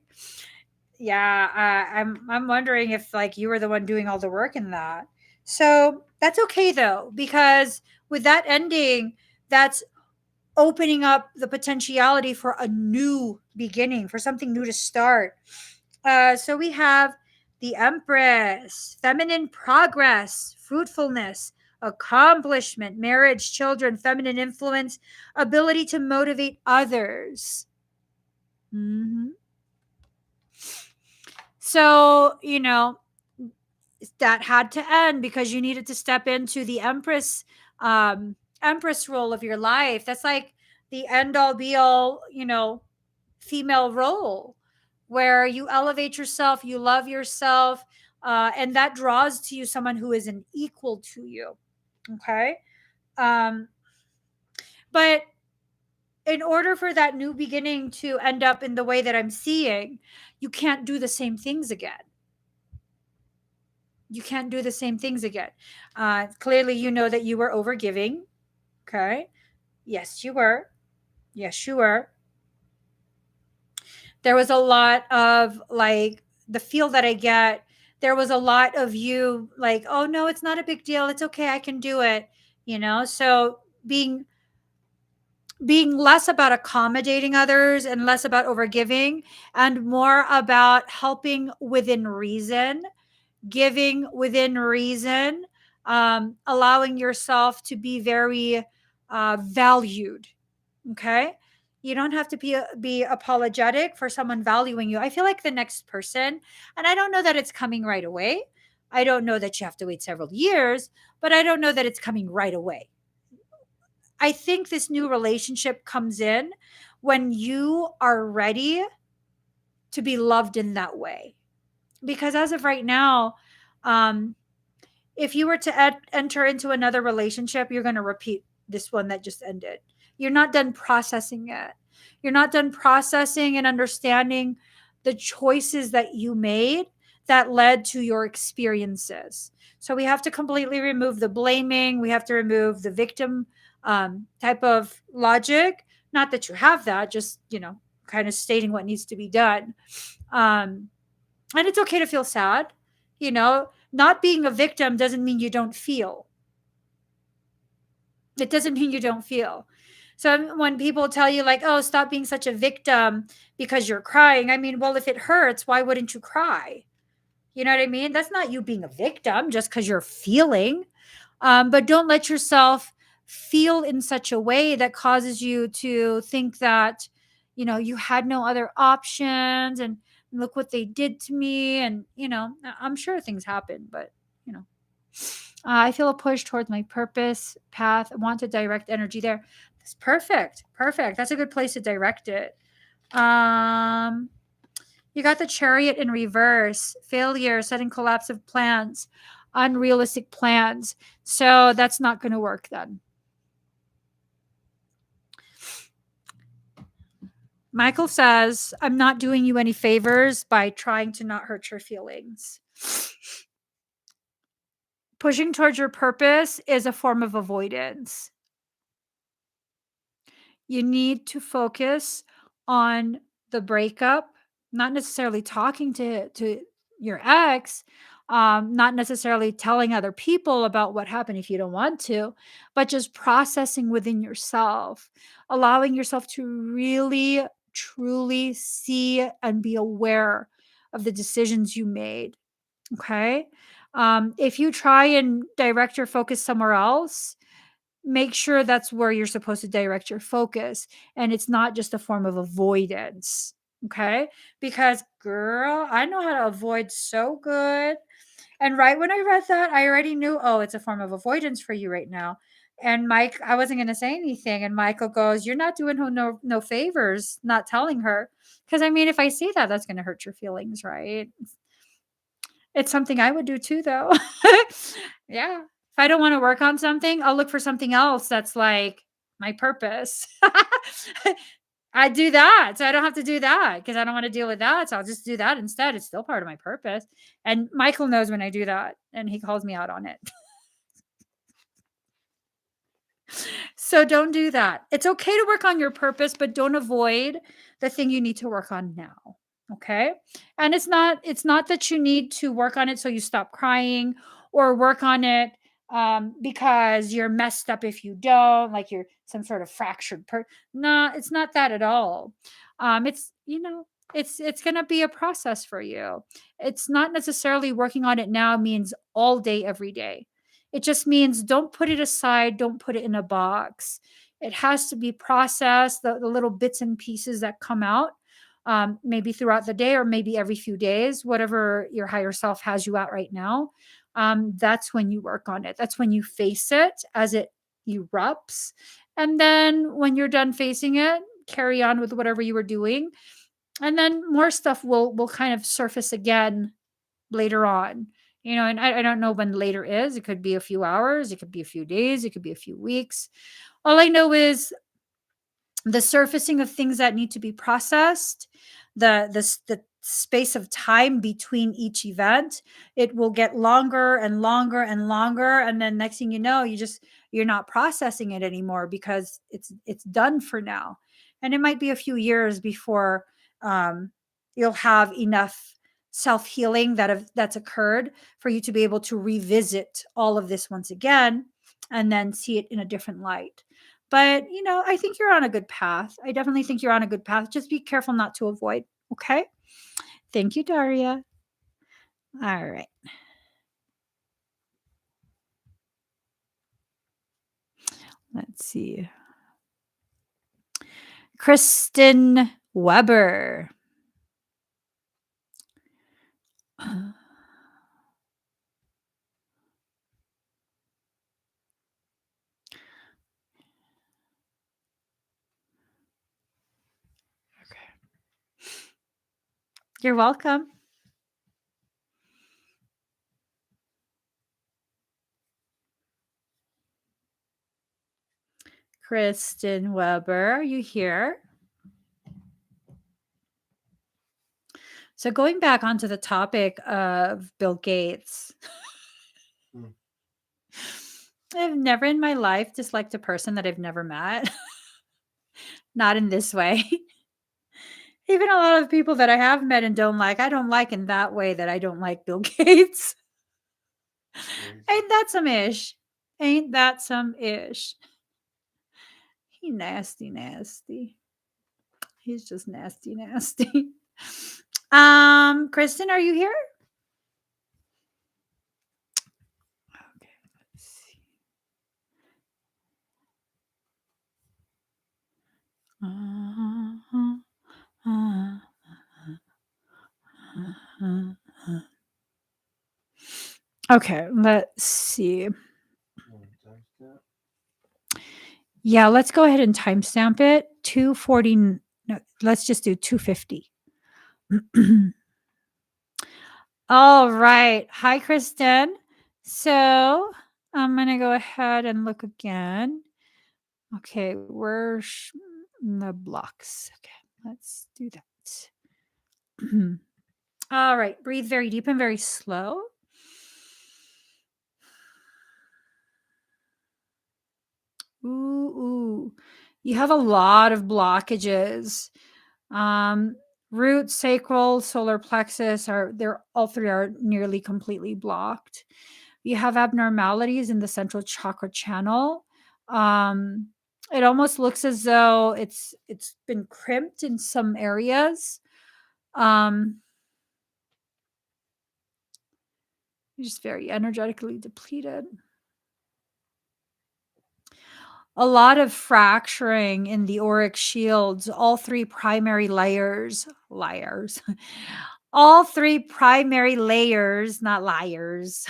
Yeah, I'm wondering if like you were the one doing all the work in that. So that's okay though, because with that ending, that's opening up the potentiality for a new beginning, for something new to start. So we have the Empress, feminine progress, fruitfulness, accomplishment, marriage, children, feminine influence, ability to motivate others. Mhm. So, that had to end because you needed to step into the empress role of your life. That's like the end all be all, female role where you elevate yourself, you love yourself, and that draws to you someone who is an equal to you. Okay. Um, but in order for that new beginning to end up in the way that I'm seeing, you can't do the same things again. You can't do the same things again. Clearly, you know that you were overgiving. Okay. Yes, you were. Yes, you were. There was a lot of like the feel that I get. There was a lot of you like, oh no, it's not a big deal. It's okay. I can do it. So being less about accommodating others and less about overgiving and more about helping within reason, giving within reason, allowing yourself to be very valued. Okay. You don't have to be apologetic for someone valuing you. I feel like the next person, and I don't know that it's coming right away. I don't know that you have to wait several years, but I don't know that it's coming right away. I think this new relationship comes in when you are ready to be loved in that way. Because as of right now, um, if you were to enter into another relationship, you're going to repeat this one that just ended. You're not done processing it. You're not done processing and understanding the choices that you made that led to your experiences. So we have to completely remove the blaming. We have to remove the victim type of logic. Not that you have that, just, kind of stating what needs to be done. Um, and it's okay to feel sad. Not being a victim doesn't mean you don't feel. It doesn't mean you don't feel. So when people tell you like, oh, stop being such a victim because you're crying, I mean, well, if it hurts, why wouldn't you cry? You know what I mean? That's not you being a victim just because you're feeling. But don't let yourself feel in such a way that causes you to think that, you had no other options and look what they did to me. And, I'm sure things happen, but, I feel a push towards my purpose path. I want to direct energy there. That's perfect. Perfect. That's a good place to direct it. Um, you got the chariot in reverse, failure, sudden collapse of plans, unrealistic plans. So that's not going to work then. Michael says, I'm not doing you any favors by trying to not hurt your feelings. Pushing towards your purpose is a form of avoidance. You need to focus on the breakup, not necessarily talking to your ex, not necessarily telling other people about what happened if you don't want to, but just processing within yourself, allowing yourself to really, truly see and be aware of the decisions you made. Okay. If you try and direct your focus somewhere else, make sure that's where you're supposed to direct your focus and it's not just a form of avoidance. Okay. Because, girl, I know how to avoid so good. And right when I read that, I already knew, oh, it's a form of avoidance for you right now. And Mike, I wasn't going to say anything. And Michael goes, you're not doing her no favors, not telling her. Because I mean, if I say that, that's going to hurt your feelings, right? It's something I would do too, though. Yeah. If I don't want to work on something, I'll look for something else that's like my purpose. I do that. So I don't have to do that because I don't want to deal with that. So I'll just do that instead. It's still part of my purpose. And Michael knows when I do that and he calls me out on it. So don't do that. It's okay to work on your purpose, but don't avoid the thing you need to work on now. Okay? And it's not that you need to work on it so you stop crying or work on it because you're messed up if you don't, like you're some sort of fractured no, it's not that at all. It's it's going to be a process for you. It's not necessarily working on it now means all day every day. It just means don't put it aside, don't put it in a box. It has to be processed, the little bits and pieces that come out, maybe throughout the day or maybe every few days, whatever your higher self has you at right now. That's when you work on it. That's when you face it as it erupts. And then when you're done facing it, carry on with whatever you were doing. And then more stuff will kind of surface again later on. And I don't know when later is. It could be a few hours, it could be a few days, it could be a few weeks. All I know is the surfacing of things that need to be processed, the space of time between each event, it will get longer and longer and longer, and then next thing you know, you're not processing it anymore because it's done for now. And it might be a few years before um, you'll have enough self-healing that's occurred for you to be able to revisit all of this once again and then see it in a different light. But, I think you're on a good path. I definitely think you're on a good path. Just be careful not to avoid. Okay. Thank you, Daria. All right. Let's see. Kristen Weber. You're welcome. Kristen Weber, are you here? So going back onto the topic of Bill Gates, I've never in my life disliked a person that I've never met. Not in this way. Even a lot of people that I have met and don't like, I don't like in that way that I don't like Bill Gates. Ain't that some ish? Ain't that some ish? He nasty, nasty. He's just nasty, nasty. Kristen, are you here? Okay, let's see. Okay, let's see. Yeah, let's go ahead and timestamp it. 240. No, let's just do 250. All right. Hi, Kristen. So I'm going to go ahead and look again. Okay, where's the blocks? Okay, Let's do that. All right. Breathe very deep and very slow. Ooh. You have a lot of blockages. Root, sacral, solar plexus all three are nearly completely blocked. You have abnormalities in the central chakra channel. It almost looks as though it's been crimped in some areas. You're just very energetically depleted. A lot of fracturing in the auric shields, all three primary layers, all three primary layers, not liars.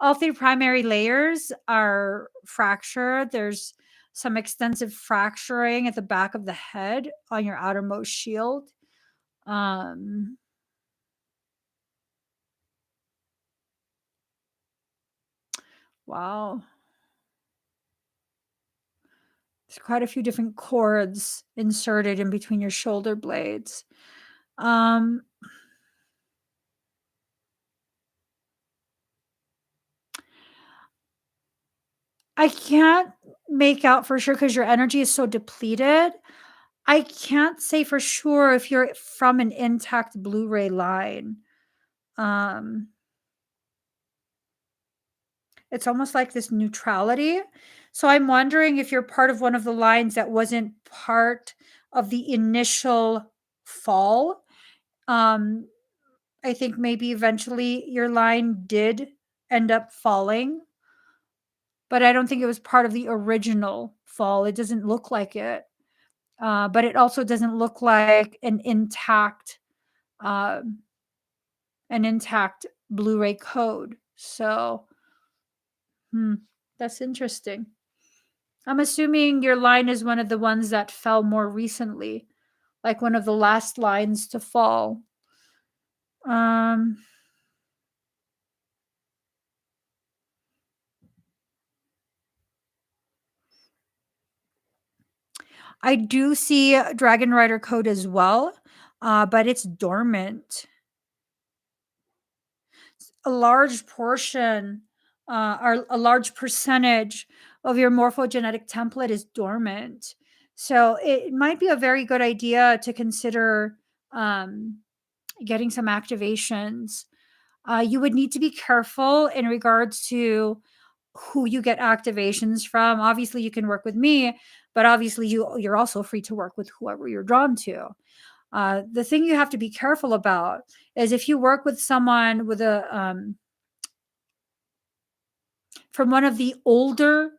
All three primary layers are fractured. There's some extensive fracturing at the back of the head on your outermost shield. Wow. There's quite a few different cords inserted in between your shoulder blades. I can't make out for sure because your energy is so depleted. I can't say for sure if you're from an intact Blu-ray line. It's almost like this neutrality. So I'm wondering if you're part of one of the lines that wasn't part of the initial fall. I think maybe eventually your line did end up falling, but I don't think it was part of the original fall. It doesn't look like it. But it also doesn't look like an intact uh, Blu-ray code. So, that's interesting. I'm assuming your line is one of the ones that fell more recently, like one of the last lines to fall. I do see a Dragon Rider code as well, but it's dormant. A large portion, or a large percentage of your morphogenetic template is dormant. So it might be a very good idea to consider getting some activations. You would need to be careful in regards to who you get activations from. Obviously, you can work with me, but obviously, you're also free to work with whoever you're drawn to. The thing you have to be careful about is if you work with someone with a from one of the older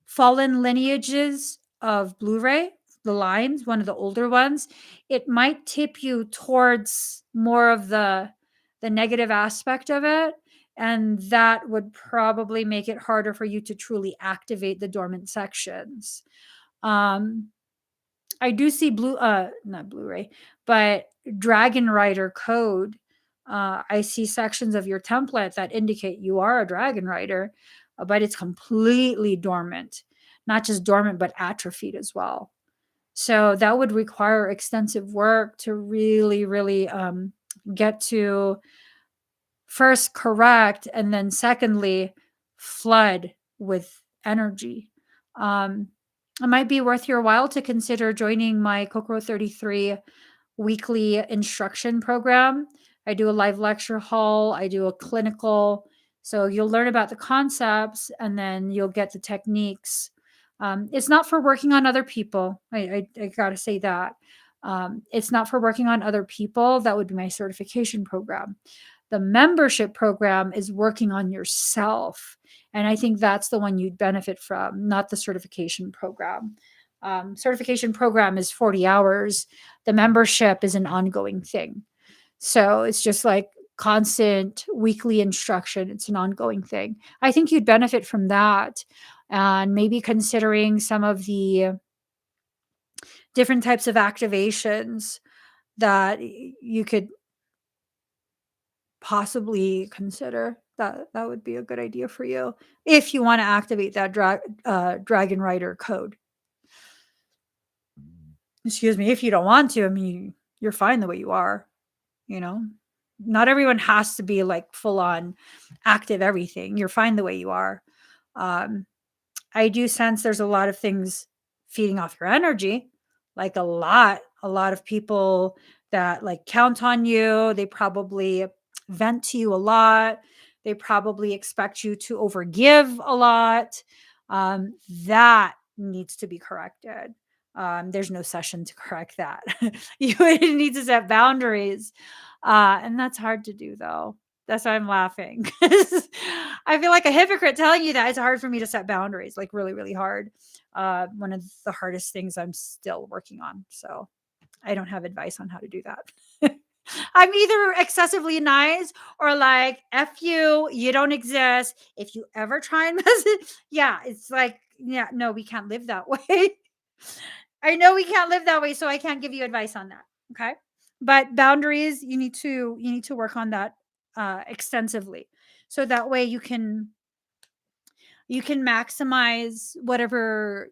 fallen lineages of Blu-ray, the lines, one of the older ones, it might tip you towards more of the negative aspect of it, and that would probably make it harder for you to truly activate the dormant sections. I do see not Blu-ray, but Dragon Rider code. I see sections of your template that indicate you are a Dragon Rider, but it's completely dormant. Not just dormant, but atrophied as well. So that would require extensive work to really, really get to first correct, and then secondly, flood with energy. It might be worth your while to consider joining my Kokoro 33 weekly instruction program. I do a live lecture hall, I do a clinical. So you'll learn about the concepts and then you'll get the techniques. It's not for working on other people. I got to say that. It's not for working on other people. That would be my certification program. The membership program is working on yourself. And I think that's the one you'd benefit from, not the certification program. Certification program is 40 hours. The membership is an ongoing thing. So it's just like constant weekly instruction. It's an ongoing thing. I think you'd benefit from that, and maybe considering some of the different types of activations that you could possibly consider. That would be a good idea for you if you want to activate that Dragon Rider code. Excuse me, if you don't want to, I mean, you're fine the way you are, you know? Not everyone has to be like full on active everything. You're fine the way you are. Um, I do sense there's a lot of things feeding off your energy, like a lot of people that like count on you. They probably vent to you a lot. They probably expect you to overgive a lot. That needs to be corrected. There's no session to correct that. You need to set boundaries. And that's hard to do though. That's why I'm laughing. I feel like a hypocrite telling you that it's hard for me to set boundaries, like really, really hard. One of the hardest things I'm still working on. So I don't have advice on how to do that. I'm either excessively nice or like, F you, you don't exist. If you ever try and mess it, yeah, it's like, yeah, no, we can't live that way. I know we can't live that way, so I can't give you advice on that. Okay. But boundaries, you need to work on that extensively. So that way you can maximize whatever,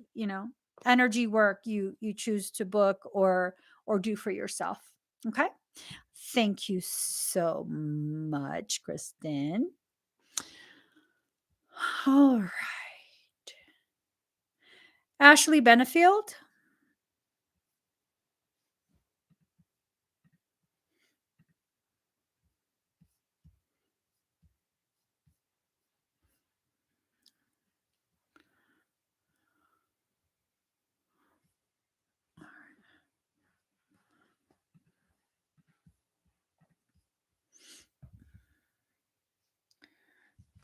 energy work you choose to book or do for yourself. Okay? Thank you so much, Kristen. All right. Ashley Benefield.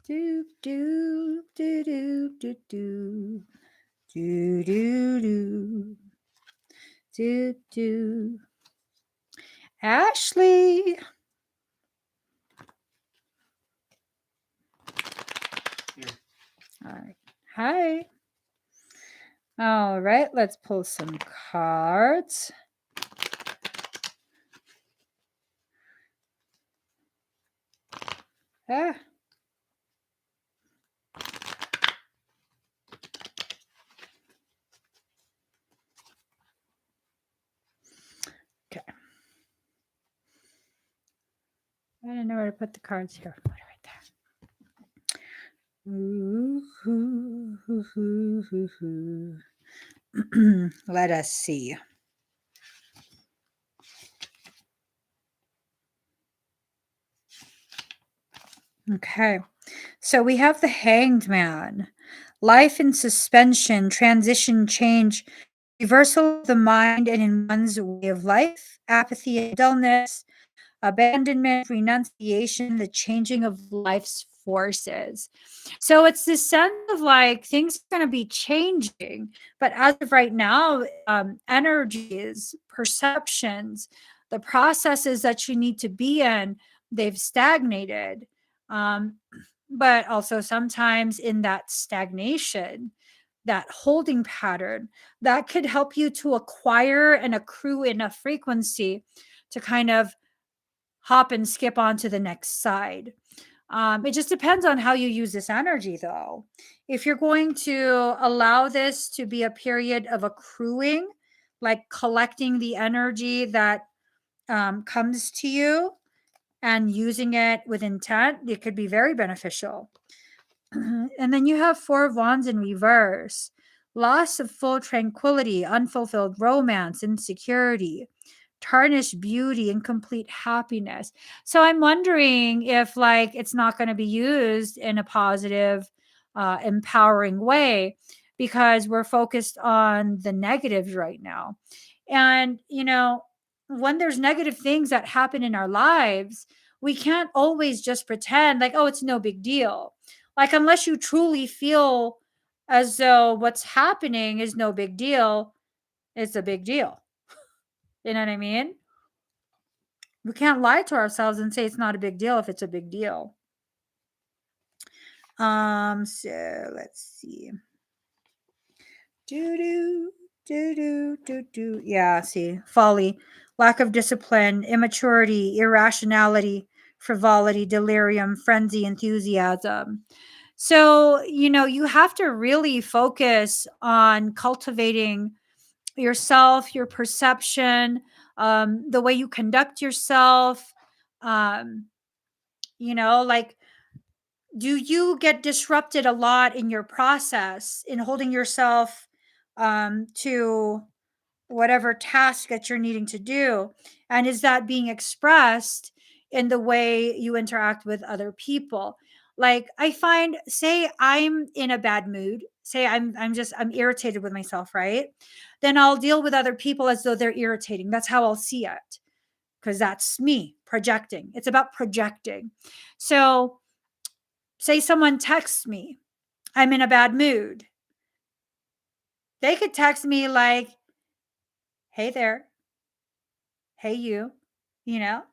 Do do do do do do do do do do do. Ashley. Here. All right. Hi. All right. Let's pull some cards. Ah. Okay. I don't know where to put the cards here. Put it right there. Ooh, hoo, hoo, hoo, hoo, hoo. Let us see. Okay. So we have the Hanged Man. Life in suspension, transition, change, reversal of the mind and in one's way of life, apathy and dullness, abandonment, renunciation, the changing of life's forces. So it's this sense of like things are going to be changing, but as of right now, energies, perceptions, the processes that you need to be in, they've stagnated. Um, but also sometimes in that stagnation, that holding pattern, that could help you to acquire and accrue enough frequency to kind of hop and skip on to the next side. It just depends on how you use this energy, though. If you're going to allow this to be a period of accruing, like collecting the energy that comes to you and using it with intent, it could be very beneficial. And then you have Four of Wands in reverse, loss of full tranquility, unfulfilled romance, insecurity, tarnished beauty, incomplete happiness. So I'm wondering if like it's not going to be used in a positive, empowering way because we're focused on the negatives right now. And when there's negative things that happen in our lives, we can't always just pretend like, oh, it's no big deal. Like unless you truly feel as though what's happening is no big deal, it's a big deal. You know what I mean? We can't lie to ourselves and say it's not a big deal if it's a big deal. So let's see. Do. Yeah, see. Folly, lack of discipline, immaturity, irrationality, frivolity, delirium, frenzy, enthusiasm. So, you have to really focus on cultivating yourself, your perception, the way you conduct yourself. Um, like, do you get disrupted a lot in your process in holding yourself to whatever task that you're needing to do? And is that being expressed in the way you interact with other people? Like, I find, say I'm in a bad mood, say I'm irritated with myself, right? Then I'll deal with other people as though they're irritating. That's how I'll see it, because that's me projecting. It's about projecting. So say someone texts me, I'm in a bad mood. They could text me like, hey there, hey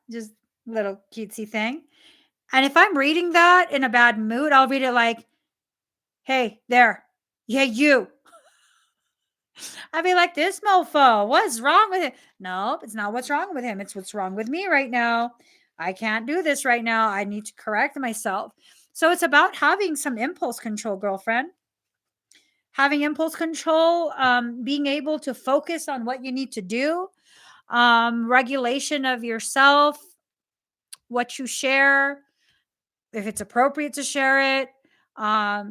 just little cutesy thing. And if I'm reading that in a bad mood, I'll read it like, hey there, yeah, you. I'd be like, this mofo, what's wrong with him? No, it's not what's wrong with him. It's what's wrong with me right now. I can't do this right now. I need to correct myself. So it's about having some impulse control, girlfriend. Having impulse control, being able to focus on what you need to do, regulation of yourself, what you share, if it's appropriate to share it. I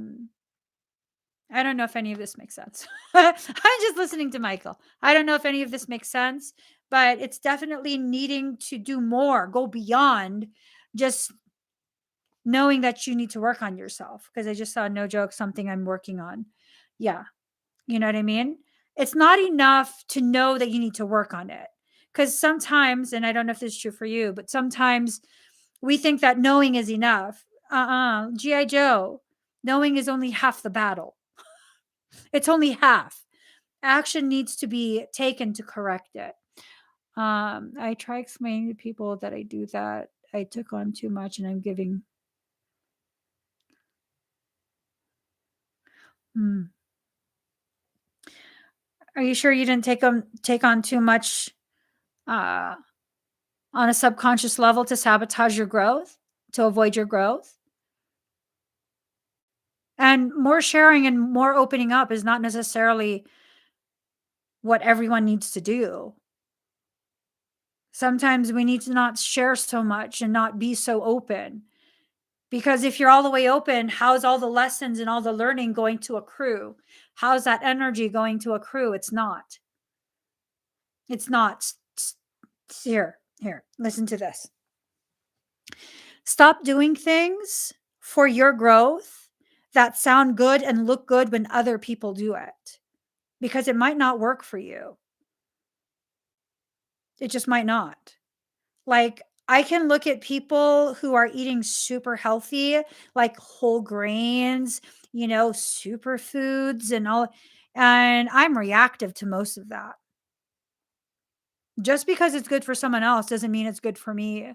don't know if any of this makes sense. I'm just listening to Michael. I don't know if any of this makes sense, but it's definitely needing to do more, go beyond just knowing that you need to work on yourself. Because I just saw, no joke, something I'm working on. Yeah. You know what I mean? It's not enough to know that you need to work on it. Because sometimes, and I don't know if this is true for you, but sometimes we think that knowing is enough. G.I. Joe, knowing is only half the battle. It's only half. Action needs to be taken to correct it. I try explaining to people that I do that. I took on too much and I'm giving. Are you sure you didn't take on too much uh, on a subconscious level to sabotage your growth, to avoid your growth? And more sharing and more opening up is not necessarily what everyone needs to do. Sometimes we need to not share so much and not be so open. Because if you're all the way open, how's all the lessons and all the learning going to accrue? How's that energy going to accrue? It's not. It's not. Here, listen to this. Stop doing things for your growth that sound good and look good when other people do it, because it might not work for you. It just might not. Like, I can look at people who are eating super healthy, like whole grains, superfoods and all, and I'm reactive to most of that. Just because it's good for someone else doesn't mean it's good for me.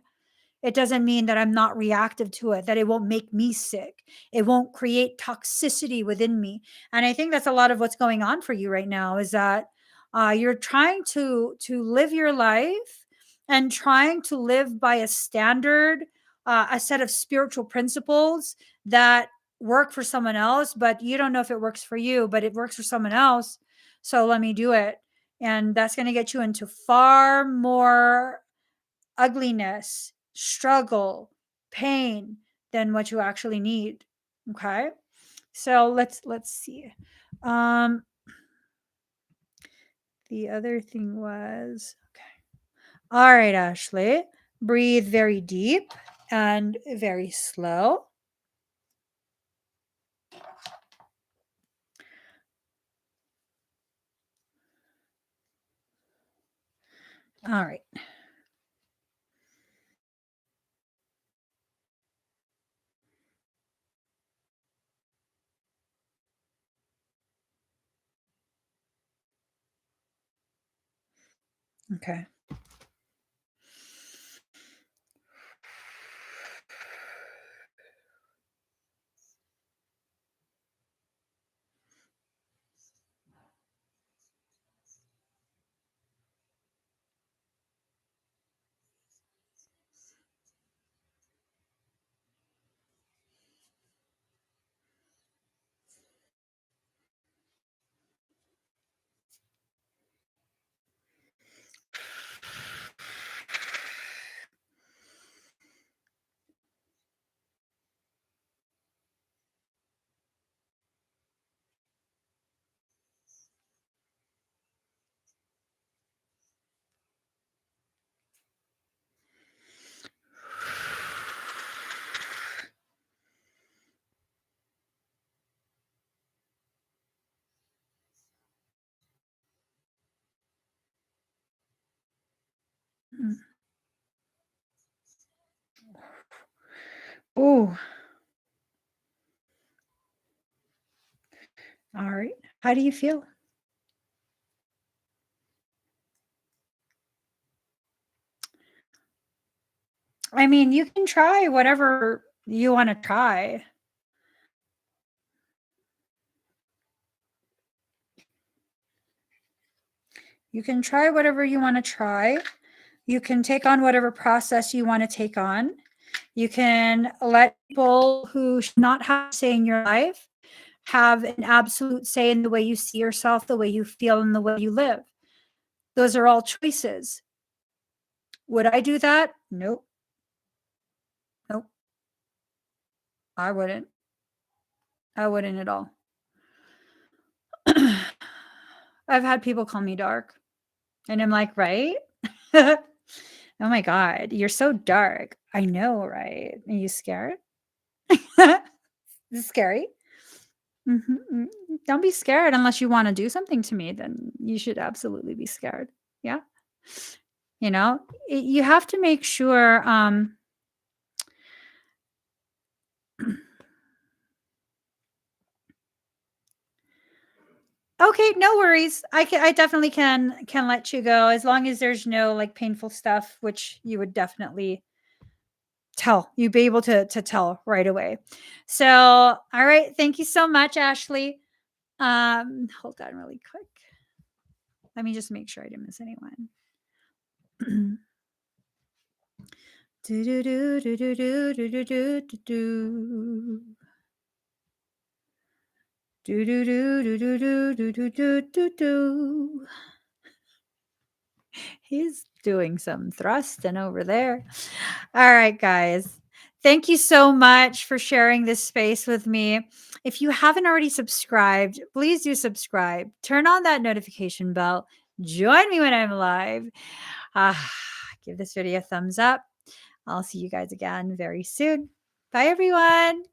It doesn't mean that I'm not reactive to it, that it won't make me sick. It won't create toxicity within me. And I think that's a lot of what's going on for you right now, is that you're trying to live your life and trying to live by a standard, a set of spiritual principles that work for someone else, but you don't know if it works for you, but it works for someone else. So let me do it. And that's going to get you into far more ugliness, struggle, pain than what you actually need. Okay? So let's see. Um the other thing was, okay. All right, Ashley. Breathe very deep and very slow. All right. Okay. Ooh. All right. How do you feel? I mean, you can try whatever you want to try. You can try whatever you want to try. You can take on whatever process you want to take on. You can let people who should not have a say in your life have an absolute say in the way you see yourself, the way you feel, and the way you live. Those are all choices. Would I do that? Nope. Nope. I wouldn't. I wouldn't at all. I've had people call me dark, and I'm like, right? Oh my God, you're so dark. I know, right? Are you scared? This is scary. Mhm. Don't be scared unless you want to do something to me, then you should absolutely be scared. Yeah. You know, you have to make sure. Okay, no worries. I definitely can let you go as long as there's no like painful stuff, which you would definitely tell. You'd be able to tell right away. So, all right, thank you so much, Ashley. Hold on really quick. Let me just make sure I didn't miss anyone. Do do do do do do do do do do. Do do do do do do do do do do do. He's doing some thrusting over there. All right, guys. Thank you so much for sharing this space with me. If you haven't already subscribed, please do subscribe. Turn on that notification bell. Join me when I'm live. Give this video a thumbs up. I'll see you guys again very soon. Bye, everyone.